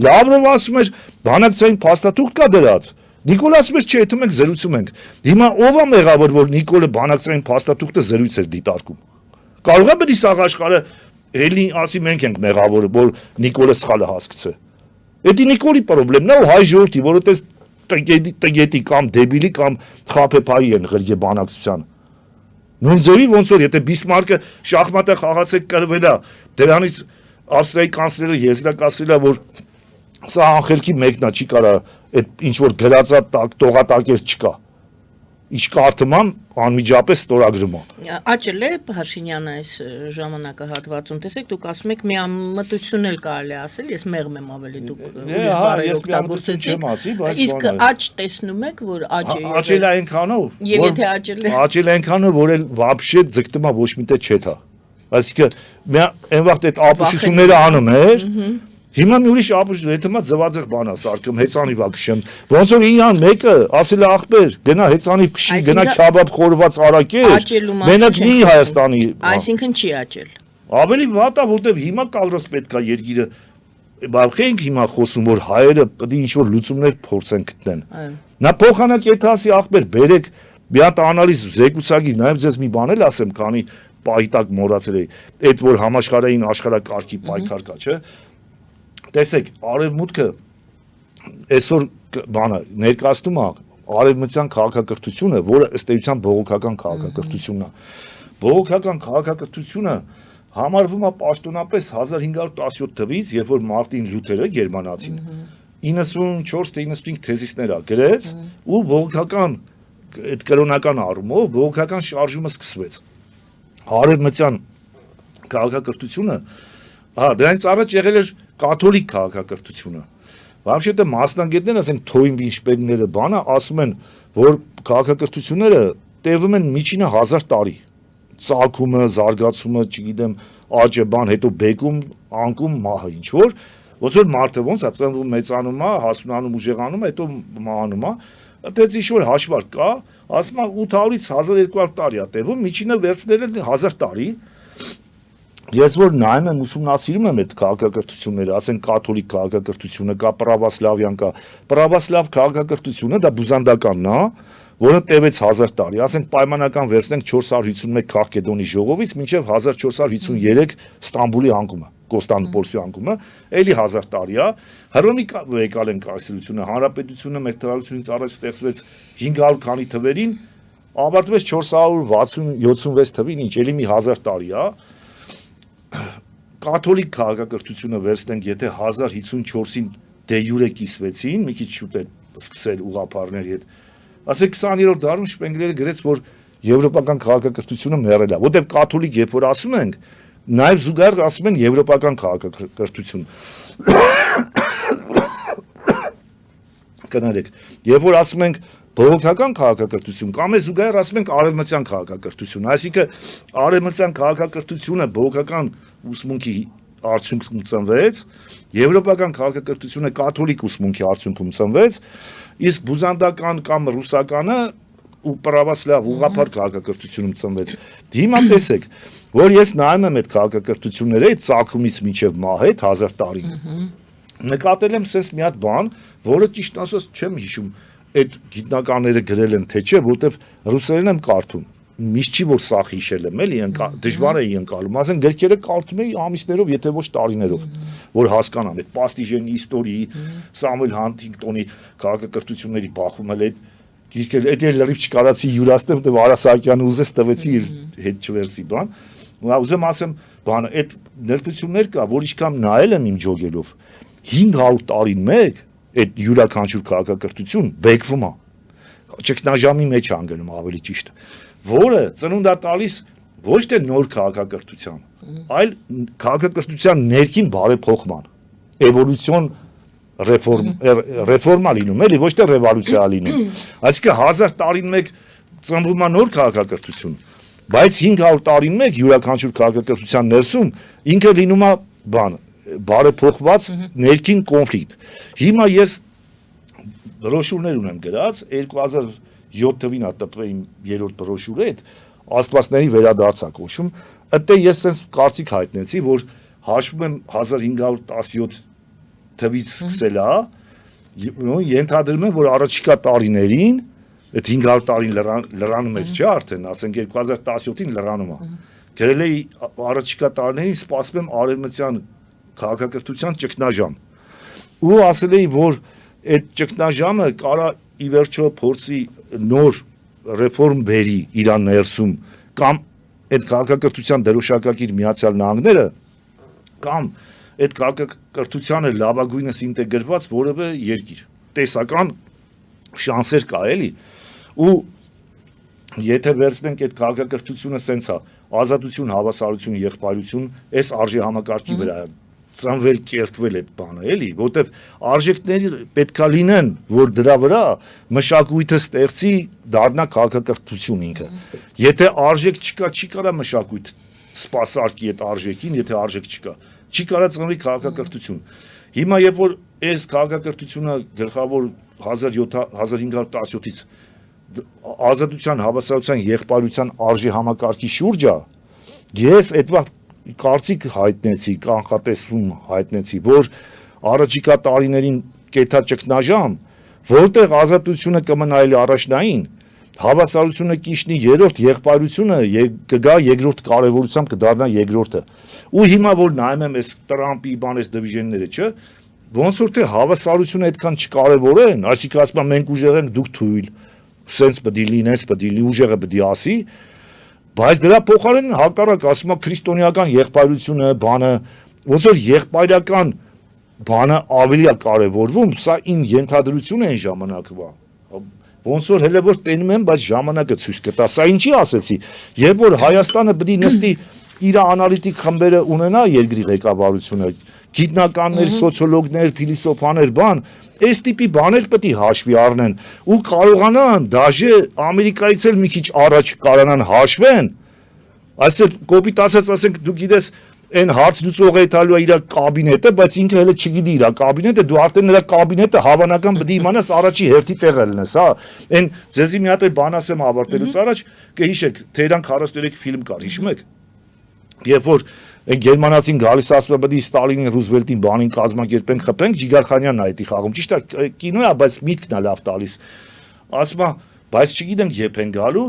Լավրովը ասում էր բանակցային փաստաթուղթ կա դրած։ Նիկոլ ասում էր չէ, եթե մենք զրուցում ենք։ Հիմա ով է մեղավոր, որ Նիկոլը բանակցային փաստաթուղթը զրույց էր դիտարկում։ Կարող է բնի սաղ աշխարհը էլի ասի մենք ենք մեղավորը, որ Նիկոլը սխալը հասկացե։ Էդի Նիկոլի պրոբլեմն է ու հայ ժողովրդի, որովհետեւ տգետի կամ դեբիլի կամ խափեփայի են ղրգե բանակցության։ Նույն ձևի ոնց որ եթե Բիսմարկը շախմատը խաղացեք կրվել է, դրանից Ավստրիայի կանցլերը եզրակացրել է, որ սա անխելքի մեկն է, չի կարա այդ ինչ որ գրածա տողատակեր չկա։ Ինչ կարդման անմիջապես ստորագրում է։ Աճել է Փաշինյանը այս ժամանակահատվածում, տեսեք, դուք ասում եք միամտություն էլ կարելի ասել, ես մեղմ եմ ավելի դուք ուրիշ բառեր օգտագործեցիք, իսկ աճ տեսնում եք, որ աճ է։ Աճել է այնքանով, եւ եթե աճել է։ Աճել է այնքանով, որ էլ вообще ձգտում է ոչ մի տեղ չեթա։ Այսինքն այն վաղ այդ ապուշությունները անում էր։ Հիմա մի ուրիշ ապուշ, եթե մա ձվածեղ բան է սարքում, հեծանիվ ա քշեմ։ Ոնց որ իրան մեկը ասել է ախպեր, գնա հեծանիվ քշի, գնա քյաբաբ խորված արակեր, մենակ մի Հայաստանի։ Այսինքն չի աճել։ Ավելի վատ է, որտեվ հիմա կալրոս պետք է երկիրը բախենք հիմա խոսում, որ հայերը պետք է ինչ-որ լուծումներ փորձեն գտնեն։ Նա փոխանակ եթե ասի ախպեր, բերեք մի հատ անալիզ զեկուցակի, նաև ձեզ մի բան էլ ասեմ, քանի պայտակ մոռացել էի, այդ որ համաշխարհային աշխարհակարգի պայքար կա, չէ՞։ Տեսեք, արևմուտքը այսօր բանը ներկայացնում է արևմտյան քաղաքակրթությունը, որը ըստ էության բողոքական քաղաքակրթությունն է։ Բողոքական քաղաքակրթությունը համարվում է պաշտոնապես 1517 թվականից, երբ որ Մարտին Լյութերը գերմանացին 94-95 թեզիսներ ա գրեց ու բողոքական այդ կրոնական առումով բողոքական շարժումը սկսվեց։ Արևմտյան քաղաքակրթությունը, դրանից առաջ եղել էր կաթոլիկ քաղաքակրթությունը։ Вообще-то մասնագետները, ասենք Թոյնբի շպեգները բանը ասում են, որ քաղաքակրթությունները տևում են միջինը 1000 տարի։ Ծագումը, զարգացումը, չգիտեմ, աճը բան, հետո բեկում, անկում, մահը ինչ որ, ոնց որ մարդը ոնց է ծնվում, մեծանում է, հասունանում, ուժեղանում, հետո մահանում է, այդպես ինչ որ հաշվարկ կա, ասում է 800-ից 1200 տարի է տևում, միջինը վերցնել են 1000 տարի։ Ես որ նայում եմ, ուսումնասիրում եմ այդ քաղաքակրթությունները, ասենք կաթոլիկ քաղաքակրթությունը կա, պրավասլավյան կա, պրավասլավ քաղաքակրթությունը դա բուզանդականն է, որը տևեց 1000 տարի, ասենք պայմանական վերցնենք 451 Քաղկեդոնի ժողովից մինչև 1453 Ստամբուլի անկումը, Կոստանդնուպոլսի անկումը, էլի 1000 տարի է, Հռոմի եկալ են կայսրությունը, հանրապետությունը մեր թվականից առաջ ստեղծվեց 500 քանի թվերին, ավարտվեց 460-76 թվին, ինչ էլի մի 1000 տարի է, կաթոլիկ քաղաքակրթությունը վերցնենք, եթե 1054-ին դե յուրե կիսվեցին, մի քիչ շուտ է սկսել ուղղափառների հետ, ասեք 20-րդ դարում Շպենգլերը գրեց, որ եվրոպական քաղաքակրթությունը մեռել է, որտեղ կաթոլիկ երբ որ ասում ենք, նաև զուգահեռ ասում են եվրոպական քաղաքակրթություն։ Կներեք, երբ որ ասում ենք բողոքական քաղաքակրթություն, կամ է զուգահեռ ասում ենք արևմտյան քաղաքակրթություն, այսինքն արևմտյան քաղաքակրթությունը բողոքական ուսմունքի արդյունքում ծնվեց, եվրոպական քաղաքակրթությունը կաթոլիկ ուսմունքի արդյունքում ծնվեց, իսկ բուզանդական կամ ռուսականը ու պրավասլավ ուղղափառ քաղաքակրթությունում ծնվեց։ Հիմա տեսեք, որ ես նայում եմ այդ քաղաքակրթությունները, այդ ծագումից մինչև մահ այդ 1000 տարի։ Նկատել եմ sense մի հատ բան, որը ճիշտ ասած չեմ հիշում, այդ գիտնականները գրել են թե չէ, որտեվ ռուսերեն եմ կարդում։ Միշտ չի որ սախ հիշել եմ, էլի դժվար է ընկալում, ասեն գրքերը կարդում էի ամիսներով, եթե ոչ տարիներով, որ հասկանամ այդ Պաստիժենի իստորիի, Սամուել Հանթինգտոնի քաղաքակրթությունների բախում էլ այդ գիրքերը, այդ էլ լրիվ չկարացի յուրաստեմ, դե Արասակյանը ուզես տվեցի իր հետ չվերսի բան։ Ուզեմ ասեմ, բանը այդ ներկայություններ կա, որ ինչքան նայել եմ իմ ջոգելով 500 տարին մեկ այդ յուրաքանչյուր քաղաքակրթություն բեկվում է։ Ճգնաժամի մեջ է անգնում ավելի ճիշտ, որը ծնունդ է տալիս ոչ թե նոր քաղաքակրթության, այլ քաղաքակրթության ներքին բարեփոխման, էվոլյուցիոն ռեֆորմա լինում, էլի ոչ թե ռևոլյուցիա լինում։ Այսինքն 1000 տարին մեկ ծնվում է նոր քաղաքակրթություն, բայց 500 տարին մեկ յուրաքանչյուր քաղաքակրթության ներսում ինքը լինում է բան, բարեփոխված ներքին կոնֆլիկտ։ Հիմա ես բրոշուրներ ունեմ գրած 2007 թվին է տպվել իմ երրորդ բրոշուրը, այդ աստվածների վերադարձ է կոչվում, այդտեղ ես sense կարծիք հայտնեցի, որ հաշվում եմ 1517 թվից սկսել է, ենթադրում եմ, որ առաջիկա տարիներին այդ 500 տարին լրանում էր, չէ՞ արդեն, ասենք 2017-ին լրանում է։ Գրել էի առաջիկա տարիներին սպասում եմ արևմտյան քաղաքակրթության ճգնաժամ։ Ու ասել էի, որ այդ ճգնաժամը կարա ի վերջո փորձի նոր ռեֆորմ բերի Իրան ներսում, կամ այդ քաղաքակրթության դրոշակակիր Միացյալ Նահանգները, կամ այդ քաղաքակրթությանը լավագույնս ինտեգրված որևէ երկիր։ Տեսական շանսեր կա էլի։ Ու եթե վերցնենք այդ քաղաքակրթությունը սենց է, ազատություն, հավասարություն, եղբայրություն, այս արժե համակարգի վրա ծնվել, կերտվել այդ բանը, էլի, որտեվ արժեքների պետքա լինեն, որ դրա վրա մշակույթը ստեղծի, դառնա քաղաքակրթություն ինքը։ Եթե արժեք չկա, չի կարա մշակույթ սպասարկի այդ արժեքին, եթե արժեք չկա, չի կարա ծնվի քաղաքակրթություն։ Հիմա երբ որ այս քաղաքակրթությունը գլխավոր 1517-ից ազատության, հավասարության, եղբայրության արժե համակարգի շուրջ է, ես այդ վաղ կարծիք հայտնեցի, կանխատեսում հայտնեցի, որ առաջիկա տարիներին կեթա ճգնաժամ, որտեղ ազատությունը կմնա այլ առաջնային, հավասարությունը կիշնի երրորդ, եղբայրությունը կգա երկրորդ կարևորությամբ կդառնա երկրորդը։ Ու հիմա որ նայում եմ այս Տրամպի բան այս դիվիժենները, չէ, ոնց որ թե հավասարությունը այդքան չկարևոր են, այսինքն ասում են մենք ուժեղ ենք, դուք թույլ, սենց պետք է լինես, պետք է ուժեղը պետք է ասի, Բայց դրա փոխարեն հակառակ ասում է քրիստոնեական եղբայրությունը, բանը, ոնց որ եղբայրական բանը ավելի է կարևորվում, սա ին ենթադրություն է այն ժամանակվա։ Ոնց որ հələ որ տենում եմ, բայց ժամանակը ցույց կտա։ Սա ինչի ասեցի, երբ որ Հայաստանը պետք է նստի իր անալիտիկ խմբերը ունենա երկրի ղեկավարությունը, գիտնականներ, սոցիոլոգներ, փիլիսոփաներ, բան, այս տիպի բաներ պետք է հաշվի առնեն ու կարողանան դաժե Ամերիկայից էլ մի քիչ առաջ կարողանան հաշվեն։ Այսինքն կոպիտ ասենք դու գիտես այն հարց լուծողը տալու է իր կաբինետը, բայց ինքը հələ չգիտի իր կաբինետը, դու արդեն նրա կաբինետը հավանական պետք է իմանաս առաջի հերթի տեղը լինես, հա։ Այն ձեզի մի հատ բան ասեմ ավարտելուց առաջ, կհիշեք, Թեհրան 43 ֆիլմ կար, հիշում եք։ Երբ որ այն գերմանացին գալիս ասում է պետք է Ստալինին, Ռուզվելտին բանին կազմակերպենք, խփենք, Ջիգարխանյանն է այդի խաղում։ Ճիշտ է, կինո է, բայց միտքն է լավ տալիս։ Ասում է, բայց չգիտենք երբ են գալու,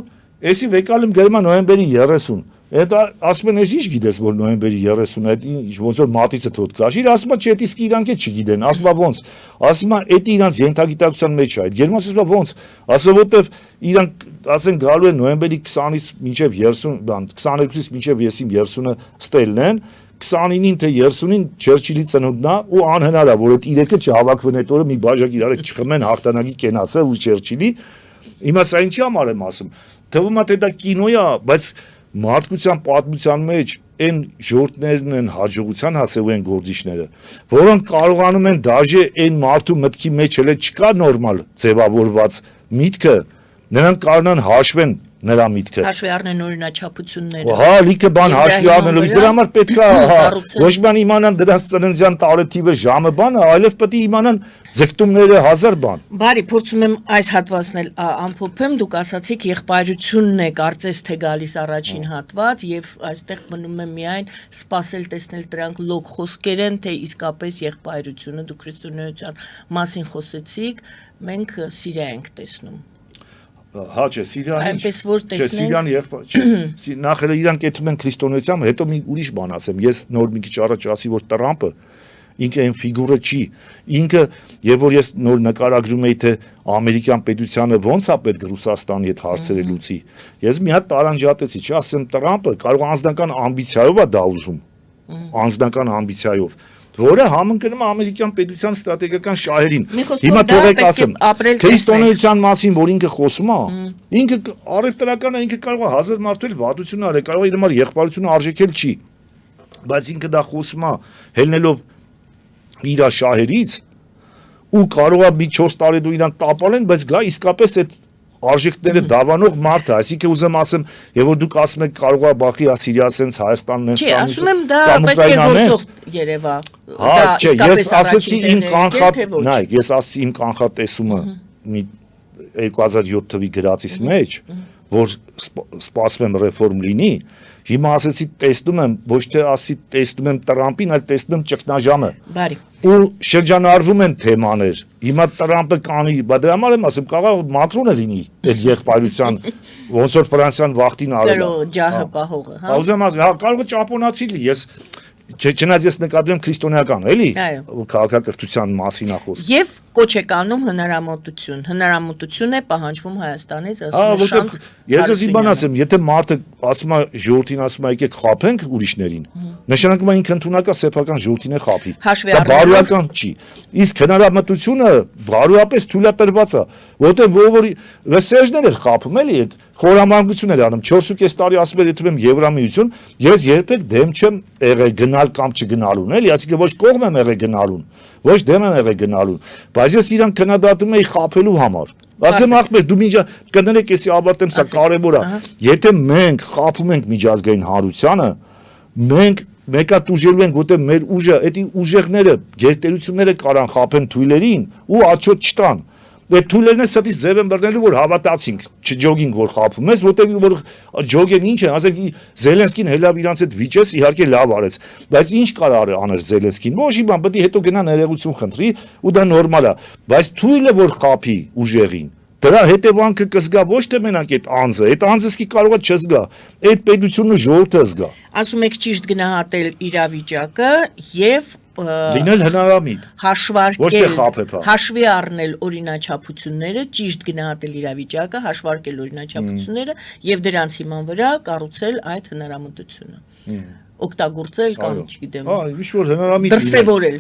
էսի վեկալում գրում է նոյեմբերի 30։ Այդ ասում են, ես ինչ գիտես, որ նոյեմբերի 30-ը, այդ ոնց որ մատիցը թոթ կաշիր, ասում է, չէ, իսկ իրանք էլ չգիտեն, ասում է ոնց, ասում է, դա իրանց ենթագիտակցության մեջ է, այդ գերմանացի ասում է ոնց, ասում որտեվ իրանք ասեն գալու են նոյեմբերի 20-ից մինչև 30, բան 22-ից մինչև 30-ը ստելն են, 29-ին թե 30-ին Չերչիլի ծնունդն է ու անհնար է, որ այդ իրեքը չհավաքվեն այդ օրը մի բաժակ իրար չխմեն հաղթանակի կենացը ու Չերչիլի։ Հիմա սա ինչի համար եմ ասում, թվում է թե դա կինո է, բայց մարդկության պատմության մեջ այն ժողովուրդներն են հաջողության հասել են գործիչները, որոնք կարողանում են դաժե այն մարդու մտքի մեջ էլ չկա նորմալ ձևավորված միտքը, նրանք կարողան հաշվեն նրա միտքը։ Հաշվի առնեն օրինաչափությունները։ Հա, լիքը բան հաշվի առնելու, իսկ դրա համար պետք է, ոչ միայն իմանան դրանց ծննդյան տարեթիվը, ժամը, բանը, այլև պետք է իմանան ձգտումները, հազար բան։ Բարի, փորձում եմ այս հատվածն էլ ամփոփեմ, դուք ասացիք եղբայրությունն է կարծես թե գալիս առաջին հատված եւ այստեղ մնում է միայն սпасել տեսնել դրանք լոկ խոսքեր են, թե իսկապես եղբայրությունը դուք քրիստոնեության մասին խոսեցիք, մենք Սիրիա ենք տեսնում։ Հա, չէ, Սիրիան այնպես որ տեսնենք, չէ, Սիրիան եղբայր, չէ, նախ էլ իրանք կեթում են քրիստոնեությամբ, հետո մի ուրիշ բան ասեմ, ես նոր մի քիչ առաջ ասի, որ Տրամպը ինքը այն ֆիգուրը չի, ինքը, երբ որ ես նոր նկարագրում էի, թե ամերիկյան պետությանը ոնց է պետք Ռուսաստանի հետ հարցերը լուծի, ես մի հատ տարանջատեցի, չէ, ասեմ Տրամպը կարող անձնական ամբիցիայով է դա ուզում, անձնական ամբիցիայով, որը համընկնում է ամերիկյան պետության ստրատեգիական շահերին։ Հիմա թողեք ասեմ, քրիստոնեության մասին, որ ինքը խոսում է, ինքը առևտրական է, ինքը կարող է 1000 մարդու էլ վատություն արել, կարող է իր համար եղբայրությունը արժեքել չի, բայց ինքը դա խոսում է հելնելով իր շահերից ու կարող է մի 4 տարի դու իրան տապալեն, բայց գա իսկապես այդ արժեքները դավանող մարդը, այսինքն ուզեմ ասեմ, եւ որ դուք ասում եք կարող է բախի ասիրիացենց Հայաստանն են Չի, ասում եմ դա պետք է գործող երևա։ Հա, չէ, ես ասեցի իմ կանխատ, նայեք, ես ասեցի իմ կանխատեսումը մի 2007 թվականի գրածից մեջ, որ սպասում եմ ռեֆորմ լինի, հիմա ասեցի տեսնում եմ, ոչ թե ասի տեսնում եմ Տրամպին, այլ տեսնում եմ ճգնաժամը։ Բարի։ Ու շրջանառվում են թեմաներ։ Հիմա Տրամպը կանի, բայց դրա համար եմ ասում, կարող Մակրոնը լինի այդ եղբայրության, ոնց որ Ֆրանսիան վախտին արել է։ Ջահը պահողը, հա։ Ուզեմ ասեմ, հա կարող է ճապոնացի լինի, ես չնայած ես նկատում եմ քրիստոնեական, էլի, քաղաքակրթության մասին ախոս։ Եվ կոչ է կանում հնարամտություն է պահանջվում Հայաստանից, ասում է Շանթ։ Ես իբան ասեմ, եթե մարդը ասում է ժողովրդին ասում է եկեք խափենք ուրիշներին, նշանակում է ինքը ընդունակա սեփական ժողովրդին է խափի։ Դա բարոյական չի։ Իսկ հնարամտությունը բարոյապես թույլատրված է, որտեղ ովորի վեսեժներ էր խափում, էլի այդ խորամանկություն էր անում 4.5 տարի ասում էր եթե եմ Եվրամիություն, ես երբեք դեմ չեմ եղել գնալ կամ չգնալուն, էլի, այսինքն ոչ կողմ եմ եղել գնալուն, ոչ դեմ եմ եղել գնալուն, բայց ես իրան քննադատում էի խափելու համար։ Ասեմ ախպեր, դու միջա կներեք, էսի ավարտեմ, սա կարևոր է։ Եթե մենք խափում ենք միջազգային հանրությանը, մենք մեկատ ուժելու ենք, որտեղ մեր ուժը, այդ ուժեղները, գերտերությունները կարան խափեն թույլերին ու աչոտ չտան։ Այդ թույլերն է սատից ձև են բռնելու, որ հավատացինք, չջոգինք, որ խափում ես, որտեղ որ ջոգեն ինչ է, ասենք Զելենսկին հելավ իրանց այդ վիճես, իհարկե լավ արեց, բայց ինչ կարող աներ Զելենսկին, ոչ իմ բան, պետք է հետո գնա ներողություն խնդրի ու դա նորմալ է, բայց թույլը որ խափի ուժեղին, դրա հետևանքը կզգա ոչ թե մենակ այդ անձը սկի կարող է չզգա, այդ պետությունը ժողովուրդը զգա։ Ասում եք ճիշտ գնահատել իրավիճակը եւ Լինել հնարամիտ։ Ոչ թե խաբեբա։ հաշվի առնել օրինաչափությունները, ճիշտ գնահատել իրավիճակը, հաշվարկել օրինաչափությունները եւ դրանց հիման վրա կառուցել այդ հնարամտությունը։ Օգտագործել կամ չգիտեմ։ Ինչ որ հնարամիտ դրսևորել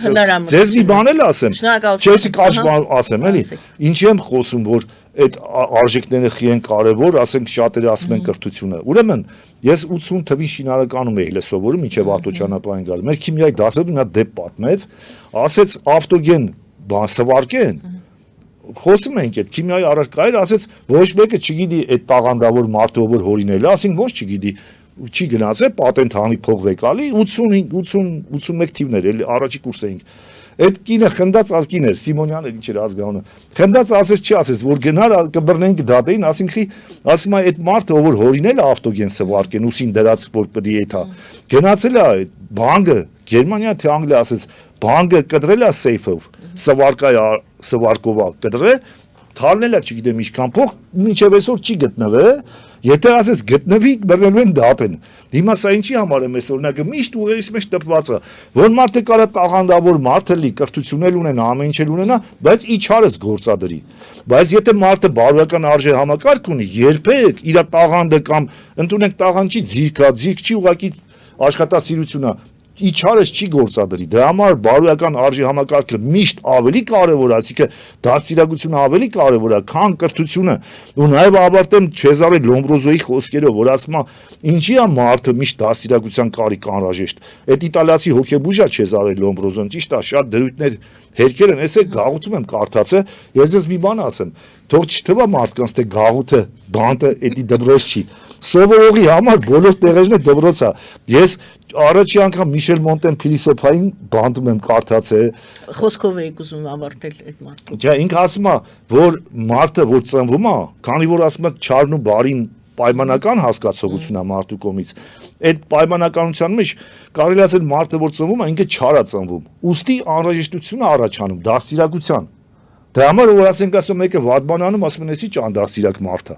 հնարամտությունը։ Ձեզ մի բան էլ ասեմ։ Չեսի կարճ բան ասեմ, էլի։ Ինչի եմ խոսում, որ այդ արժեքները խի են կարևոր, ասենք շատերը ասում են կրթությունը։ Ուրեմն ես 80 թվին շինարարականում էի սովորում, մինչև ավտոճանապարհին գալ։ Մեր քիմիայի դասերում նա դեպ պատմեց, ասեց ավտոգեն բան սվարկեն։ Խոսում ենք այդ քիմիայի առարկայր, ասեց ոչ մեկը չգիտի այդ տաղանդավոր մարդը որ հորինել է, ասենք ոչ չգիտի չի գնացել պատենտ հանի փող վեկալի 81 թիվներ էլի առաջի կուրս էինք այդ կինը խնդած ալկին էր Սիմոնյանը ինչ էր ազգանունը խնդած ասես չի ասես որ գնար կբռնենք դատեին ասինքի ասում է այդ մարդը որ հորինել է ավտոգեն սվարկեն ուսին դրած որ պետք է թա գնացել է բանկը Գերմանիա թե Անգլիա ասես բանկը կտրել է սեյֆով սվարկով կտրել թալնել է չգիտեմ ինչքան փող մինչև այսօր չի գտնվել Եթե ասես գտնվի բռնելու են դատեն հիմա սա ինչի համար եմ այս օրինակը միշտ ուղերից մեջ տպված է որ մարդը կարա տաղանդավոր մարդը լի կրթությունել ունենա ամեն ինչ ունենա բայց իջարս գործադրի բայց եթե մարդը բարոյական արժե համակարգ ունի երբեք իր տաղանդը կամ ընդունենք տաղանդ չի ձիրք չի ուղղակի աշխատասիրությունա իջարս չի գործադրի դրա համար բարոյական արժի համակարգը միշտ ավելի կարևոր է ասիկը դաստիարակությունը ավելի կարևոր է քան կրթությունը ու նաև ավարտեմ Չեզարե Լոմբրոզոյի խոսքերով որ ասում է ինչի է մարդը միշտ դաստիարակության կարիք անհրաժեշտ այդ իտալացի հոգեբուժա Չեզարե Լոմբրոզոն ճիշտ է շատ դրույթներ հերքեր են էսե գաղութում եմ կարդացը ես ձեզ մի բան ասեմ թող չթվա մարդկանց թե գաղութը բանտը էդի դբրոց չի սովորողի համար բոլոր տեղերն է դբրոց է ես Առաջի անգամ Միշել Մոնտեն փիլիսոփային բանտում եմ կարդացել Խոսքով եք ուզում ավարտել այդ մարդը Ջա ինքը ասում է որ մարդը որ ծնվում է քանի որ ասում է չարն ու բարին պայմանական հասկացողություն է մարդու կողմից այդ պայմանականության մեջ կարելի ասել մարդը որ ծնվում է ինքը չար է ծնվում ուստի անհրաժեշտությունը առաջանում դաստիարակության դրա համար որ ասենք ասում մեկը վատ բան անում ասում են էսի ճան դաստիարակ մարդ է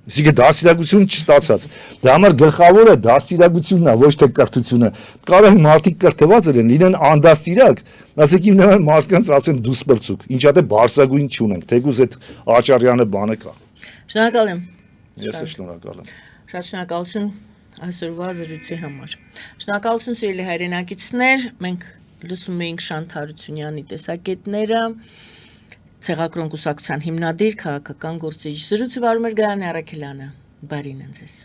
Իսկ դաստիարակություն չստացած։ Դա համար գլխավորը դաստիարակությունն է, ոչ թե կրթությունը։ Կարող են մարդիկ կրթված լինեն, լինեն անդաստիարակ, ասեք իմ նման մարդկանց ասեն դուս բրցուկ։ Ինչա թե բարձրագույն չունենք, թեկուզ այդ Աճարյանը բանը կա։ Շնորհակալ եմ։ Ես էլ շնորհակալ եմ։ Շատ շնորհակալություն այսօրվա զրույցի համար։ Շնորհակալություն սիրելի հայրենակիցներ, մենք լսում էինք Շանթ Հարությունյանի տեսակետները Ցեղակրոն կուսակցության հիմնադիր քաղաքական գործիչ զրույցը վարում էր Գայանե Առաքելյանը բարին ընձեզ